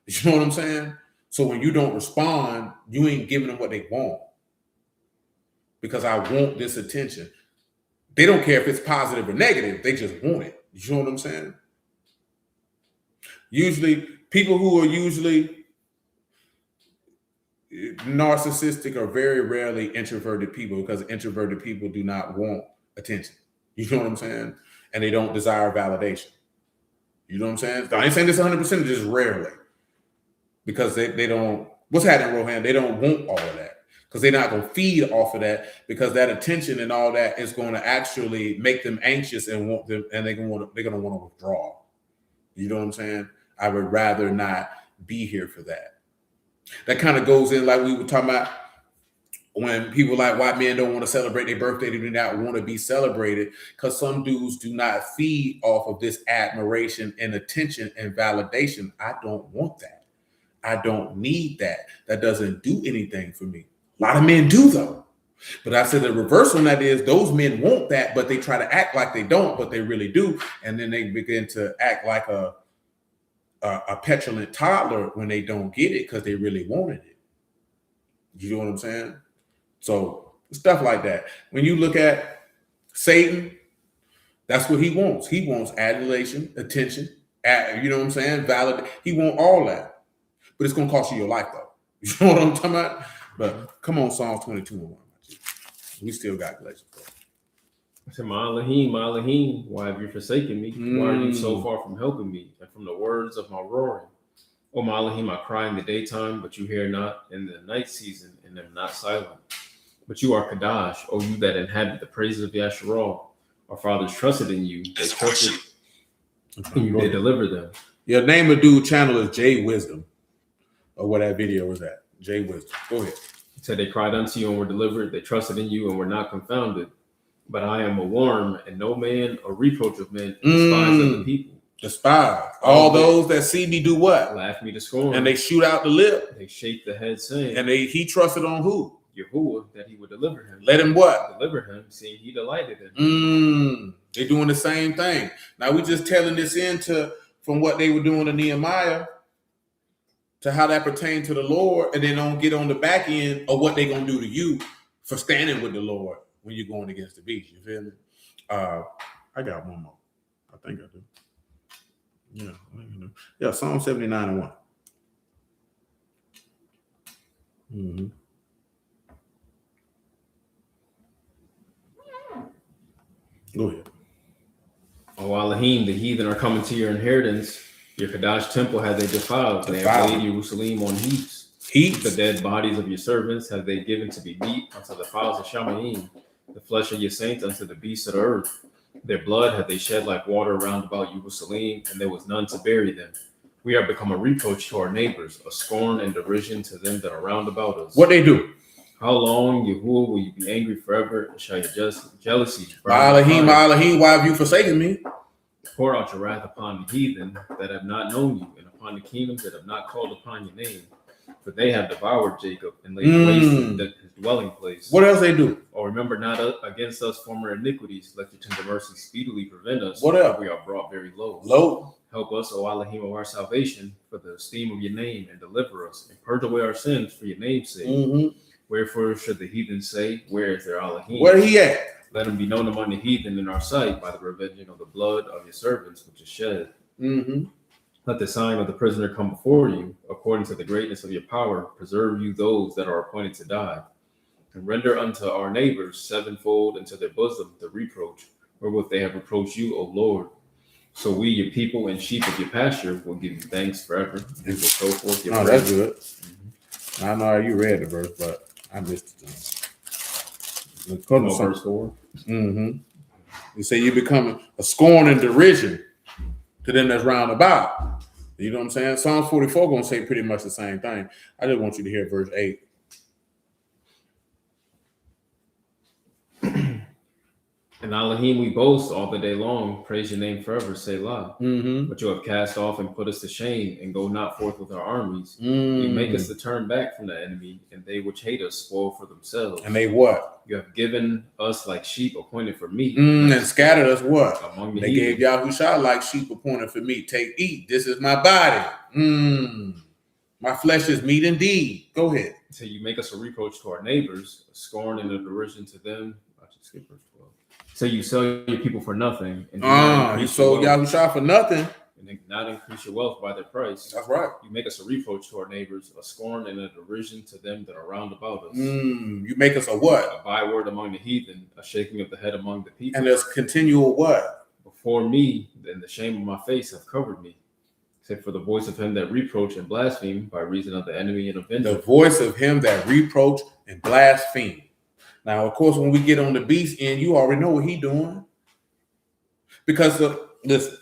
You know what I'm saying? So when you don't respond, you ain't giving them what they want, because I want this attention. They don't care if it's positive or negative. They just want it. You know what I'm saying? Usually, people who are usually narcissistic are very rarely introverted people, because introverted people do not want attention. You know what I'm saying? And they don't desire validation. You know what I'm saying? I ain't saying this 100%, just rarely. Because they don't, what's happening, Rohan? They don't want all of that, because they're not going to feed off of that, because that attention and all that is going to actually make them anxious and want them, and they're going to want to withdraw. You know what I'm saying? I would rather not be here for that. That kind of goes in, like we were talking about, when people like white men don't want to celebrate their birthday, they do not want to be celebrated, because some dudes do not feed off of this admiration and attention and validation. I don't want that. I don't need that. That doesn't do anything for me. A lot of men do, though. But I said the reverse on that is those men want that, but they try to act like they don't, but they really do. And then they begin to act like a petulant toddler when they don't get it, because they really wanted it. You know what I'm saying? So stuff like that. When you look at Satan, that's what he wants. He wants adulation, attention, you know what I'm saying? He wants all that. But it's going to cost you your life, though. You know what I'm talking about? But come on, Psalms 22:1. We still got Galatians. I said, my Alahym, why have you forsaken me? Why are you so far from helping me and from the words of my roaring? Oh, my Alahym, I cry in the daytime, but you hear not, in the night season, and am not silent. But you are Kadash, O you that inhabit the praises of Yasharal. Our fathers trusted in you. They trusted in you. They deliver them. Yeah, name of dude channel is J Wisdom, or what that video was at. J Wisdom. Go ahead. He said, they cried unto you and were delivered. They trusted in you and were not confounded. But I am a worm, and no man, a reproach of men, despise other people. Despise. All those that see me do what? Laugh me to scorn. And they shoot out the lip. They shake the head, saying. And he trusted on who? Yahuwah, that he would deliver him. Let him what? Deliver him, seeing he delighted in him. They're doing the same thing. Now we just telling this from what they were doing to Nehemiah, to how that pertained to the Lord, and then don't get on the back end of what they're going to do to you for standing with the Lord when you're going against the beast. You feel me? I got one more. I think I do. Yeah, Psalm 79:1. Go ahead. O Alahym, the heathen are coming to your inheritance. Your Kadash temple have they defiled. They have laid Jerusalem on heaps. The dead bodies of your servants have they given to be meat unto the fowls of Shamayim, the flesh of your saints unto the beasts of the earth. Their blood have they shed like water round about Jerusalem, and there was none to bury them. We are become a reproach to our neighbors, a scorn and derision to them that are round about us. What they do? How long, Yahuwah, will you be angry forever? Shall your jealousy burn? Alahym, why have you forsaken me? Pour out your wrath upon the heathen that have not known you, and upon the kingdoms that have not called upon your name. For they have devoured Jacob and laid waste his dwelling place. What else they do? Or remember not against us former iniquities. Let your tender mercy speedily prevent us. What else? We are brought very low. Help us, O Alahym of our salvation, for the esteem of your name, and deliver us, and purge away our sins for your name's sake. Wherefore should the heathen say, where is their Alahym? Where he at? Let him be known among the heathen in our sight by the revenging of the blood of your servants, which is shed. Mm-hmm. Let the sign of the prisoner come before you, according to the greatness of your power. Preserve you those that are appointed to die, and render unto our neighbors sevenfold into their bosom the reproach wherewith they have reproached you, O Lord. So we, your people and sheep of your pasture, will give you thanks forever. And will show forth your praise. That's good. Mm-hmm. I know you read the verse, but I missed it. Verse 4. Mm-hmm. You say you become a scorn and derision to them that's round about. You know what I'm saying? Psalms 44 gonna say pretty much the same thing. I just want you to hear verse 8. And Alahym we boast all the day long, praise your name forever, Selah. Mm-hmm. But you have cast off and put us to shame, and go not forth with our armies. Mm-hmm. You make us to turn back from the enemy, and they which hate us spoil for themselves. And they what? You have given us like sheep appointed for meat. And scattered us what? Among the they heathen. gave Yahushua like sheep appointed for meat. Take, eat. This is my body. My flesh is meat indeed. Go ahead. So you make us a reproach to our neighbors, a scorn and a derision to them. I should skip verse 12. So you sell your people for nothing, and you sold Yahushua for nothing, and not increase your wealth by their price. That's right. You make us a reproach to our neighbors, a scorn and a derision to them that are round about us. You make us a what? A byword among the heathen, a shaking of the head among the people. And there's continual what? Before me, and the shame of my face have covered me. Except for the voice of him that reproach and blaspheme by reason of the enemy and avenger. The voice of him that reproach and blaspheme. Now, of course, when we get on the beast end, you already know what he's doing. Because listen,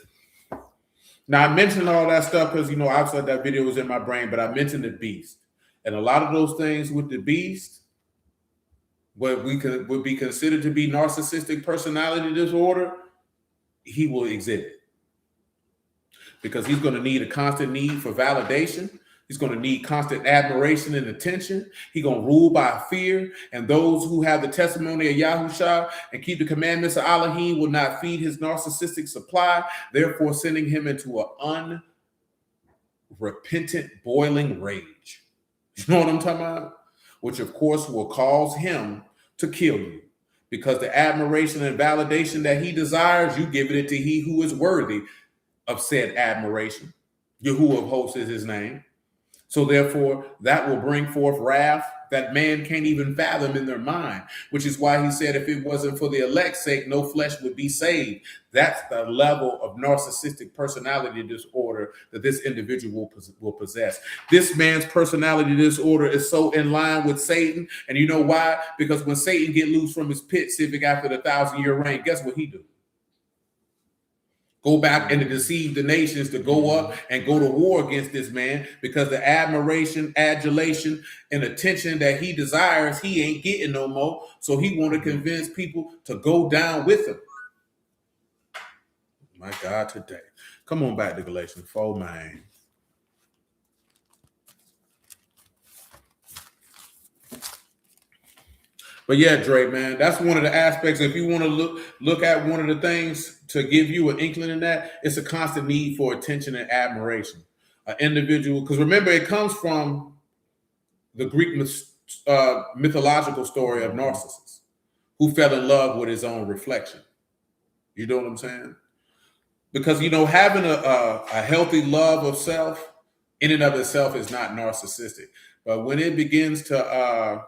now I mentioned all that stuff because, I've said that video was in my brain, but I mentioned the beast. And a lot of those things with the beast, what would be considered to be narcissistic personality disorder, he will exhibit. Because he's going to need a constant need for validation. He's going to need constant admiration and attention. He's going to rule by fear. And those who have the testimony of Yahushua and keep the commandments of Alahym will not feed his narcissistic supply, therefore sending him into an unrepentant, boiling rage. You know what I'm talking about? Which, of course, will cause him to kill you. Because the admiration and validation that he desires, you give it to he who is worthy of said admiration. Yahuwah of hosts is his name. So therefore, that will bring forth wrath that man can't even fathom in their mind, which is why he said if it wasn't for the elect's sake, no flesh would be saved. That's the level of narcissistic personality disorder that this individual will possess. This man's personality disorder is so in line with Satan. And you know why? Because when Satan get loose from his pit, civic after the 1,000-year reign, guess what he do? Go back and to deceive the nations to go up and go to war against this man because the admiration, adulation, and attention that he desires, he ain't getting no more. So he want to convince people to go down with him. My God, today. Come on back to Galatians 4, man. But yeah, Dre, man, that's one of the aspects. If you want to look at one of the things to give you an inkling in that, it's a constant need for attention and admiration. An individual, because remember, it comes from the Greek mythological story of Narcissus, who fell in love with his own reflection. You know what I'm saying? Because, having a healthy love of self in and of itself is not narcissistic. But when it begins to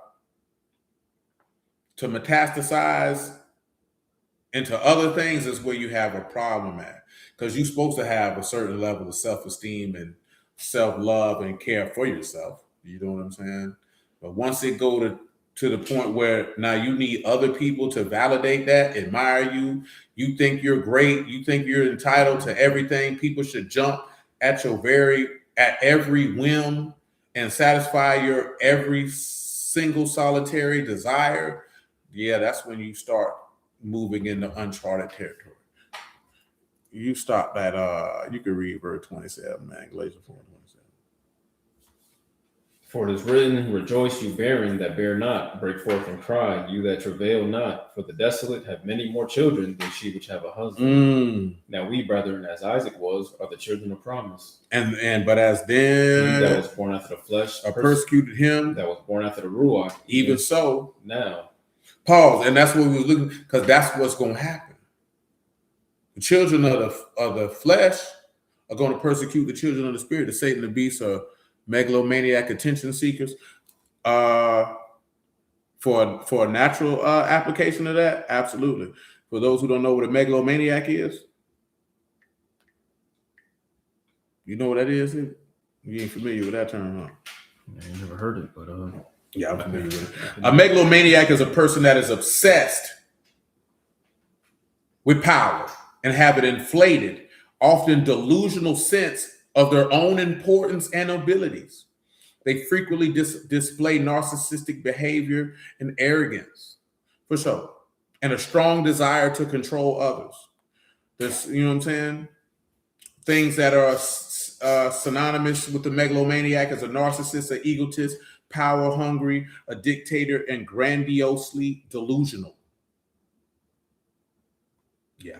metastasize into other things is where you have a problem at. Because you're supposed to have a certain level of self-esteem and self-love and care for yourself. You know what I'm saying? But once it go to the point where now you need other people to validate that, admire you, you think you're great, you think you're entitled to everything, people should jump at every whim and satisfy your every single solitary desire. Yeah, that's when you start moving into uncharted territory. You stop at you can read verse 27, man. Galatians 4:27. For it is written, rejoice, you barren that bear not, break forth and cry, you that travail not. For the desolate have many more children than she which have a husband. Now we, brethren, as Isaac was, are the children of promise. But as then he that was born after the flesh persecuted him that was born after the Ruach, even so. Now. Pause. And that's what we was looking, because that's what's going to happen. The children of the flesh are going to persecute the children of the spirit. The Satan, the beast, are megalomaniac attention seekers. For a natural application of that, absolutely. For those who don't know what a megalomaniac is, you know what that is? You ain't familiar with that term, huh? I ain't never heard it, but yeah, I'm familiar with it. A megalomaniac is a person that is obsessed with power and have an inflated, often delusional sense of their own importance and abilities. They frequently display narcissistic behavior and arrogance, for sure, and a strong desire to control others. There's, you know what I'm saying? Things that are synonymous with the megalomaniac as a narcissist, an egotist, power hungry, a dictator, and grandiosely delusional. Yeah.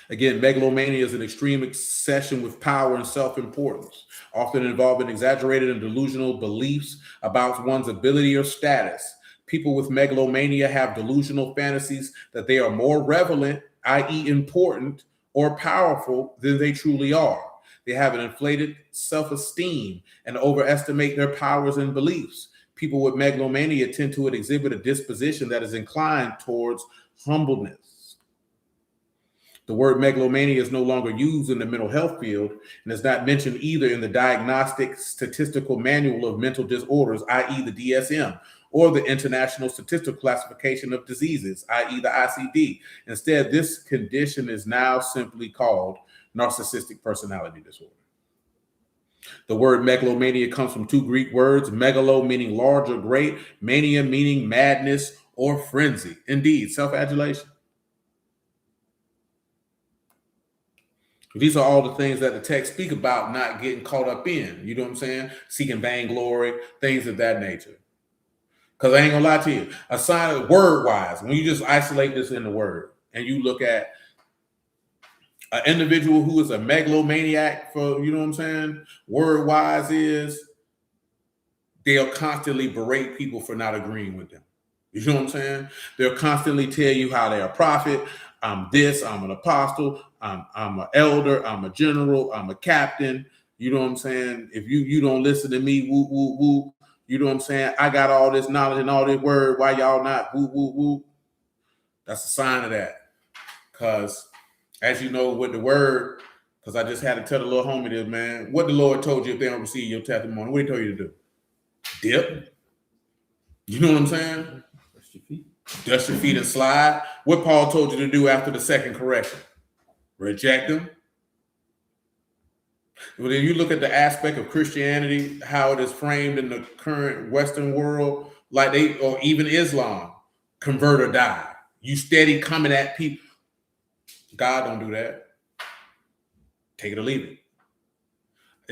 Again, megalomania is an extreme obsession with power and self-importance, often involving exaggerated and delusional beliefs about one's ability or status. People with megalomania have delusional fantasies that they are more relevant, i.e. important, or powerful than they truly are. They have an inflated self-esteem and overestimate their powers and beliefs. People with megalomania tend to exhibit a disposition that is inclined towards humbleness. The word megalomania is no longer used in the mental health field and is not mentioned either in the Diagnostic Statistical Manual of Mental Disorders, i.e. the DSM, or the International Statistical Classification of Diseases, i.e. the ICD. Instead, this condition is now simply called narcissistic personality disorder. The word megalomania comes from two Greek words, megalo meaning large or great, mania meaning madness or frenzy. Indeed, self-adulation. These are all the things that the text speak about not getting caught up in. You know what I'm saying? Seeking vainglory, things of that nature. Because I ain't gonna lie to you. A sign of word-wise, when you just isolate this in the word and you look at an individual who is a megalomaniac, for, you know what I'm saying, word-wise is they'll constantly berate people for not agreeing with them. You know what I'm saying? They'll constantly tell you how they're a prophet. I'm this, I'm an apostle, I'm an elder, I'm a general, I'm a captain. You know what I'm saying? If you don't listen to me, woo, woo, woo. You know what I'm saying? I got all this knowledge and all this word. Why y'all not woo, woo, woo? That's a sign of that. Because as you know, with the word, because I just had to tell the little homie this, man, what the Lord told you if they don't receive your testimony, what he told you to do? Dip. You know what I'm saying? Dust your feet. Dust your feet and slide. What Paul told you to do after the second correction? Reject them. When you look at the aspect of Christianity, how it is framed in the current Western world, like or even Islam, convert or die. You steady coming at people. God don't do that. Take it or leave it.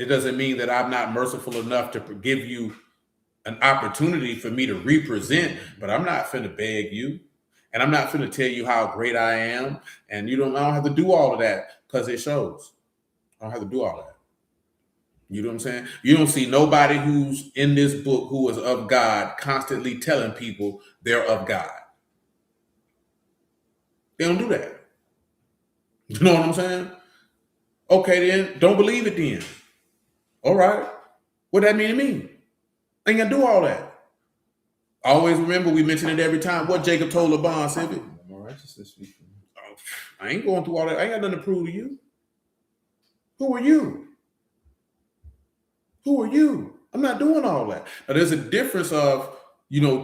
It doesn't mean that I'm not merciful enough to give you an opportunity for me to represent, but I'm not finna beg you. And I'm not finna tell you how great I am. And I don't have to do all of that because it shows. I don't have to do all that. You know what I'm saying? You don't see nobody who's in this book who is of God constantly telling people they're of God. They don't do that. You know what I'm saying? Okay, then don't believe it then. All right. What that mean to me? I ain't gonna do all that. Always remember, we mention it every time. What Jacob told Laban, Sivit. I ain't going through all that. I ain't got nothing to prove to you. Who are you? Who are you? I'm not doing all that. Now, there's a difference of,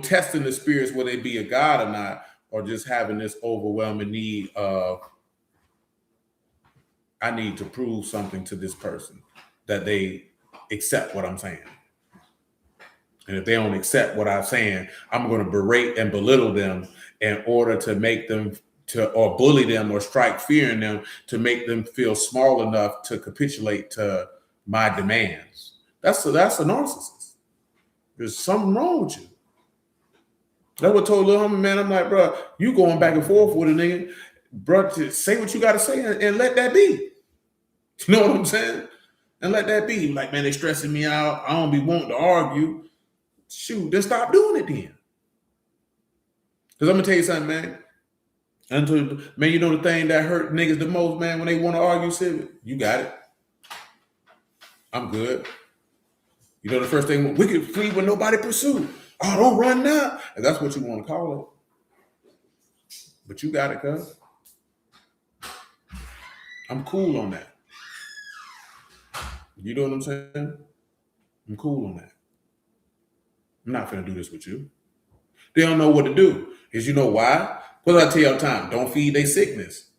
testing the spirits, whether they be a God or not, or just having this overwhelming need of, I need to prove something to this person that they accept what I'm saying. And if they don't accept what I'm saying, I'm going to berate and belittle them in order to make them or bully them or strike fear in them to make them feel small enough to capitulate to my demands. That's a narcissist. There's something wrong with you. That's what I told little homie, man. I'm like, bro, you going back and forth with a nigga, bro, to say what you got to say and let that be. You know what I'm saying? And let that be. Like, man, they stressing me out. I don't be wanting to argue. Shoot, then stop doing it then. Because I'm going to tell you something, man. Man, you know the thing that hurt niggas the most, man, when they want to argue, civic? You got it. I'm good. You know the first thing, we can flee when nobody pursue. Oh, don't run now. And that's what you want to call it. But you got it, cuz. I'm cool on that. You know what I'm saying? I'm cool on that. I'm not finna do this with you. They don't know what to do. Because you know why? Because I tell you all the time, don't feed their sickness.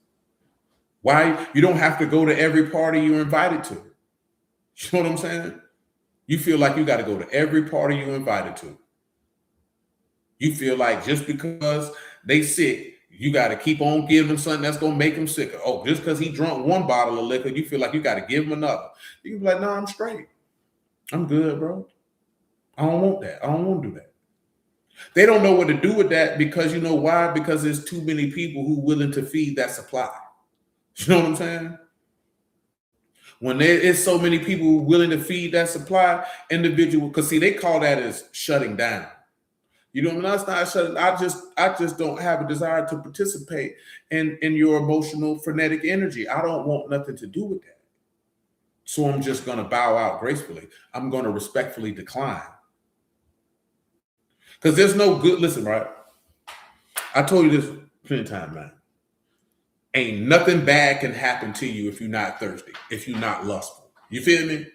Why? You don't have to go to every party you're invited to. You know what I'm saying? You feel like you got to go to every party you're invited to. You feel like just because they sick, you got to keep on giving them something that's going to make them sicker. Oh, just because he drunk one bottle of liquor, you feel like you got to give him another. You can be like, no, I'm straight. I'm good, bro. I don't want that. I don't want to do that. They don't know what to do with that because you know why? Because there's too many people who are willing to feed that supply. You know what I'm saying? When there is so many people willing to feed that supply, individual, because see, they call that as shutting down. You know, that's not shutting. I just don't have a desire to participate in your emotional frenetic energy. I don't want nothing to do with that. So I'm just gonna bow out gracefully. I'm gonna respectfully decline. Because there's no good, listen, right? I told you this plenty of time, man. Ain't nothing bad can happen to you if you're not thirsty, if you're not lustful. You feel me?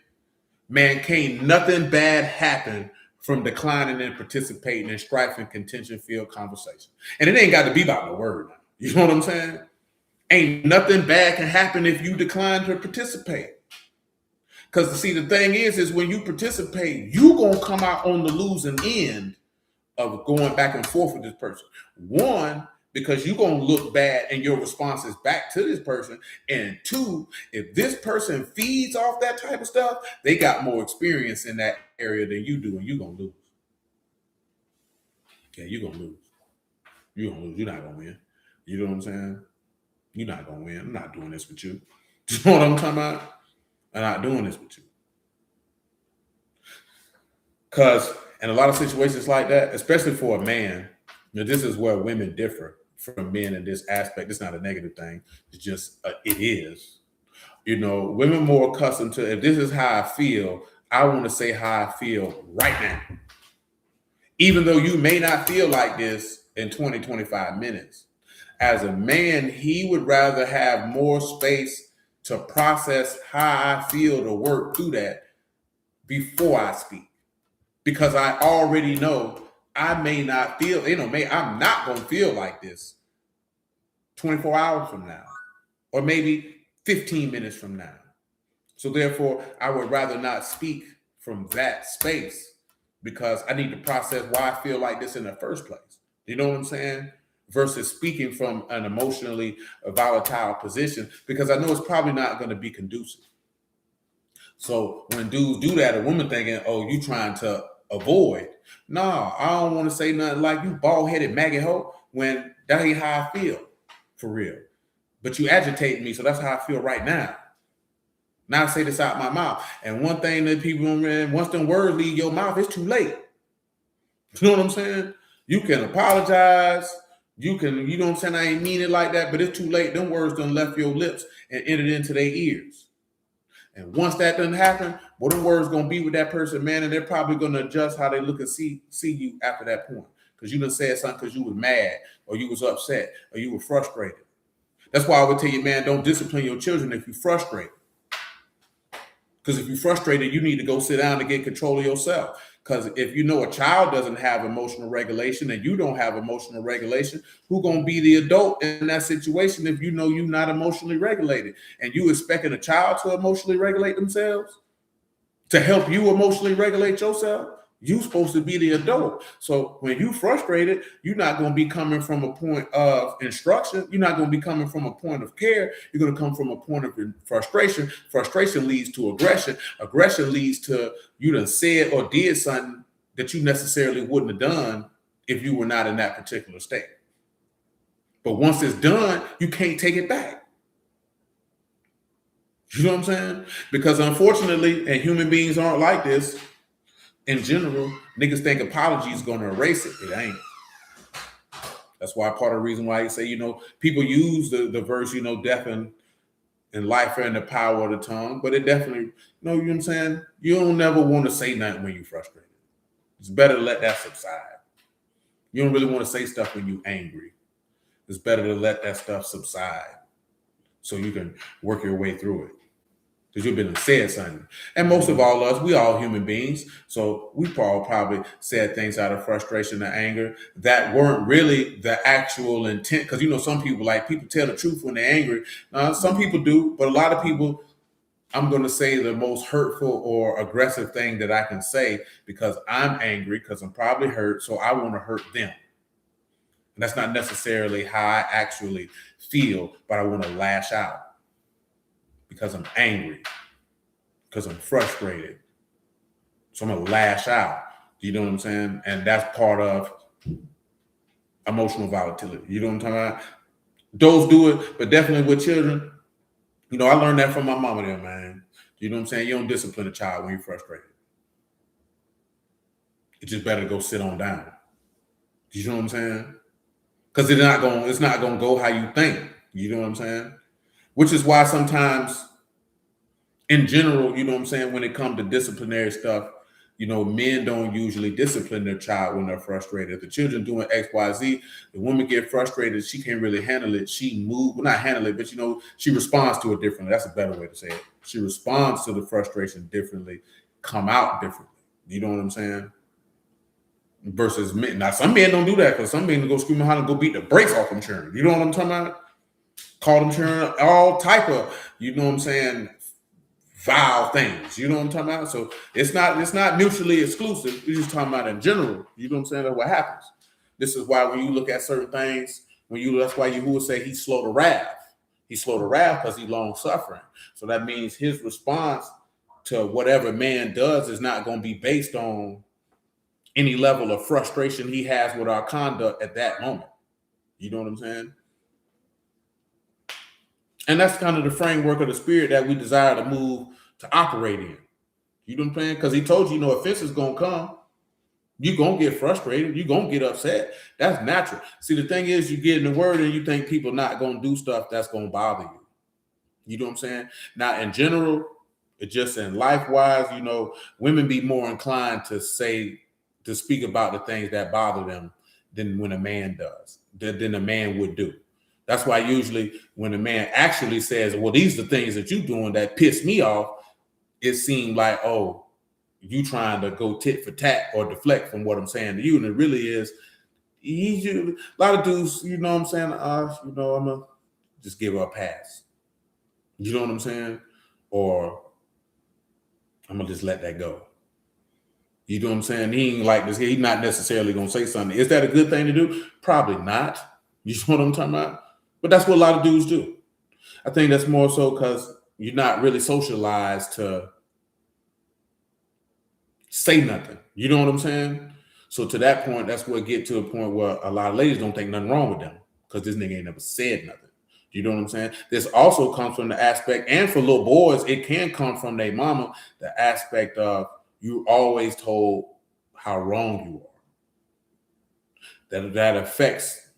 Man, can't nothing bad happen from declining and participating in strife and contention-filled conversation. And it ain't got to be about the word. You know what I'm saying? Ain't nothing bad can happen if you decline to participate. Because see, the thing is when you participate, you gonna come out on the losing end of going back and forth with this person. One, because you're going to look bad and your response is back to this person. And two, if this person feeds off that type of stuff, they got more experience in that area than you do, and you're going to lose. Yeah, you're going to lose. You're going to lose. You're not going to win. You know what I'm saying? You're not going to win. I'm not doing this with you. You know what I'm talking about? I'm not doing this with you. Because in a lot of situations like that, especially for a man, you know, this is where women differ from men in this aspect. It's not a negative thing. It's just, it is. You know, women more accustomed to, if this is how I feel, I want to say how I feel right now. Even though you may not feel like this in 20, 25 minutes. As a man, he would rather have more space to process how I feel, to work through that before I speak. Because I already know I may not feel, I'm not going to feel like this 24 hours from now, or maybe 15 minutes from now. So therefore, I would rather not speak from that space because I need to process why I feel like this in the first place. You know what I'm saying? Versus speaking from an emotionally volatile position, because I know it's probably not going to be conducive. So when dudes do that, a woman thinking, oh, you trying to avoid. No, I don't want to say nothing like you bald-headed maggot hoe, when that ain't how I feel, for real. But you agitate me, so that's how I feel right now. Now I say this out my mouth. And one thing that people, once them words leave your mouth, it's too late. You know what I'm saying? You can apologize. You know what I'm saying? I ain't mean it like that, but it's too late. Them words done left your lips and entered into their ears. And once that doesn't happen, what them words gonna be with that person, man, and they're probably gonna adjust how they look and see you after that point. Because you done said something because you was mad, or you was upset, or you were frustrated. That's why I would tell you, man, don't discipline your children if you're frustrated. Because if you're frustrated, you need to go sit down and get control of yourself. Because if you know a child doesn't have emotional regulation and you don't have emotional regulation, who's going to be the adult in that situation if you know you're not emotionally regulated? And you expecting a child to emotionally regulate themselves? To help you emotionally regulate yourself? You're supposed to be the adult. So when you frustrated, you're not going to be coming from a point of instruction. You're not going to be coming from a point of care. You're going to come from a point of frustration. Frustration leads to aggression. Aggression leads to you done said or did something that you necessarily wouldn't have done if you were not in that particular state. But once it's done, you can't take it back. You know what I'm saying? Because unfortunately, and human beings aren't like this, in general, niggas think apology is going to erase it. It ain't. That's why part of the reason why you say, people use the verse, death and life are in the power of the tongue, but it definitely, you know what I'm saying? You don't never want to say nothing when you're frustrated. It's better to let that subside. You don't really want to say stuff when you're angry. It's better to let that stuff subside so you can work your way through it. Because you've been said something. And most of all us, we all human beings. So we probably said things out of frustration and anger that weren't really the actual intent. Because, some people tell the truth when they're angry. Some people do, but a lot of people, I'm going to say the most hurtful or aggressive thing that I can say because I'm angry, because I'm probably hurt. So I want to hurt them. And that's not necessarily how I actually feel, but I want to lash out. Because I'm angry, because I'm frustrated. So I'm going to lash out. You know what I'm saying? And that's part of emotional volatility. You know what I'm talking about? Those do it, but definitely with children, I learned that from my mama there, man. You know what I'm saying? You don't discipline a child when you're frustrated. It's just better to go sit on down. You know what I'm saying? Because it's not going to go how you think. You know what I'm saying? Which is why sometimes, in general, you know what I'm saying, when it comes to disciplinary stuff, men don't usually discipline their child when they're frustrated. If the children doing X, Y, Z, the woman get frustrated, she can't really handle it. Not handle it, but she responds to it differently. That's a better way to say it. She responds to the frustration differently, come out differently. You know what I'm saying? Versus men. Now, some men don't do that because some men go screaming how to go beat the brakes off them children. You know what I'm talking about? Call them children all type of, you know what I'm saying, vile things. You know what I'm talking about? So it's not mutually exclusive. We're just talking about in general. You know what I'm saying? That's what happens. This is why when you look at certain things, that's why you would say he's slow to wrath. He's slow to wrath because he's long suffering. So that means his response to whatever man does is not going to be based on any level of frustration he has with our conduct at that moment. You know what I'm saying? And that's kind of the framework of the spirit that we desire to move to operate in. You know what I'm saying? Because he told you, offense is going to come. You're going to get frustrated. You're going to get upset. That's natural. See, the thing is, you get in the word and you think people not going to do stuff that's going to bother you. You know what I'm saying? Now, in general, it's just in life-wise, women be more inclined to speak about the things that bother them than when a man does, than a man would do. That's why usually when a man actually says, well, these are the things that you're doing that piss me off, it seemed like, oh, you trying to go tit for tat or deflect from what I'm saying to you. And it really is, a lot of dudes, you know what I'm saying? I'm going to just give her a pass. You know what I'm saying? Or I'm going to just let that go. You know what I'm saying? He ain't like this. He's not necessarily going to say something. Is that a good thing to do? Probably not. You know what I'm talking about? But that's what a lot of dudes do. I think that's more so because you're not really socialized to say nothing. You know what I'm saying? So to that point, that's where it get to a point where a lot of ladies don't think nothing wrong with them because this nigga ain't never said nothing. You know what I'm saying? This also comes from the aspect, and for little boys, it can come from their mama, the aspect of you always told how wrong you are. That affects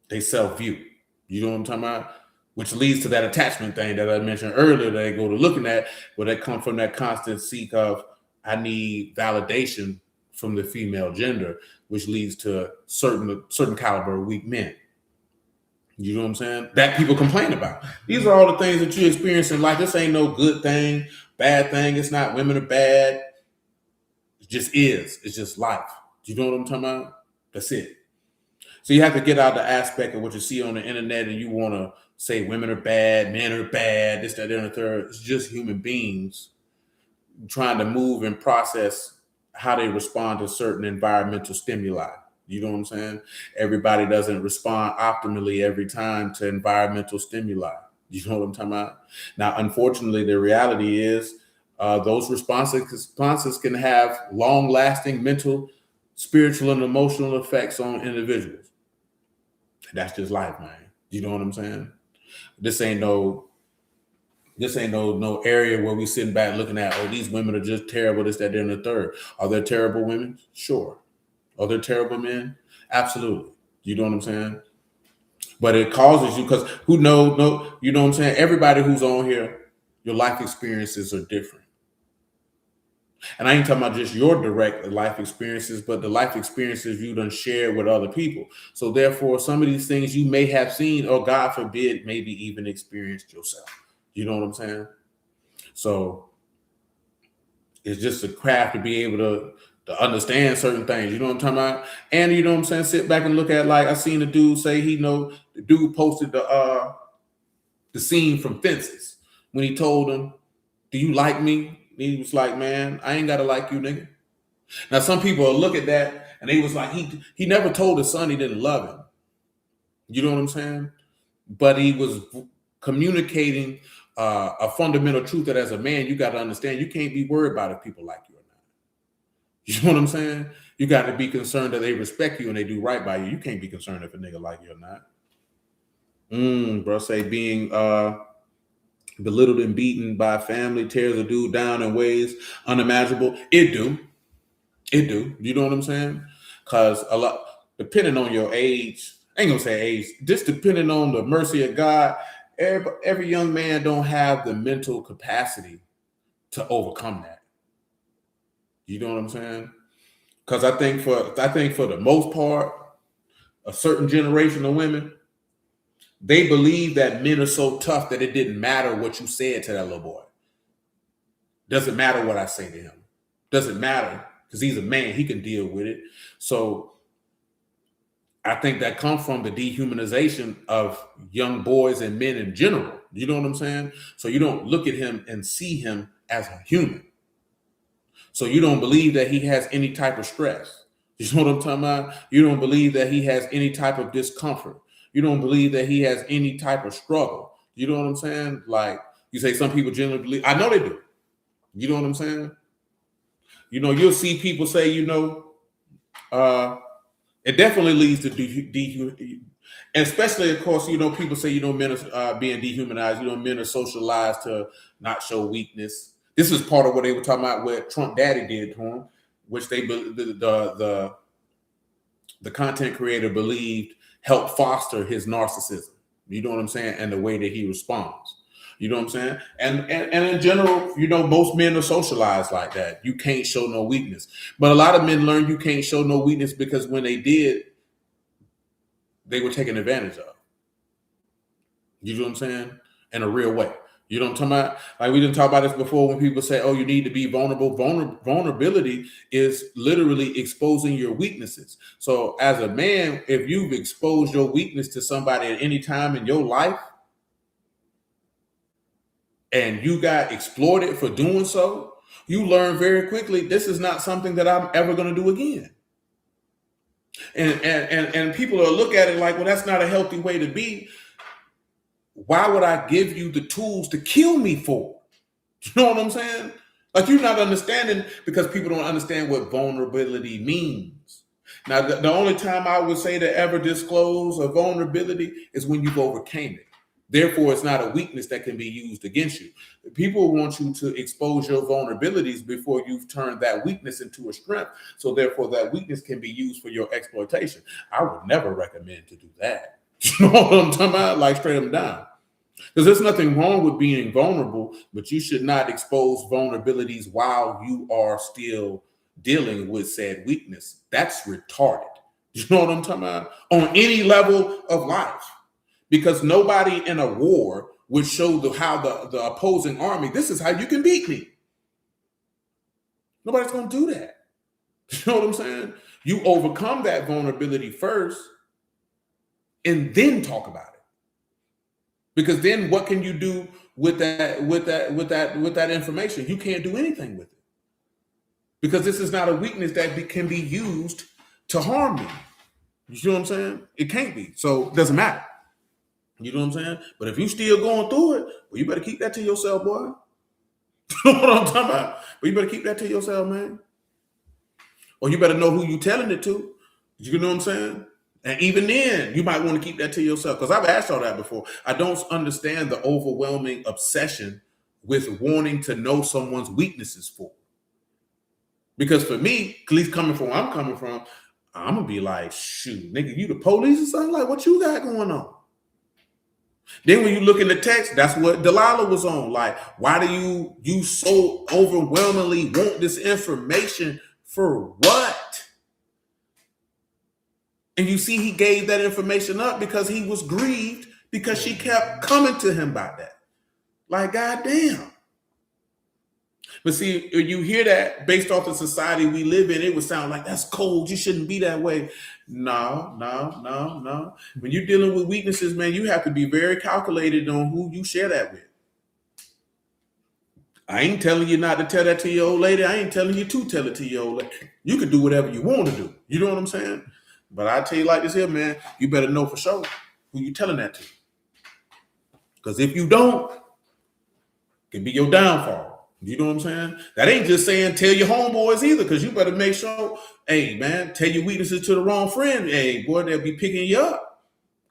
their self-view. You know what I'm talking about? Which leads to that attachment thing that I mentioned earlier that they go to looking at, where they come from that constant seek of, I need validation from the female gender, which leads to certain caliber of weak men. You know what I'm saying? That people complain about. These are all the things that you experience in life. This ain't no good thing, bad thing. It's not women are bad. It just is. It's just life. Do you know what I'm talking about? That's it. So you have to get out the aspect of what you see on the internet and you want to say women are bad, men are bad, this, that, and the third. It's just human beings trying to move and process how they respond to certain environmental stimuli. You know what I'm saying? Everybody doesn't respond optimally every time to environmental stimuli. You know what I'm talking about? Now, unfortunately, the reality is those responses can have long-lasting mental, spiritual, and emotional effects on individuals. That's just life, man. You know what I'm saying? This ain't no area where we sitting back looking at, oh, these women are just terrible, this, that, and the third. Are there terrible women? Sure. Are there terrible men? Absolutely. You know what I'm saying? But it causes you, because you know what I'm saying? Everybody who's on here, your life experiences are different. And I ain't talking about just your direct life experiences, but the life experiences you done shared with other people. So therefore, some of these things you may have seen, or God forbid, maybe even experienced yourself. You know what I'm saying? So it's just a craft to be able to understand certain things. You know what I'm talking about? And you know what I'm saying? Sit back and look at, like, I seen a dude say the dude posted the scene from Fences when he told him, "Do you like me?" He was like, "Man, I ain't gotta like you, nigga." Now some people will look at that and they was like, he never told his son he didn't love him. You know what I'm saying? But he was communicating a fundamental truth that as a man, you got to understand, you can't be worried about if people like you or not. You know what I'm saying? You got to be concerned that they respect you and they do right by you. You can't be concerned if a nigga like you or not. Bro, say being belittled and beaten by family tears a dude down in ways unimaginable. It do. You know what I'm saying? Because a lot, depending on your age, I ain't gonna say age, just depending on the mercy of God, every young man don't have the mental capacity to overcome that. You know what I'm saying? Because I think for the most part, a certain generation of women, they believe that men are so tough that it didn't matter what you said to that little boy. Doesn't matter what I say to him. Doesn't matter, because he's a man. He can deal with it. So I think that comes from the dehumanization of young boys and men in general. You know what I'm saying? So you don't look at him and see him as a human. So you don't believe that he has any type of stress. You know what I'm talking about? You don't believe that he has any type of discomfort. You don't believe that he has any type of struggle. You know what I'm saying? Like, you say some people generally believe. I know they do. You know what I'm saying? You know, you'll see people say, it definitely leads to especially, of course, people say, men are being dehumanized. Men are socialized to not show weakness. This is part of what they were talking about, what Trump daddy did to him, which the content creator believed helped foster his narcissism. You know what I'm saying? And the way that he responds. You know what I'm saying? And in general, most men are socialized like that. You can't show no weakness. But a lot of men learn you can't show no weakness because when they did, they were taken advantage of. You know what I'm saying? In a real way. You know what I'm talking about? Like, we didn't talk about this before when people say, oh, you need to be vulnerable. Vulnerability is literally exposing your weaknesses. So as a man, if you've exposed your weakness to somebody at any time in your life, and you got exploited for doing so, you learn very quickly, this is not something that I'm ever going to do again. And people will look at it like, well, that's not a healthy way to be. Why would I give you the tools to kill me for? You know what I'm saying? Like, you're not understanding, because people don't understand what vulnerability means. Now, the only time I would say to ever disclose a vulnerability is when you've overcame it. Therefore, it's not a weakness that can be used against you. People want you to expose your vulnerabilities before you've turned that weakness into a strength. So therefore, that weakness can be used for your exploitation. I would never recommend to do that. You know what I'm talking about? Like, straight them down. Because there's nothing wrong with being vulnerable, but you should not expose vulnerabilities while you are still dealing with said weakness. That's retarded. You know what I'm talking about? On any level of life. Because nobody in a war would show how the opposing army, this is how you can beat me. Nobody's going to do that. You know what I'm saying? You overcome that vulnerability first and then talk about it. Because then what can you do with that information? You can't do anything with it. Because this is not a weakness that can be used to harm me. You see what I'm saying? It can't be. So it doesn't matter. You know what I'm saying? But if you still going through it, well, you better keep that to yourself, boy. You know what I'm talking about? But you better keep that to yourself, man. Or you better know who you telling it to. You know what I'm saying? And even then, you might want to keep that to yourself. Because I've asked all that before. I don't understand the overwhelming obsession with wanting to know someone's weaknesses for. Because for me, at least coming from where I'm coming from, I'm going to be like, shoot, nigga, you the police or something? Like, what you got going on? Then when you look in the text, that's what Delilah was on. Like, why do you so overwhelmingly want this information for what? And you see he gave that information up because he was grieved because she kept coming to him about that. Like, goddamn. But see, when you hear that based off the society we live in, it would sound like that's cold. You shouldn't be that way. No. When you're dealing with weaknesses, man, you have to be very calculated on who you share that with. I ain't telling you not to tell that to your old lady. I ain't telling you to tell it to your old lady. You can do whatever you want to do. You know what I'm saying? But I tell you like this here, man, you better know for sure who you telling that to. Because if you don't, it can be your downfall. You know what I'm saying? That ain't just saying tell your homeboys either, because you better make sure, hey, man, tell your weaknesses to the wrong friend. Hey, boy, they'll be picking you up.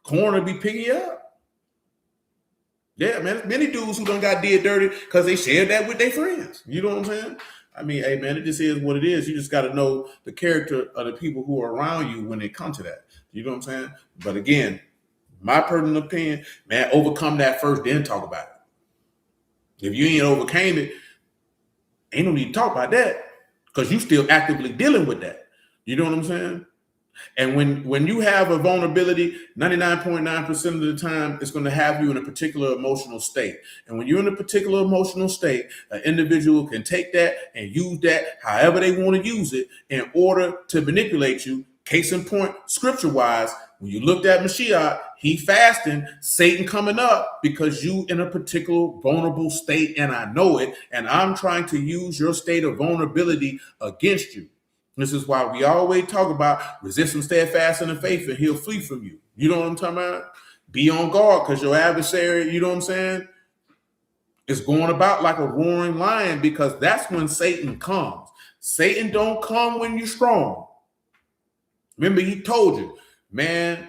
Corner be picking you up. Yeah, man, there's many dudes who done got did dirty because they shared that with their friends. You know what I'm saying? I mean, hey, man, it just is what it is. You just got to know the character of the people who are around you when it comes to that. You know what I'm saying? But again, my personal opinion, man, overcome that first, then talk about it. If you ain't overcame it, ain't no need to talk about that because you still actively dealing with that. You know what I'm saying? And when you have a vulnerability, 99.9% of the time, it's going to have you in a particular emotional state. And when you're in a particular emotional state, an individual can take that and use that however they want to use it in order to manipulate you. Case in point, scripture-wise, when you looked at Mashiach, he fasting, Satan coming up because you in a particular vulnerable state, and I know it, and I'm trying to use your state of vulnerability against you. This is why we always talk about resist him steadfast in the faith and he'll flee from you. You know what I'm talking about? Be on guard because your adversary, you know what I'm saying, is going about like a roaring lion because that's when Satan comes. Satan don't come when you're strong. Remember, he told you, man,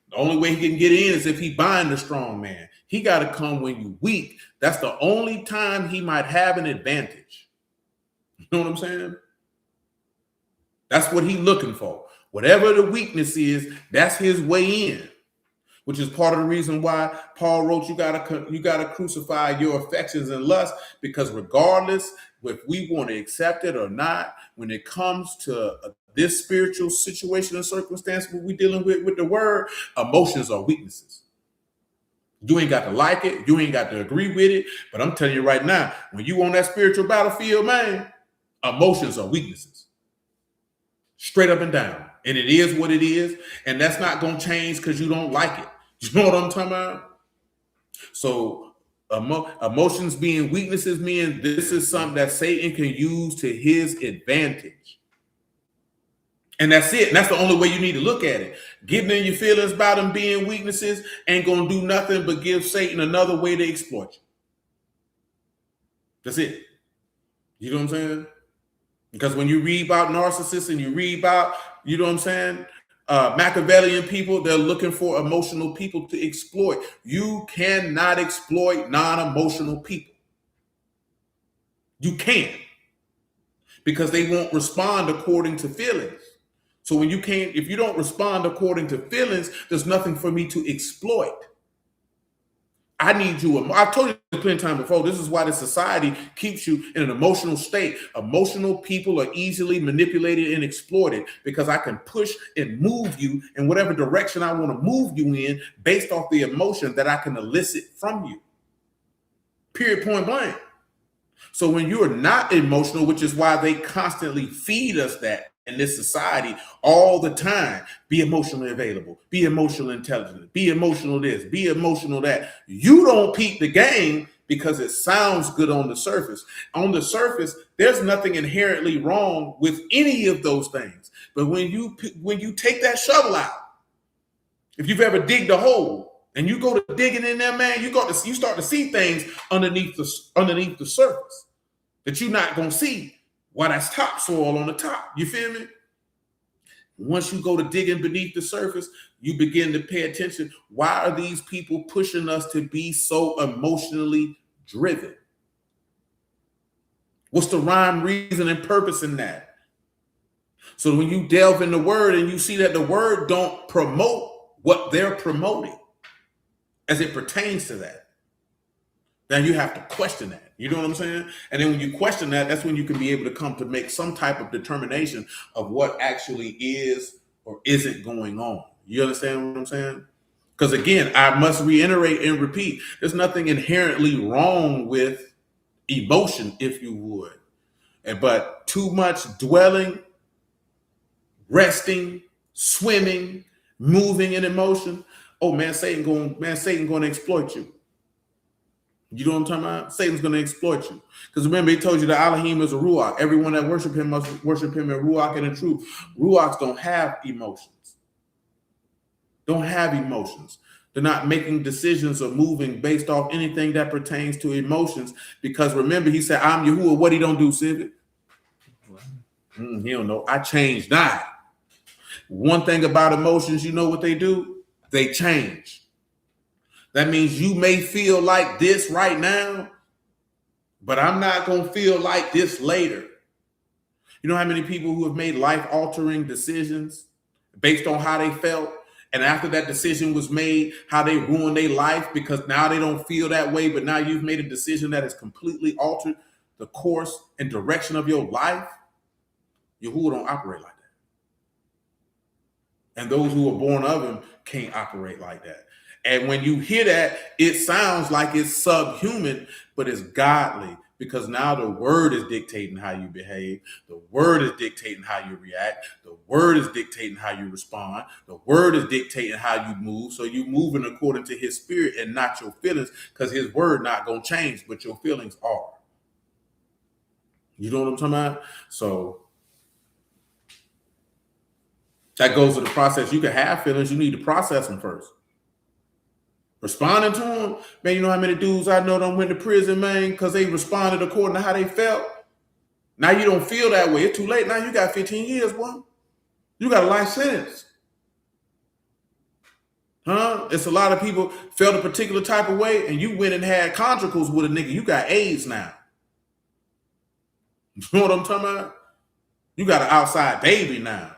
the only way he can get in is if he bind the strong man. He got to come when you're weak. That's the only time he might have an advantage. You know what I'm saying? That's what he's looking for. Whatever the weakness is, that's his way in, which is part of the reason why Paul wrote, you gotta crucify your affections and lust, because regardless if we want to accept it or not, when it comes to this spiritual situation and circumstance we're dealing with the word, emotions are weaknesses. You ain't got to like it. You ain't got to agree with it. But I'm telling you right now, when you on that spiritual battlefield, man, emotions are weaknesses. Straight up and down. And it is what it is. And that's not going to change because you don't like it. You know what I'm talking about? So emotions being weaknesses, mean this is something that Satan can use to his advantage. And that's it. And that's the only way you need to look at it. Getting in your feelings about them being weaknesses ain't going to do nothing but give Satan another way to exploit you. That's it. You know what I'm saying? Because when you read about narcissists and you read about, you know what I'm saying, Machiavellian people, they're looking for emotional people to exploit. You cannot exploit non-emotional people. You can't. Because they won't respond according to feelings. So when if you don't respond according to feelings, there's nothing for me to exploit. I need you. I've told you plenty of time before. This is why the society keeps you in an emotional state. Emotional people are easily manipulated and exploited because I can push and move you in whatever direction I want to move you in based off the emotion that I can elicit from you. Period, point blank. So when you're not emotional, which is why they constantly feed us that in this society all the time, be emotionally available, be emotionally intelligent, be emotional this, be emotional that. You don't peep the game because it sounds good on the surface. On the surface, there's nothing inherently wrong with any of those things. But when you take that shovel out, if you've ever digged a hole and you go to digging in there, man, you start to see things underneath the surface that you're not gonna see. Why that's topsoil on the top. You feel me? Once you go to digging beneath the surface, you begin to pay attention. Why are these people pushing us to be so emotionally driven? What's the rhyme, reason, and purpose in that? So when you delve in the word and you see that the word don't promote what they're promoting as it pertains to that, then you have to question that. You know what I'm saying? And then when you question that, that's when you can be able to come to make some type of determination of what actually is or isn't going on. You understand what I'm saying? Because again, I must reiterate and repeat, there's nothing inherently wrong with emotion, if you would. But too much dwelling, resting, swimming, moving in emotion. Oh man, Satan going to exploit you. You know what I'm talking about? Satan's going to exploit you. Because remember, he told you that Alahym is a Ruach. Everyone that worship him must worship him in Ruach and in truth. Ruachs don't have emotions. Don't have emotions. They're not making decisions or moving based off anything that pertains to emotions. Because remember, he said, I'm Yahuwah. What he don't do, Civic? He don't know. I changed not. One thing about emotions, you know what they do? They change. That means you may feel like this right now, but I'm not going to feel like this later. You know how many people who have made life-altering decisions based on how they felt, and after that decision was made, how they ruined their life because now they don't feel that way, but now you've made a decision that has completely altered the course and direction of your life? Yahuwah don't operate like that. And those who are born of him can't operate like that. And when you hear that, it sounds like it's subhuman, but it's godly, because now the word is dictating how you behave. The word is dictating how you react. The word is dictating how you respond. The word is dictating how you move. So you're moving according to his spirit and not your feelings, because his word not going to change, but your feelings are. You know what I'm talking about? So that goes to the process. You can have feelings. You need to process them first. Responding to them, man, you know how many dudes I know done went to prison, man, because they responded according to how they felt. Now you don't feel that way. It's too late. Now you got 15 years, boy. You got a life sentence. It's a lot of people felt a particular type of way, and you went and had conjugals with a nigga. You got AIDS now. You know what I'm talking about? You got an outside baby now.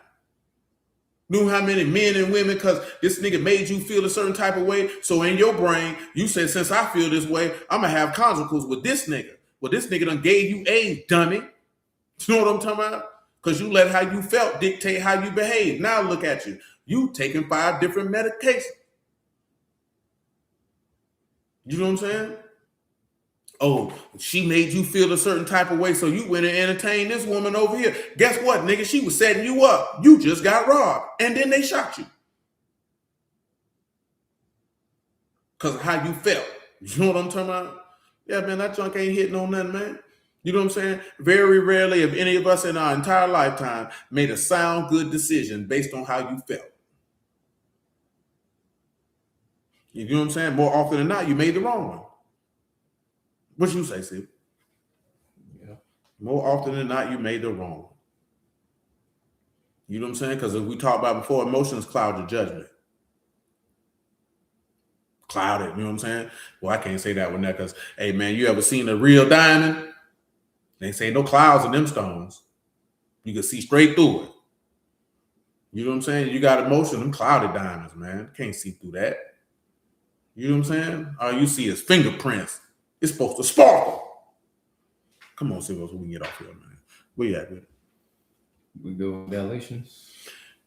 Knew how many men and women, because this nigga made you feel a certain type of way. So in your brain, you said, since I feel this way, I'm going to have conjugals with this nigga. Well, this nigga done gave you AIDS, dummy. You know what I'm talking about? Because you let how you felt dictate how you behave. Now look at you. You taking 5 different medications. You know what I'm saying? Oh, she made you feel a certain type of way, so you went and entertained this woman over here. Guess what, nigga? She was setting you up. You just got robbed, and then they shot you. Because of how you felt. You know what I'm talking about? Yeah, man, that junk ain't hitting on nothing, man. You know what I'm saying? Very rarely have any of us in our entire lifetime made a sound good decision based on how you felt. You know what I'm saying? More often than not, you made the wrong one. What you say, Steve? Yeah. More often than not, you made the wrong one. You know what I'm saying? Because as we talked about before, emotions cloud your judgment. Cloud it, you know what I'm saying? Well, I can't say that one there because, hey, man, you ever seen a real diamond? They say no clouds in them stones. You can see straight through it. You know what I'm saying? You got emotion, them clouded diamonds, man. Can't see through that. You know what I'm saying? All you see is fingerprints. It's supposed to sparkle. Come on, Silvers, we can get off here, man. Where you at with it? We go with Galatians.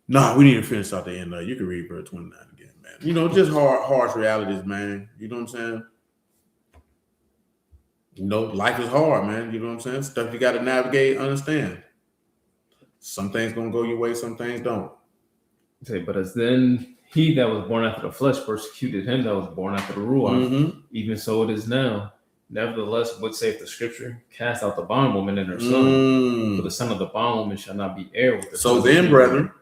Nah, we need to finish out the end. You can read verse 29 again, man. You know, just harsh realities, man. You know what I'm saying? You know, life is hard, man. You know what I'm saying? Stuff you got to navigate, understand. Some things gonna go your way, some things don't. Okay, but as then he that was born after the flesh persecuted him that was born after the Ruach, even so it is now. Nevertheless, what saith the scripture? Cast out the bondwoman and her son, for the son of the bondwoman shall not be heir with the son. So then, brethren,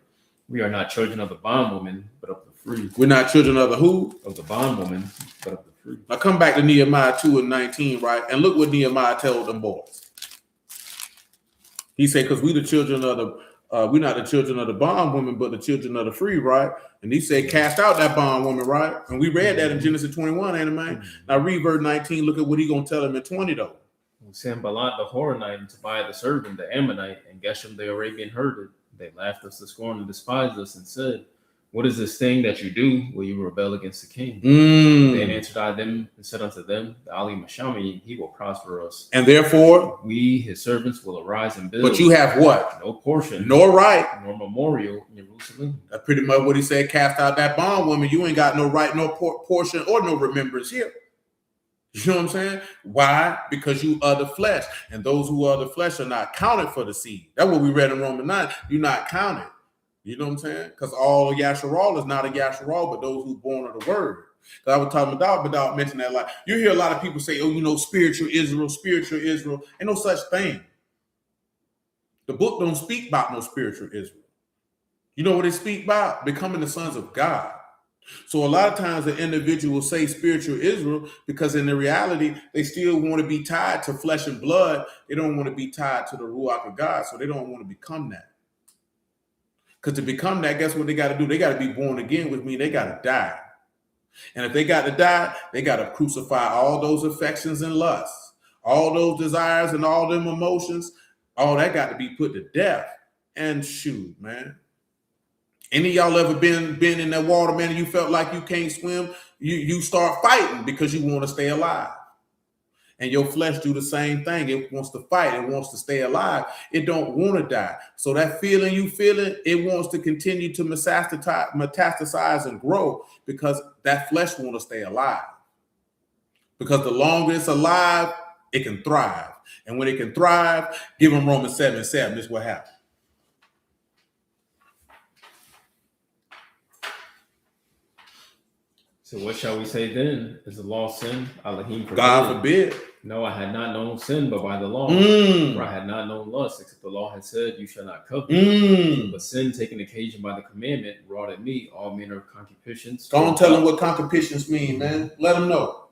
we are not children of the bondwoman, but of the free. We're not children of the who? Of the bondwoman, but of the free. Now come back to Nehemiah 2:19, right? And look what Nehemiah told them boys. He said, because we the children of the we're not the children of the bondwoman, but the children of the free, right? And he said, cast out that bondwoman, right? And we read that in Genesis 21, ain't it, man? Now read verse 19. Look at what he gonna tell him in 20, though. Sanballat the Horonite and Tobiah the servant, the Ammonite, and Geshem the Arabian heard it. They laughed us to scorn and despised us and said, what is this thing that you do? Will you rebel against the king? Then answered I them and said unto them, the Alahym, he will prosper us. And therefore, we, his servants, will arise and build. But you have what? No portion, nor right, nor memorial in Jerusalem. That's pretty much what he said. Cast out that bondwoman. You ain't got no right, no portion, or no remembrance here. You know what I'm saying? Why? Because you are the flesh. And those who are the flesh are not counted for the seed. That's what we read in Romans 9. You're not counted. You know what I'm saying? Because all of Yasharal is not a Yasharal, but those who born of the word. Because I was talking about mentioned that, like, you hear a lot of people say, oh, you know, spiritual Israel. Ain't no such thing. The book don't speak about no spiritual Israel. You know what it speak about? Becoming the sons of God. So a lot of times the individual say spiritual Israel because in the reality, they still want to be tied to flesh and blood. They don't want to be tied to the Ruach of God. So they don't want to become that. Because to become that, guess what they got to do? They got to be born again, which means they got to die. And if they got to die, they got to crucify all those affections and lusts, all those desires and all them emotions. All that got to be put to death. And shoot, man. Any of y'all ever been in that water, man, and you felt like you can't swim? You start fighting because you want to stay alive. And your flesh do the same thing. It wants to fight. It wants to stay alive. It don't want to die. So that feeling you feeling, it wants to continue to metastasize and grow because that flesh want to stay alive. Because the longer it's alive, it can thrive. And when it can thrive, give them Romans 7:7. This is what happens. So what shall we say then? Is the law sin? Alahym forbid. God forbid. No, I had not known sin, but by the law. For I had not known lust, except the law had said, you shall not covet. But sin, taking occasion by the commandment, wrought at me all manner of concupiscence. Go on, tell them what concupiscence mean, man. Let them know.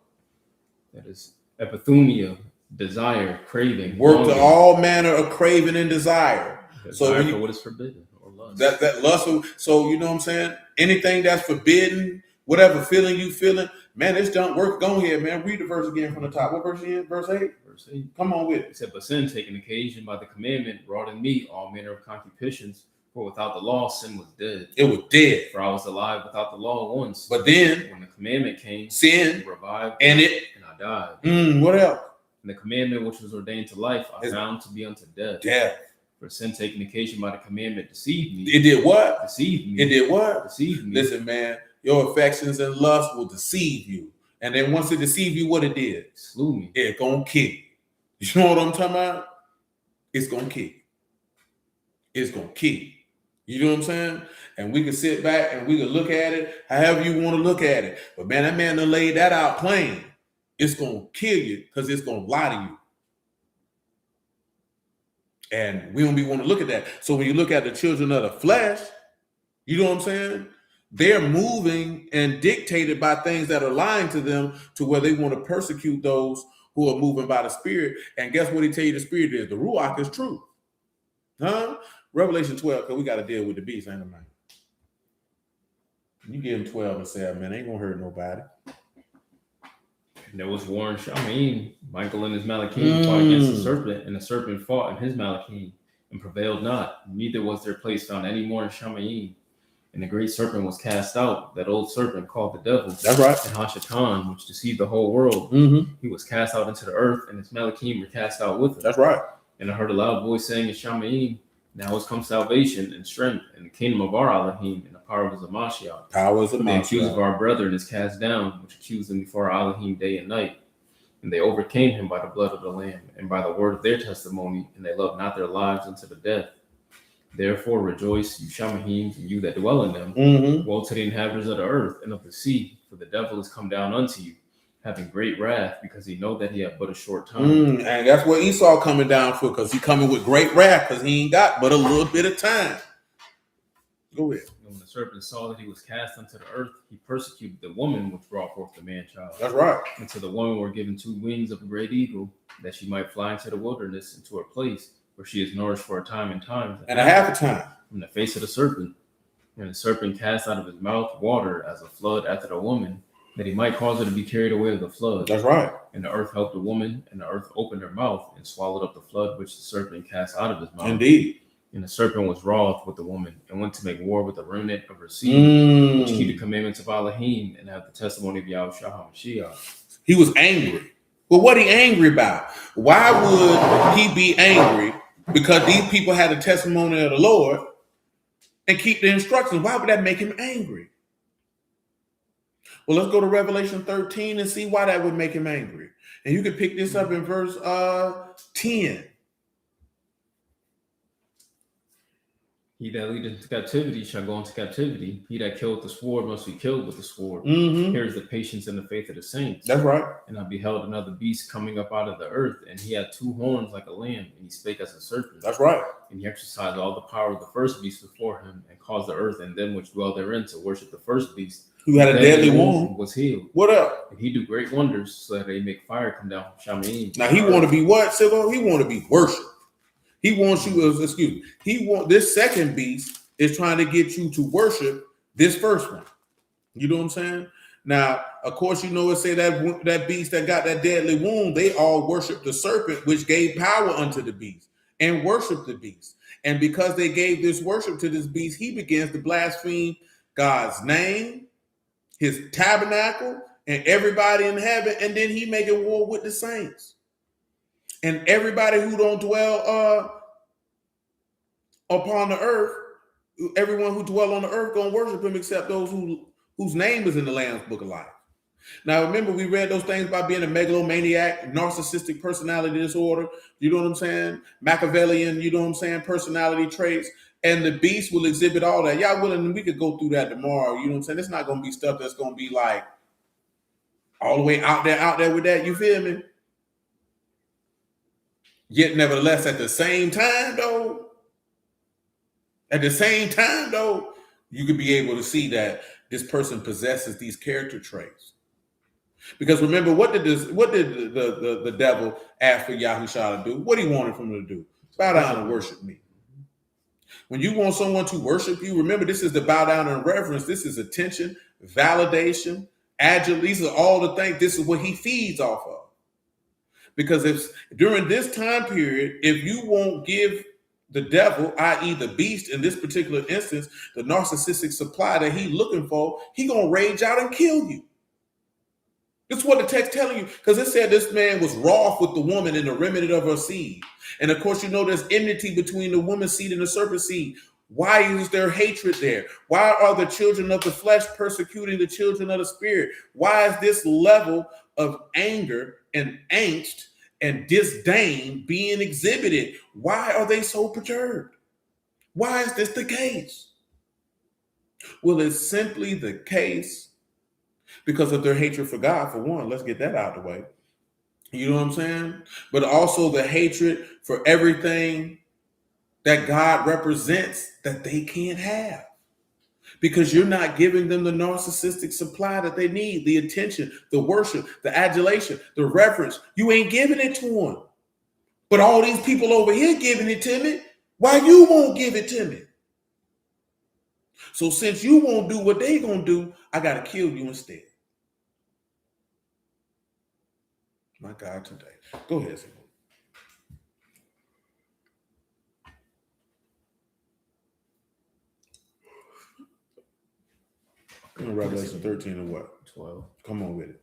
That is epithumia, desire, craving. Work to all manner of craving and desire. So for what is forbidden or lust. That lust. So you know what I'm saying? Anything that's forbidden, whatever feeling you feeling, man, this don't work. Go ahead, man. Read the verse again from the top. What verse again? Verse 8? Verse 8. Come on with it. It said, but sin, taking occasion by the commandment, wrought in me all manner of concupiscence. For without the law, sin was dead. It was dead. For I was alive without the law once. But then, when the commandment came, sin revived and I died. What else? And the commandment which was ordained to life, I found to be unto death. Death. For sin, taking occasion by the commandment, deceived me. It did what? Deceived me. It did what? Deceived me. Listen, man. Your affections and lust will deceive you. And then once it deceive you, what it did? It slew me. It's going to kill you. You know what I'm talking about? It's going to kill you. It's going to kill you. You know what I'm saying? And we can sit back and we can look at it however you want to look at it. But man, that man done laid that out plain. It's going to kill you because it's going to lie to you. And we don't be want to look at that. So when you look at the children of the flesh, you know what I'm saying? They're moving and dictated by things that are lying to them to where they want to persecute those who are moving by the Spirit. And guess what he tell you the Spirit is? The Ruach is true. Huh? Revelation 12, because we got to deal with the beast, ain't it, man? You give him 12 and say, man, ain't going to hurt nobody. And there was war in Shamayim. Michael and his Malachim fought against the serpent, and the serpent fought in his Malachim and prevailed not. Neither was their place found any more in Shamayim. And the great serpent was cast out, that old serpent called the devil. That's right. And Hashatan, which deceived the whole world. He was cast out into the earth, and his Malachim were cast out with him. That's right. And I heard a loud voice saying in Shamayim, now has come salvation and strength and the kingdom of our Alahym and the power of his Mashiach. Powers of the accuser of our brethren is cast down, which accused them before our Alahym day and night. And they overcame him by the blood of the Lamb and by the word of their testimony, and they loved not their lives unto the death. Therefore rejoice, you Shamahims, and you that dwell in them. Woe to the inhabitants of the earth and of the sea, for the devil is come down unto you, having great wrath, because he know that he had but a short time. And that's what Esau coming down for, because he coming with great wrath, because he ain't got but a little bit of time. Go ahead. And when the serpent saw that he was cast unto the earth, he persecuted the woman which brought forth the man-child. That's right. And to the woman were given 2 wings of a great eagle, that she might fly into the wilderness, into her place, where she is nourished for a time and times. And a half a time. From the face of the serpent. And the serpent cast out of his mouth water as a flood after the woman, that he might cause her to be carried away with the flood. That's right. And the earth helped the woman, and the earth opened her mouth and swallowed up the flood which the serpent cast out of his mouth. Indeed. And the serpent was wroth with the woman, and went to make war with the remnant of her seed, which keep the commandments of Alahym, and have the testimony of Yahushua HaMashiach. He was angry. Well, what he angry about? Why would he be angry? Because these people had the testimony of the Lord and keep the instructions. Why would that make him angry? Well, let's go to Revelation 13 and see why that would make him angry. And you can pick this up in verse 10. He that leadeth into captivity shall go into captivity. He that killeth the sword must be killed with the sword. Here is the patience and the faith of the saints. That's right. And I beheld another beast coming up out of the earth, and he had 2 horns like a lamb, and he spake as a serpent. That's right. And he exercised all the power of the first beast before him, and caused the earth and them which dwell therein to worship the first beast, who had a deadly wound, was healed. What up? And he do great wonders, so that they make fire come down from Shamayim. Now he want to be what, Silvo? He want to be worshipped. He wants you, this second beast is trying to get you to worship this first one. You know what I'm saying? Now, of course, you know it say that beast that got that deadly wound, they all worship the serpent, which gave power unto the beast, and worship the beast. And because they gave this worship to this beast, he begins to blaspheme God's name, his tabernacle, and everybody in heaven, and then he making war with the saints. And everybody who don't dwell upon the earth, everyone who dwell on the earth gonna worship him, except those whose name is in the Lamb's Book of Life. Now, remember, we read those things about being a megalomaniac, narcissistic personality disorder, you know what I'm saying? Machiavellian, you know what I'm saying? Personality traits. And the beast will exhibit all that. Y'all willing, we could go through that tomorrow, you know what I'm saying? It's not gonna be stuff that's gonna be like all the way out there with that, you feel me? Yet, nevertheless, at the same time, though, you could be able to see that this person possesses these character traits. Because remember, what did the devil ask for Yahushua to do? What he wanted from him to do? Bow down and worship me. When you want someone to worship you, remember, this is the bow down and reverence. This is attention, validation, adulation. These are all the things. This is what he feeds off of. Because if during this time period, if you won't give the devil, i.e. the beast in this particular instance, the narcissistic supply that he's looking for, he gonna rage out and kill you. That's what the text telling you, because it said this man was wroth with the woman and the remnant of her seed. And of course, you know there's enmity between the woman's seed and the serpent's seed. Why is there hatred there? Why are the children of the flesh persecuting the children of the spirit? Why is this level of anger and angst and disdain being exhibited? Why are they so perturbed? Why is this the case? Well, it's simply the case because of their hatred for God, for one. Let's get that out of the way. You know what I'm saying? But also the hatred for everything that God represents that they can't have. Because you're not giving them the narcissistic supply that they need, the attention, the worship, the adulation, the reverence. You ain't giving it to them. But all these people over here giving it to me, why you won't give it to me? So since you won't do what they gonna do, I gotta kill you instead. My God, today. Go ahead, Simon. Revelation 13 and what? 12. Come on with it.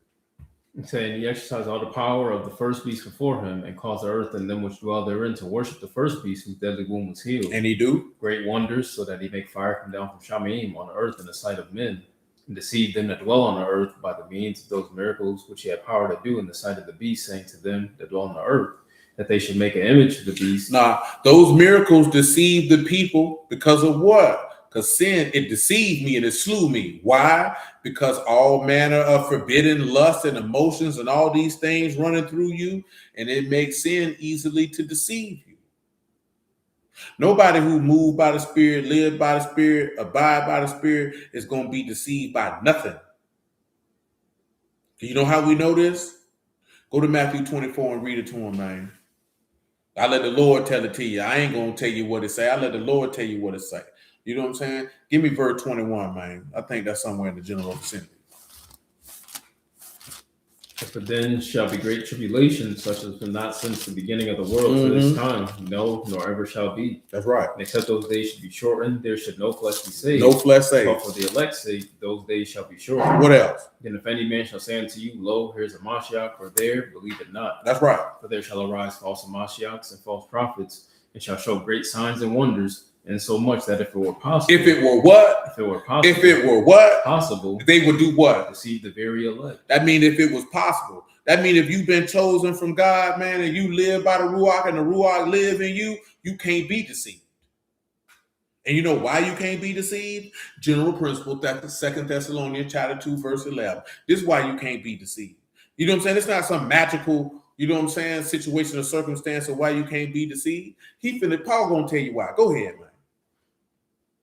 And saying he exercised all the power of the first beast before him, and caused the earth and them which dwell therein to worship the first beast whose deadly wound was healed. And he do great wonders, so that he make fire come down from Shamayim on the earth in the sight of men, and deceive them that dwell on the earth by the means of those miracles which he had power to do in the sight of the beast, saying to them that dwell on the earth, that they should make an image of the beast. Now, those miracles deceive the people because of what? Because sin, it deceived me and it slew me. Why? Because all manner of forbidden lust and emotions and all these things running through you, and it makes sin easily to deceive you. Nobody who moved by the Spirit, live by the Spirit, abide by the Spirit is going to be deceived by nothing. Do you know how we know this? Go to Matthew 24 and read it to him, man. I let the Lord tell it to you. I ain't going to tell you what it say. I let the Lord tell you what it say. You know what I'm saying? Give me verse 21, man. I think that's somewhere in the general vicinity. But then shall be great tribulation, such as been not since the beginning of the world to this time, no, nor ever shall be. That's right. And except those days should be shortened, there should no flesh be saved. No flesh saved. But for the elect's sake, those days shall be shortened. What else? Then if any man shall say unto you, lo, here's a Mashiach, or there, believe it not. That's right. For there shall arise false Mashiachs and false prophets, and shall show great signs and wonders, and so much that if it were possible. If it were what? If it were possible. If it were what? Possible. They would do what? Deceive the very elect. That means if it was possible. That means if you've been chosen from God, man, and you live by the Ruach and the Ruach live in you, you can't be deceived. And you know why you can't be deceived? General principle, that the 2 Thessalonians chapter 2, verse 11. This is why you can't be deceived. You know what I'm saying? It's not some magical, you know what I'm saying, situation or circumstance of why you can't be deceived. Paul gonna tell you why. Go ahead, man.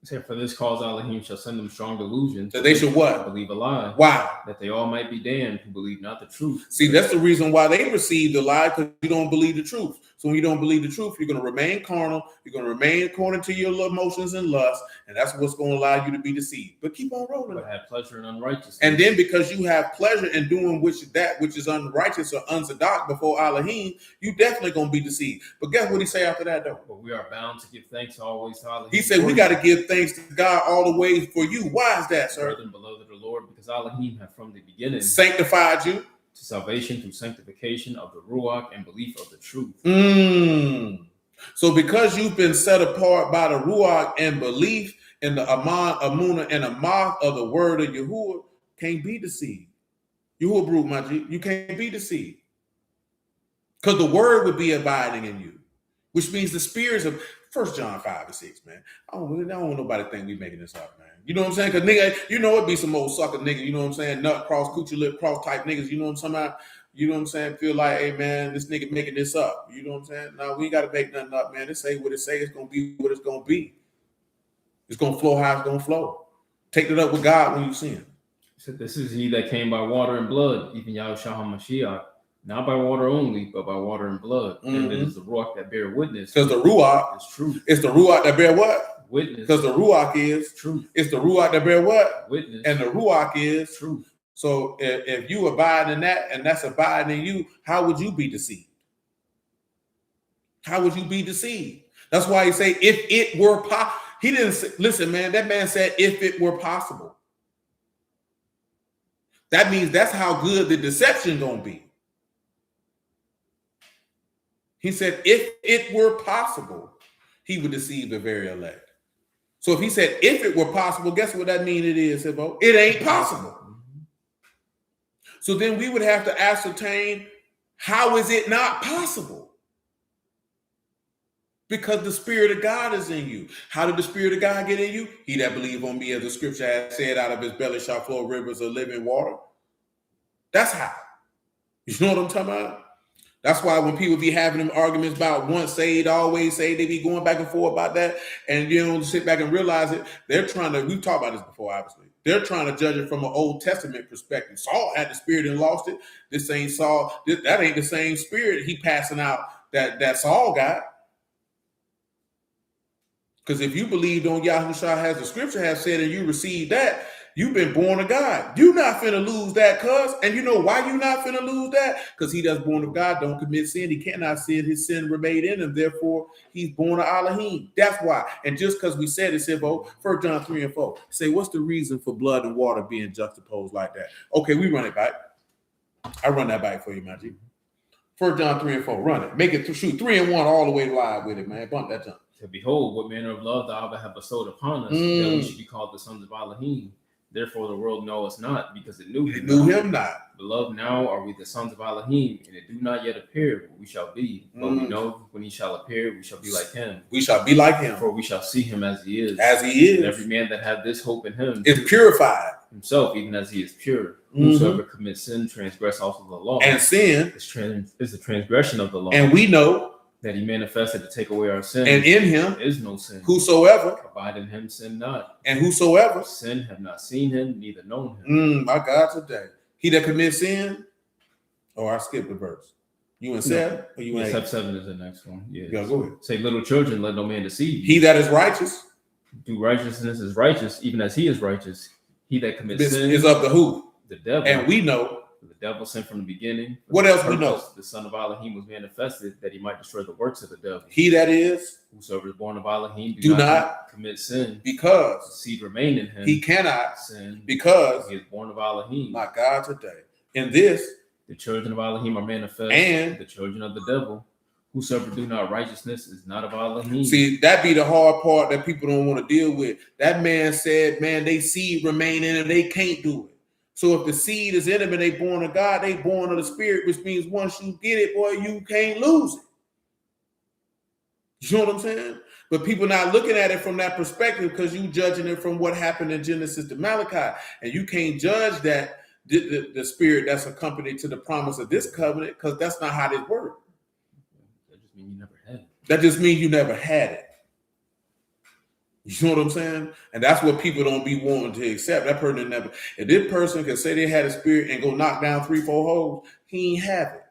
Except for this cause, Alahym shall send them strong delusions. That they should what? Believe a lie. Why? That they all might be damned who believe not the truth. See, that's the reason why they received the lie, because you don't believe the truth. So when you don't believe the truth, you're going to remain carnal. You're going to remain according to your emotions and lust, and that's what's going to allow you to be deceived. But keep on rolling. But have pleasure in unrighteousness. And then because you have pleasure in doing that which is unrighteous or unzadok before Alahym, you definitely going to be deceived. But guess what he say after that, though? But we are bound to give thanks always to Alahym. He said we got to give thanks to God all the way for you. Why is that, sir? Brethren, beloved of the Lord, because Alahym have from the beginning sanctified you to salvation through sanctification of the Ruach and belief of the truth. So because you've been set apart by the Ruach and belief in the Aman, Amuna, and Amath of the word of Yahuwah, can't be deceived. Yahuwah Baruch Maji, you can't be deceived. Because the word would be abiding in you, which means the spirits of 1 John 5 and 6, man. I don't want nobody think we making this up, man. You know what I'm saying? Because nigga, you know it be some old sucker nigga, you know what I'm saying? Nut cross, coochie lip cross type niggas, you know what I'm talking about? You know what I'm saying? Feel like, hey man, this nigga making this up. You know what I'm saying? No, we ain't gotta make nothing up, man. It say what it say, it's gonna be what it's gonna be. It's gonna flow how it's gonna flow. Take it up with God when you sin. So this is he that came by water and blood, even Yahushua HaMashiach. Not by water only, but by water and blood. And it is the Ruach that bear witness. Because the Ruach is truth. It's the Ruach that bear what? Witness. Because the Ruach is truth. It's the Ruach that bear what? Witness. And the Ruach is truth. So if you abide in that and that's abiding in you, how would you be deceived? How would you be deceived? That's why he say, if it were possible. He didn't say, listen, man, that man said, if it were possible. That means that's how good the deception gonna be. He said, if it were possible, he would deceive the very elect. So if he said, if it were possible, guess what that means it is, Hibbo? It ain't possible. So then we would have to ascertain, how is it not possible? Because the Spirit of God is in you. How did the Spirit of God get in you? He that believe on me, as the scripture has said, out of his belly shall flow rivers of living water. That's how. You know what I'm talking about? That's why when people be having them arguments about once saved, always saved, they be going back and forth about that. And you don't sit back and realize it. They're trying to, we've talked about this before, obviously. They're trying to judge it from an Old Testament perspective. Saul had the Spirit and lost it. This ain't Saul. That ain't the same Spirit he passing out that Saul got. Because if you believed on Yahushua, as the scripture has said, and you received that, you've been born of God. You not finna lose that, cuz. And you know why you not finna lose that? Because he that's born of God don't commit sin. He cannot sin. His sin remained in him. Therefore, he's born of Alahym. That's why. And just because we said it, said, 1 John 3 and 4. Say, what's the reason for blood and water being juxtaposed like that? Okay, we run it back. I run that back for you, my G. 1 John 3 and 4. Run it. Make it shoot 3 and 1 all the way live with it, man. Bump that jump. To behold, what manner of love the Abba hath bestowed upon us, that we should be called the sons of Alahym. Therefore, the world know us not, because it knew him not. Beloved, now are we the sons of Alahym, and it do not yet appear what we shall be. But we know when he shall appear, we shall be like him. We shall be like him. For we shall see him as he is. As he is. And every man that hath this hope in him is purified himself, even as he is pure. Whosoever commits sin transgress also the law. And sin is the transgression of the law. And we know that he manifested to take away our sins. And in him there is no sin. Whosoever abide in him sin not. And whosoever sin have not seen him, neither known him. My God, today. He that commits sin. Oh, I skipped the verse. You in 7 or you in 8? 7 is the next one. Yeah, go ahead. Say, little children, let no man deceive you. He that is righteous. Do righteousness is righteous, even as he is righteous. He that commits sin is of the who? The devil. And we know the devil sinned from the beginning. What else we know? The son of Alahym was manifested that he might destroy the works of the devil. He that is whosoever is born of Alahym do not commit sin, because the seed remain in him. He cannot sin because he is born of Alahym. My God, today. In this, the children of Alahym are manifest, and the children of the devil. Whosoever do not righteousness is not of Alahym. See, that be the hard part that people don't want to deal with. That man said, man, they seed remain in him, they can't do it. So if the seed is in them and they born of God, they born of the Spirit, which means once you get it, boy, you can't lose it. You know what I'm saying? But people not looking at it from that perspective because you judging it from what happened in Genesis to Malachi. And you can't judge that the Spirit that's accompanied to the promise of this covenant because that's not how this works. That just means you never had it. That just means you never had it. You know what I'm saying? And that's what people don't be wanting to accept. That person never. If this person can say they had a spirit and go knock down 3-4 holes, he ain't have it.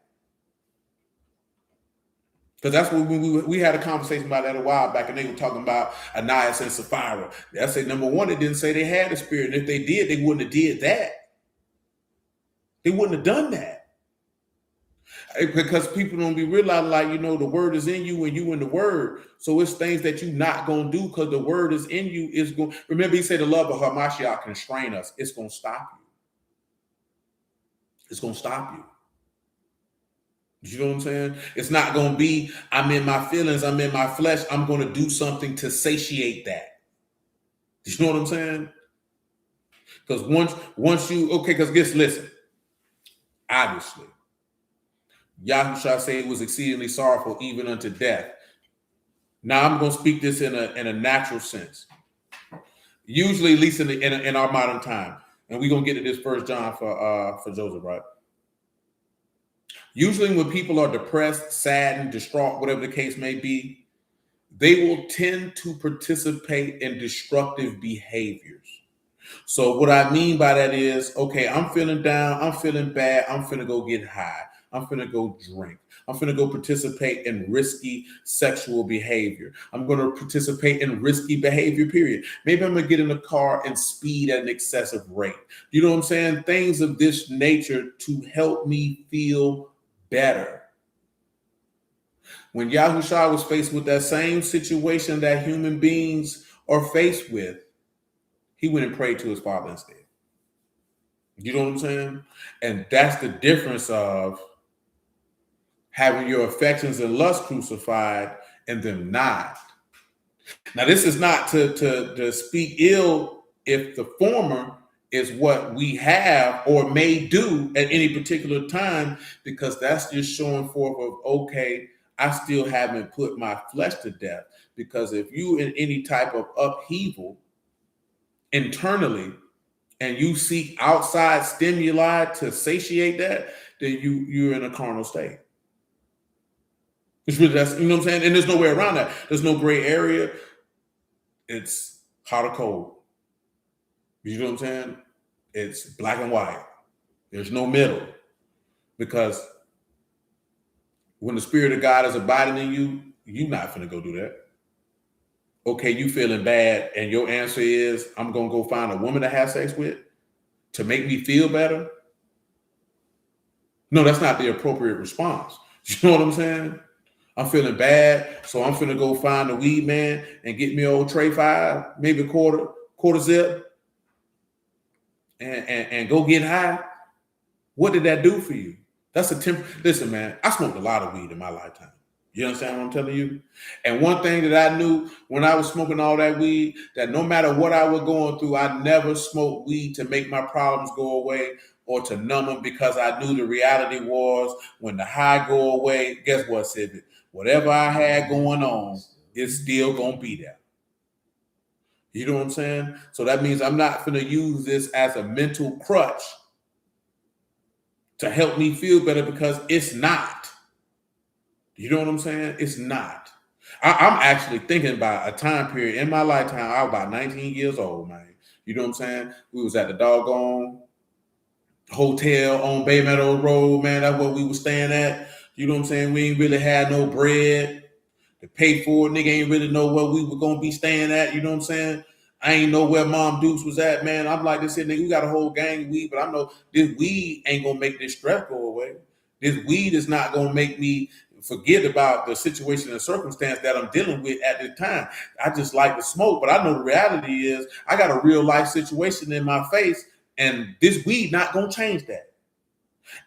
Because that's what we had a conversation about that a while back, and they were talking about Ananias and Sapphira. I said, number one, it didn't say they had a spirit. And if they did, they wouldn't have did that. They wouldn't have done that. Because people don't be realizing, like, you know, the word is in you and you in the word. So it's things that you're not going to do because the word is in you. Is going. Remember, he said the love of Hamashiach constrain us. It's going to stop you. It's going to stop you. You know what I'm saying? It's not going to be, I'm in my feelings, I'm in my flesh. I'm going to do something to satiate that. You know what I'm saying? Because once you, okay, because listen, obviously, Yahushua said it was exceedingly sorrowful, even unto death. Now I'm going to speak this in a natural sense. Usually, at least in our modern time, and we're going to get to this 1 John for Joseph, right? Usually, when people are depressed, saddened, distraught, whatever the case may be, they will tend to participate in destructive behaviors. So what I mean by that is, okay, I'm feeling down, I'm feeling bad, I'm finna go get high. I'm finna go drink. I'm finna go participate in risky sexual behavior. I'm gonna participate in risky behavior, period. Maybe I'm gonna get in a car and speed at an excessive rate. You know what I'm saying? Things of this nature to help me feel better. When Yahushua was faced with that same situation that human beings are faced with, he went and prayed to his Father instead. You know what I'm saying? And that's the difference of having your affections and lust crucified and them not. Now, this is not to speak ill if the former is what we have or may do at any particular time, because that's just showing forth of, okay, I still haven't put my flesh to death. Because if you in any type of upheaval internally and you seek outside stimuli to satiate that, then you're in a carnal state. It's really, that's, you know what I'm saying? And there's no way around that. There's no gray area. It's hot or cold. You know what I'm saying? It's black and white. There's no middle. Because when the Spirit of God is abiding in you, you're not finna go do that. Okay, you feeling bad, and your answer is, I'm gonna go find a woman to have sex with to make me feel better. No, that's not the appropriate response. You know what I'm saying? I'm feeling bad, so I'm finna go find a weed man and get me old tray 5, maybe a quarter zip, and go get high. What did that do for you? That's listen, man, I smoked a lot of weed in my lifetime. You understand what I'm telling you? And one thing that I knew when I was smoking all that weed, that no matter what I was going through, I never smoked weed to make my problems go away or to numb them, because I knew the reality was when the high go away, guess what, Civic? Whatever I had going on, it's still going to be there. You know what I'm saying? So that means I'm not going to use this as a mental crutch to help me feel better, because it's not. You know what I'm saying? It's not. I'm actually thinking about a time period in my lifetime. I was about 19 years old, man. You know what I'm saying? We was at the doggone hotel on Bay Meadow Road, man. That's where we was staying at. You know what I'm saying? We ain't really had no bread to pay for it. Nigga ain't really know where we were gonna be staying at. You know what I'm saying? I ain't know where Mom Dukes was at, man. I'm like this here, nigga. We got a whole gang of weed, but I know this weed ain't gonna make this stress go away. This weed is not gonna make me forget about the situation and circumstance that I'm dealing with at the time. I just like to smoke, but I know the reality is I got a real life situation in my face, and this weed not gonna change that.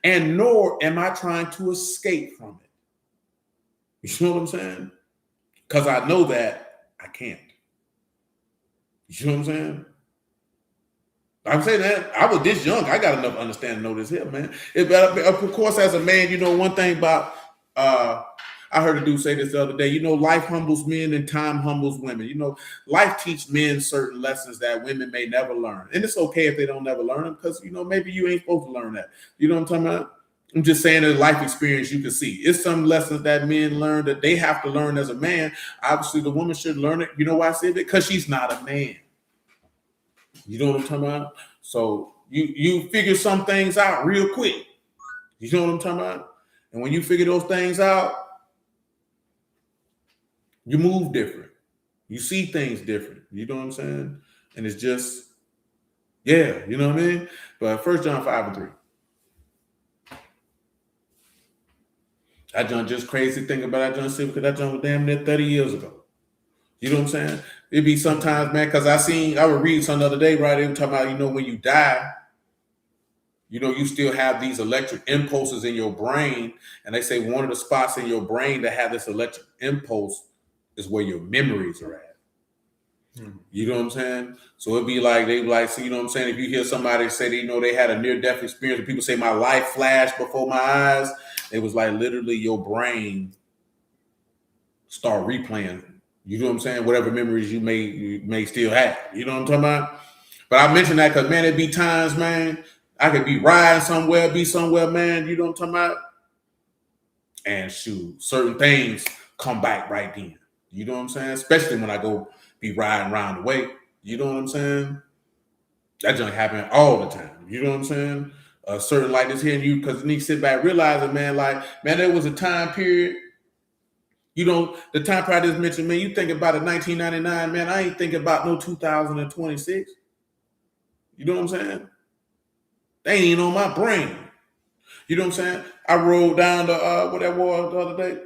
And nor am I trying to escape from it. You know what I'm saying? Because I know that I can't. You know what I'm saying? I'm saying that I was this young. I got enough understanding to know this here, man. Of course, as a man, you know, one thing about I heard a dude say this the other day, you know, life humbles men and time humbles women. You know, life teaches men certain lessons that women may never learn. And it's okay if they don't never learn them, because, you know, maybe you ain't supposed to learn that. You know what I'm talking about? I'm just saying that life experience you can see. It's some lessons that men learn that they have to learn as a man. Obviously, the woman should learn it. You know why I said it? Because she's not a man. You know what I'm talking about? So you figure some things out real quick. You know what I'm talking about? And when you figure those things out, you move different. You see things different. You know what I'm saying? And it's just, yeah, you know what I mean? But 1 John 5:3. That John just crazy thing about that John Civil, because that John was damn near 30 years ago. You know what I'm saying? It'd be sometimes, man, because I would read something the other day, right? They were talking about, you know, when you die, you know, you still have these electric impulses in your brain. And they say one of the spots in your brain that have this electric impulse is where your memories are at. You know what I'm saying? So it'd be like, they like, so you know what I'm saying? If you hear somebody say, that, you know, they had a near-death experience, and people say my life flashed before my eyes, it was like literally your brain start replaying. You know what I'm saying? Whatever memories you may still have. You know what I'm talking about? But I mention that because, man, it'd be times, man, I could be riding somewhere, be somewhere, man, you know what I'm talking about? And shoot, certain things come back right then. You know what I'm saying? Especially when I go be riding around the way. You know what I'm saying? That junk happen all the time. You know what I'm saying? Certain like this here, and you, because you need to sit back, realize it, man. Like, man, there was a time period. You know, the time period I just mentioned, man. You think about it, 1999, man. I ain't thinking about no 2026. You know what I'm saying? They ain't on my brain. You know what I'm saying? I rode down to what that was the other day.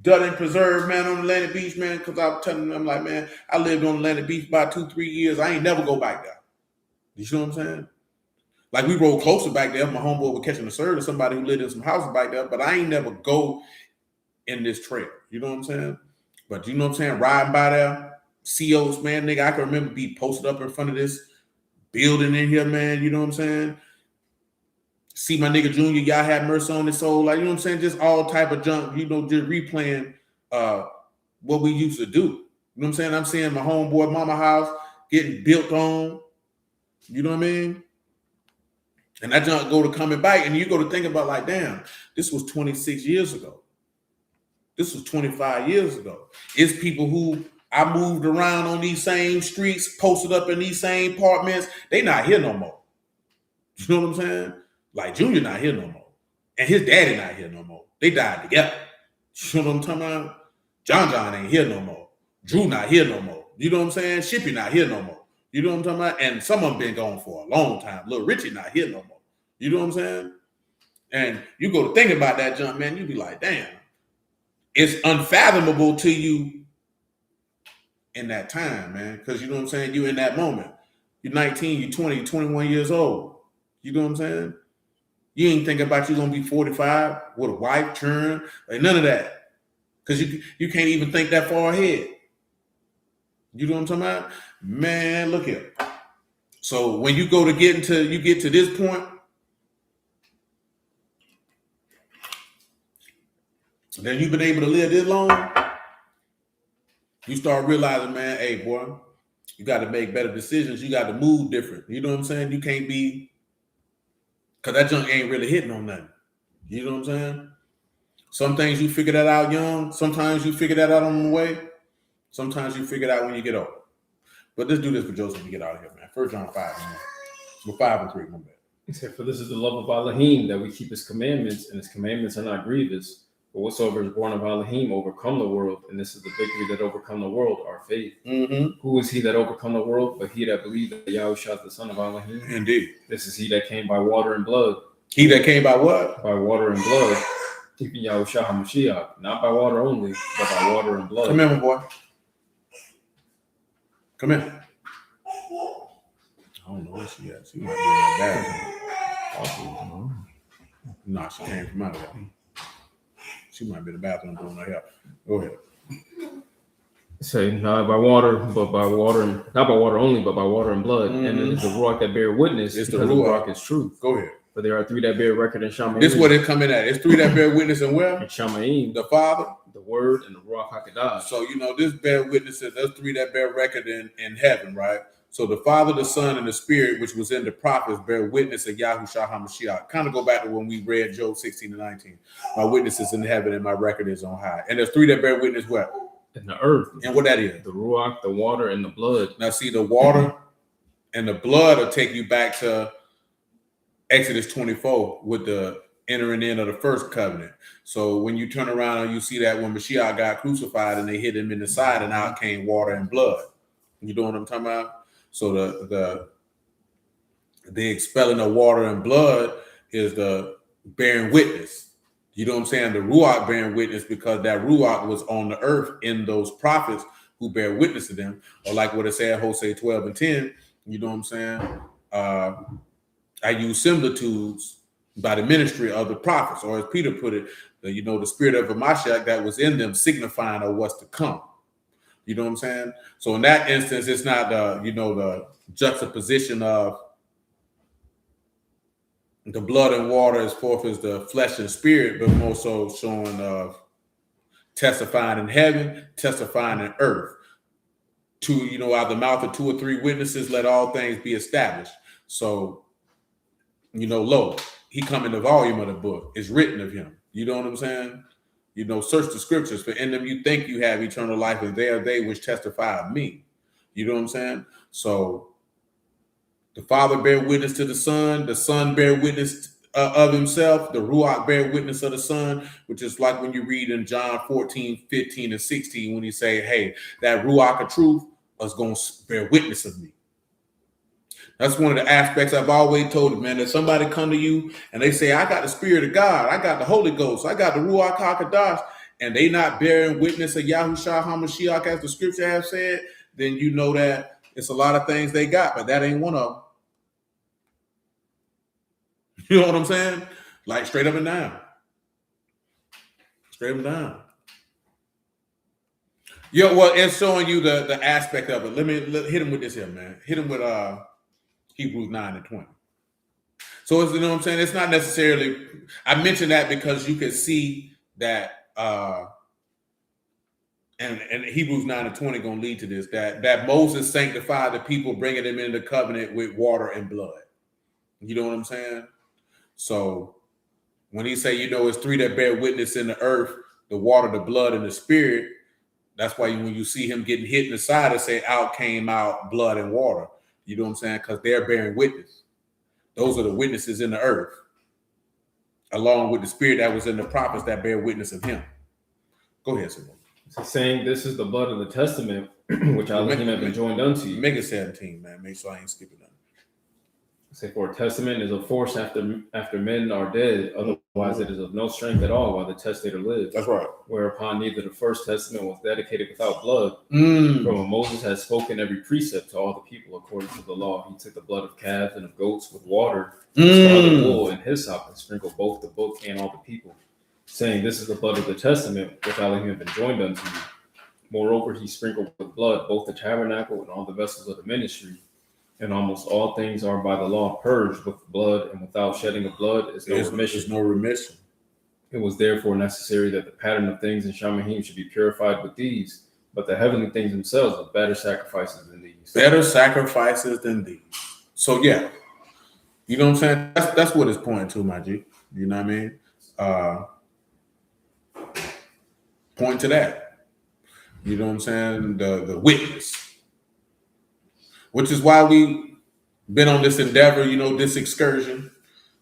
Dutton Preserve, man, on Atlantic Beach, man, because I was telling them, I'm like, man, I lived on Atlantic Beach about 2-3 years. I ain't never go back there. You see what I'm saying? Like, we rode closer back there. My homeboy was catching a service, somebody who lived in some houses back there, but I ain't never go in this trail. You know what I'm saying? But you know what I'm saying? Riding by there, COs, man, nigga, I can remember be posted up in front of this building in here, man. You know what I'm saying? See my nigga Junior, y'all had mercy on his soul. Like, you know what I'm saying? Just all type of junk, you know, just replaying what we used to do. You know what I'm saying? I'm seeing my homeboy mama house getting built on. You know what I mean? And that junk go to coming back, and you go to think about, like, damn, this was 26 years ago. This was 25 years ago. It's people who I moved around on these same streets, posted up in these same apartments. They not here no more. You know what I'm saying? Like, Junior not here no more. And his daddy not here no more. They died together. You know what I'm talking about? John ain't here no more. Drew not here no more. You know what I'm saying? Shippy not here no more. You know what I'm talking about? And some of them been gone for a long time. Little Richie not here no more. You know what I'm saying? And you go to think about that junk, man, you be like, damn. It's unfathomable to you in that time, man. Because you know what I'm saying? You in that moment. You're 19, you're 20, you're 21 years old. You know what I'm saying? You ain't thinking about you gonna be 45 with a wife, churn, like none of that. Because you can't even think that far ahead. You know what I'm talking about? Man, look here. So when you get to this point, then you've been able to live this long, you start realizing, man, hey, boy, you got to make better decisions. You got to move different. You know what I'm saying? You can't be, because that junk ain't really hitting on nothing. You know what I'm saying? Some things you figure that out young. Sometimes you figure that out on the way. Sometimes you figure it out when you get old. But let's do this for Joseph to get out of here, man. 1 John 5, man. We're 5 and 3, my bad. He said, for this is the love of Alahym, that we keep his commandments, and his commandments are not grievous. But whatsoever is born of Alahym overcome the world, and this is the victory that overcome the world, our faith. Mm-hmm. Who is he that overcome the world? But he that believed that Yahushua the son of Alahym. Indeed. This is he that came by water and blood. He that came by what? By water and blood. Keeping Yahushua HaMashiach, not by water only, but by water and blood. Come here, my boy. Come here. I don't know where she at. She might be in that bathroom. No, she came from out of there. She might be in the bathroom doing her hair. Go ahead. Say not by water, but by water, not by water only, but by water and blood. Mm-hmm. And it is the Ruach that bear witness. It's because the Ruach is truth. Go ahead. But there are 3 that bear record in Shamayim. This is what it coming at. It's 3 that bear witness and where? In Shamayim. The Father, the Word, and the Ruach HaKodesh. So this bear witnesses. There's 3 that bear record in heaven, right? So the Father, the Son, and the Spirit, which was in the prophets, bear witness of Yahushua HaMashiach. Kind of go back to when we read Job 16 and 19. My witness is in heaven and my record is on high. And there's 3 that bear witness what? In the earth. And what that is? The Ruach, the water, and the blood. Now see, the water and the blood will take you back to Exodus 24 with the entering in of the first covenant. So when you turn around and you see that when Mashiach got crucified and they hit him in the side and out came water and blood. You know what I'm talking about? So the expelling of water and blood is the bearing witness. You know what I'm saying? The Ruach bearing witness, because that Ruach was on the earth in those prophets who bear witness to them. Or like what it said, Hosea 12 and 10, you know what I'm saying? I use similitudes by the ministry of the prophets, or as Peter put it, the spirit of Mashiach that was in them signifying of what's to come. You know what I'm saying? So in that instance, it's not the juxtaposition of the blood and water as forth as the flesh and spirit, but more so showing of testifying in heaven, testifying in earth. Out of the mouth of 2 or 3 witnesses, let all things be established. So, lo, he come in the volume of the book. It's written of him. You know what I'm saying? Search the scriptures, for in them you think you have eternal life, and they are they which testify of me. You know what I'm saying? So the Father bear witness to the Son bear witness of himself, the Ruach bear witness of the Son, which is like when you read in John 14, 15, and 16, when he say, hey, that Ruach of truth is going to bear witness of me. That's one of the aspects I've always told them, man, that somebody come to you and they say, I got the Spirit of God, I got the Holy Ghost, I got the Ruach HaKodesh, and they not bearing witness of Yahushua HaMashiach as the scripture has said, then you know that it's a lot of things they got, but that ain't one of them. You know what I'm saying? Like straight up and down. Straight up and down. Yeah, well, it's showing you the aspect of it. Let hit him with this here, man. Hit him with Hebrews 9 and 20. So it's, you know what I'm saying? It's not necessarily, I mentioned that because you can see that, and Hebrews 9 and 20 going to lead to this, that Moses sanctified the people, bringing them into covenant with water and blood. You know what I'm saying? So when he say, it's 3 that bear witness in the earth, the water, the blood, and the spirit, that's why when you see him getting hit in the side, it say out came out blood and water. You know what I'm saying? Because they're bearing witness. Those are the witnesses in the earth, along with the spirit that was in the prophets that bear witness of him. Go ahead, Simon. So saying this is the blood of the testament, which Alahym have been joined unto you. Make it 17, man. Make sure I ain't skipping nothing. Say, for a testament is a force after men are dead, otherwise it is of no strength at all while the testator lives. That's right. Whereupon neither the first testament was dedicated without blood. For when Moses had spoken every precept to all the people according to the law, he took the blood of calves and of goats with water, scarlet wool, and hyssop, and sprinkled both the book and all the people, saying, this is the blood of the testament which Alahym have been joined unto you. Moreover, he sprinkled with blood both the tabernacle and all the vessels of the ministry. And almost all things are by the law purged with blood, and without shedding of blood is no remission. There's no remission. It was therefore necessary that the pattern of things in Shamahim should be purified with these, but the heavenly things themselves are better sacrifices than these. Better sacrifices than these. So yeah, you know what I'm saying? That's what it's pointing to, my G. You know what I mean? Point to that. You know what I'm saying? The witness. Which is why we been on this endeavor, you know, this excursion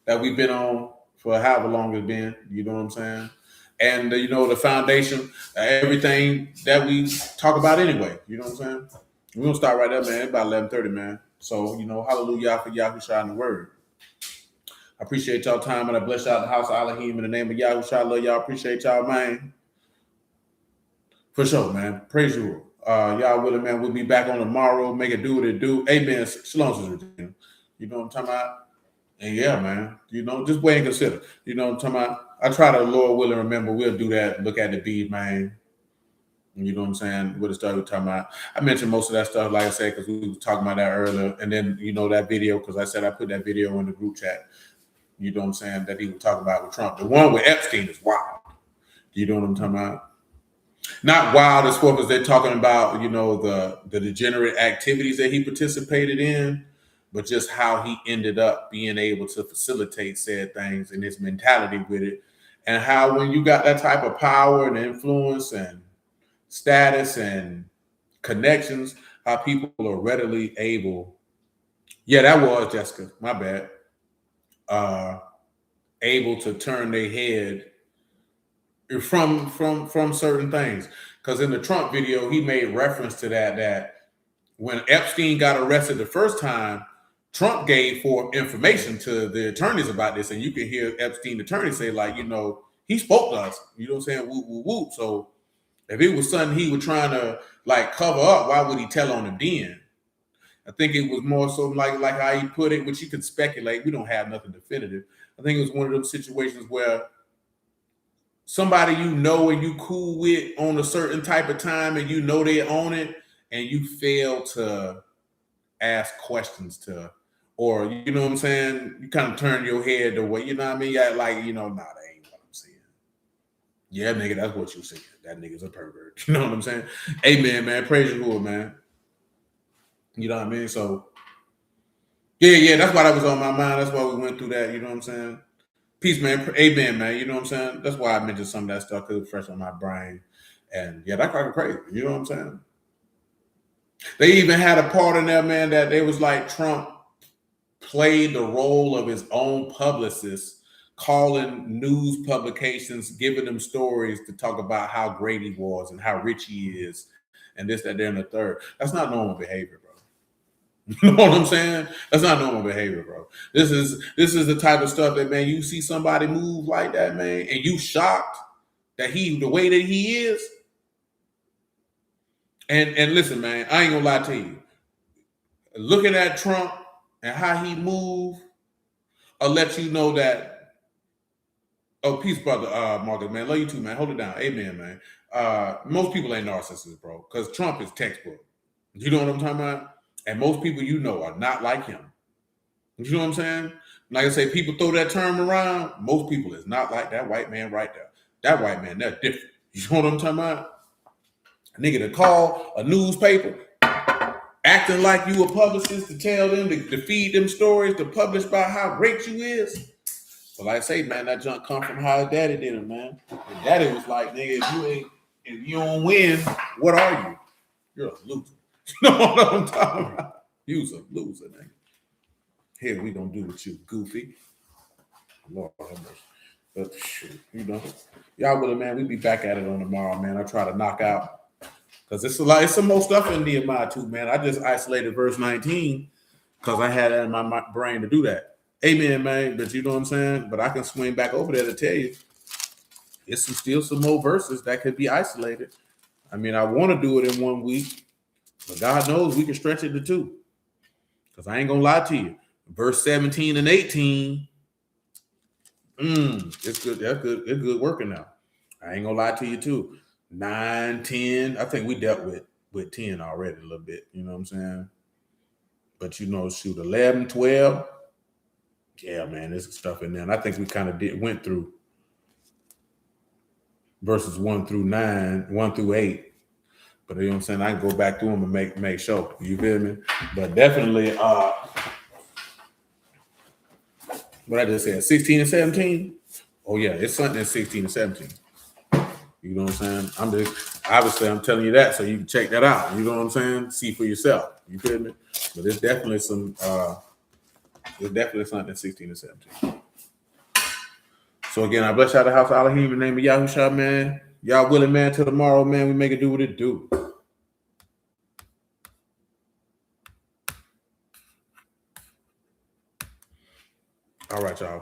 that we've been on for however long it's been. You know what I'm saying? And you know, the foundation, everything that we talk about anyway. You know what I'm saying? We're gonna start right there, man. It's about 11:30, man. So, you know, hallelujah for Yahushua in the word. I appreciate y'all time, and I bless y'all in the house of Alahym in the name of Yahushua. I love y'all. Appreciate y'all, man. For sure, man. Praise you. Y'all willing, man. We'll be back on tomorrow. Make it do what it do. Amen. Shalom, sister. You know what I'm talking about? And yeah, man. You know, just wait and consider. You know what I'm talking about? I try to, Lord willing, remember we'll do that. Look at the bead, man. You know what I'm saying? What the stuff we're talking about. I mentioned most of that stuff, like I said, because we were talking about that earlier. And then, you know, that video, because I said I put that video in the group chat. You know what I'm saying? That he was talking about with Trump. The one with Epstein is wild. You know what I'm talking about? Not wild as far as they're talking about, you know, the degenerate activities that he participated in, but just how he ended up being able to facilitate said things and his mentality with it. And how when you got that type of power and influence and status and connections, how people are readily able. Yeah, that was Jessica. My bad. Able to turn their head from certain things. Because in the Trump video, he made reference to that when Epstein got arrested the first time, Trump gave for information to the attorneys about this, and you can hear Epstein attorney say, like, you know, he spoke to us. You know what I'm saying? Whoop, whoop, whoop. So if it was something he was trying to like cover up, why would he tell on him then? I think it was more so like how he put it, which you could speculate. We don't have nothing definitive. I think it was one of those situations where somebody you know and you cool with on a certain type of time and you know they own it and you fail to ask questions to, or you know what I'm saying? You kind of turn your head away, you know what I mean? Yeah, like, you know, nah, that ain't what I'm saying. Yeah, nigga, that's what you saying. That nigga's a pervert. You know what I'm saying? Amen, man. Praise the Lord, man. You know what I mean? So, yeah, that's why that was on my mind. That's why we went through that. You know what I'm saying? Peace, man. Amen, man. You know what I'm saying? That's why I mentioned some of that stuff because it's fresh on my brain. And yeah, that's kind of crazy. You know what I'm saying? They even had a part in there, man, that they was like Trump played the role of his own publicist, calling news publications, giving them stories to talk about how great he was and how rich he is, and this, that, there, and the third. That's not normal behavior, bro. You know what I'm saying? That's not normal behavior, bro. This is the type of stuff that, man, you see somebody move like that, man, and you shocked that the way that he is. And listen, man, I ain't gonna lie to you. Looking at Trump and how he moved, I'll let you know that. Oh, peace, brother, Marcus, man. Love you too, man. Hold it down. Amen, man. Most people ain't narcissists, bro, because Trump is textbook. You know what I'm talking about? And most people you know are not like him. You know what I'm saying? Like I say, people throw that term around. Most people is not like that white man right there. That white man, they're different. You know what I'm talking about? A nigga to call a newspaper, acting like you a publicist to tell them, to feed them stories, to publish about how great you is. So like I say, man, that junk come from how his daddy did it, man. His daddy was like, nigga, if you don't win, what are you? You're a loser. You know what I'm talking about? You's a loser, nigga. Here we gonna do with you, goofy. Lord have mercy. But shoot, you know, y'all with it, man. We be back at it on tomorrow, man. I try to knock out because it's some more stuff in Nehemiah too, man. I just isolated verse 19 because I had it in my brain to do that. Amen, man. But you know what I'm saying? But I can swing back over there to tell you it's still some more verses that could be isolated. I mean, I want to do it in 1 week, but God knows we can stretch it to 2. Because I ain't gonna lie to you. Verse 17 and 18. It's good. That's good. It's good working now. I ain't gonna lie to you too. 9, 10. I think we dealt with 10 already a little bit. You know what I'm saying? But shoot, 11, 12. Yeah, man, there's stuff in there. And I think we kind of went through verses 1 through 9, 1 through 8. But you know what I'm saying? I can go back through them and make sure. You feel me? But definitely what I just said, 16 and 17. Oh yeah, it's something in 16 and 17. You know what I'm saying? I'm telling you that so you can check that out. You know what I'm saying? See for yourself. You feel me? But there's definitely something in 16 and 17. So again, I bless y'all the house of Alahym in the name of Yahushua, man. Y'all willing, man, till tomorrow, man, we make it do what it do.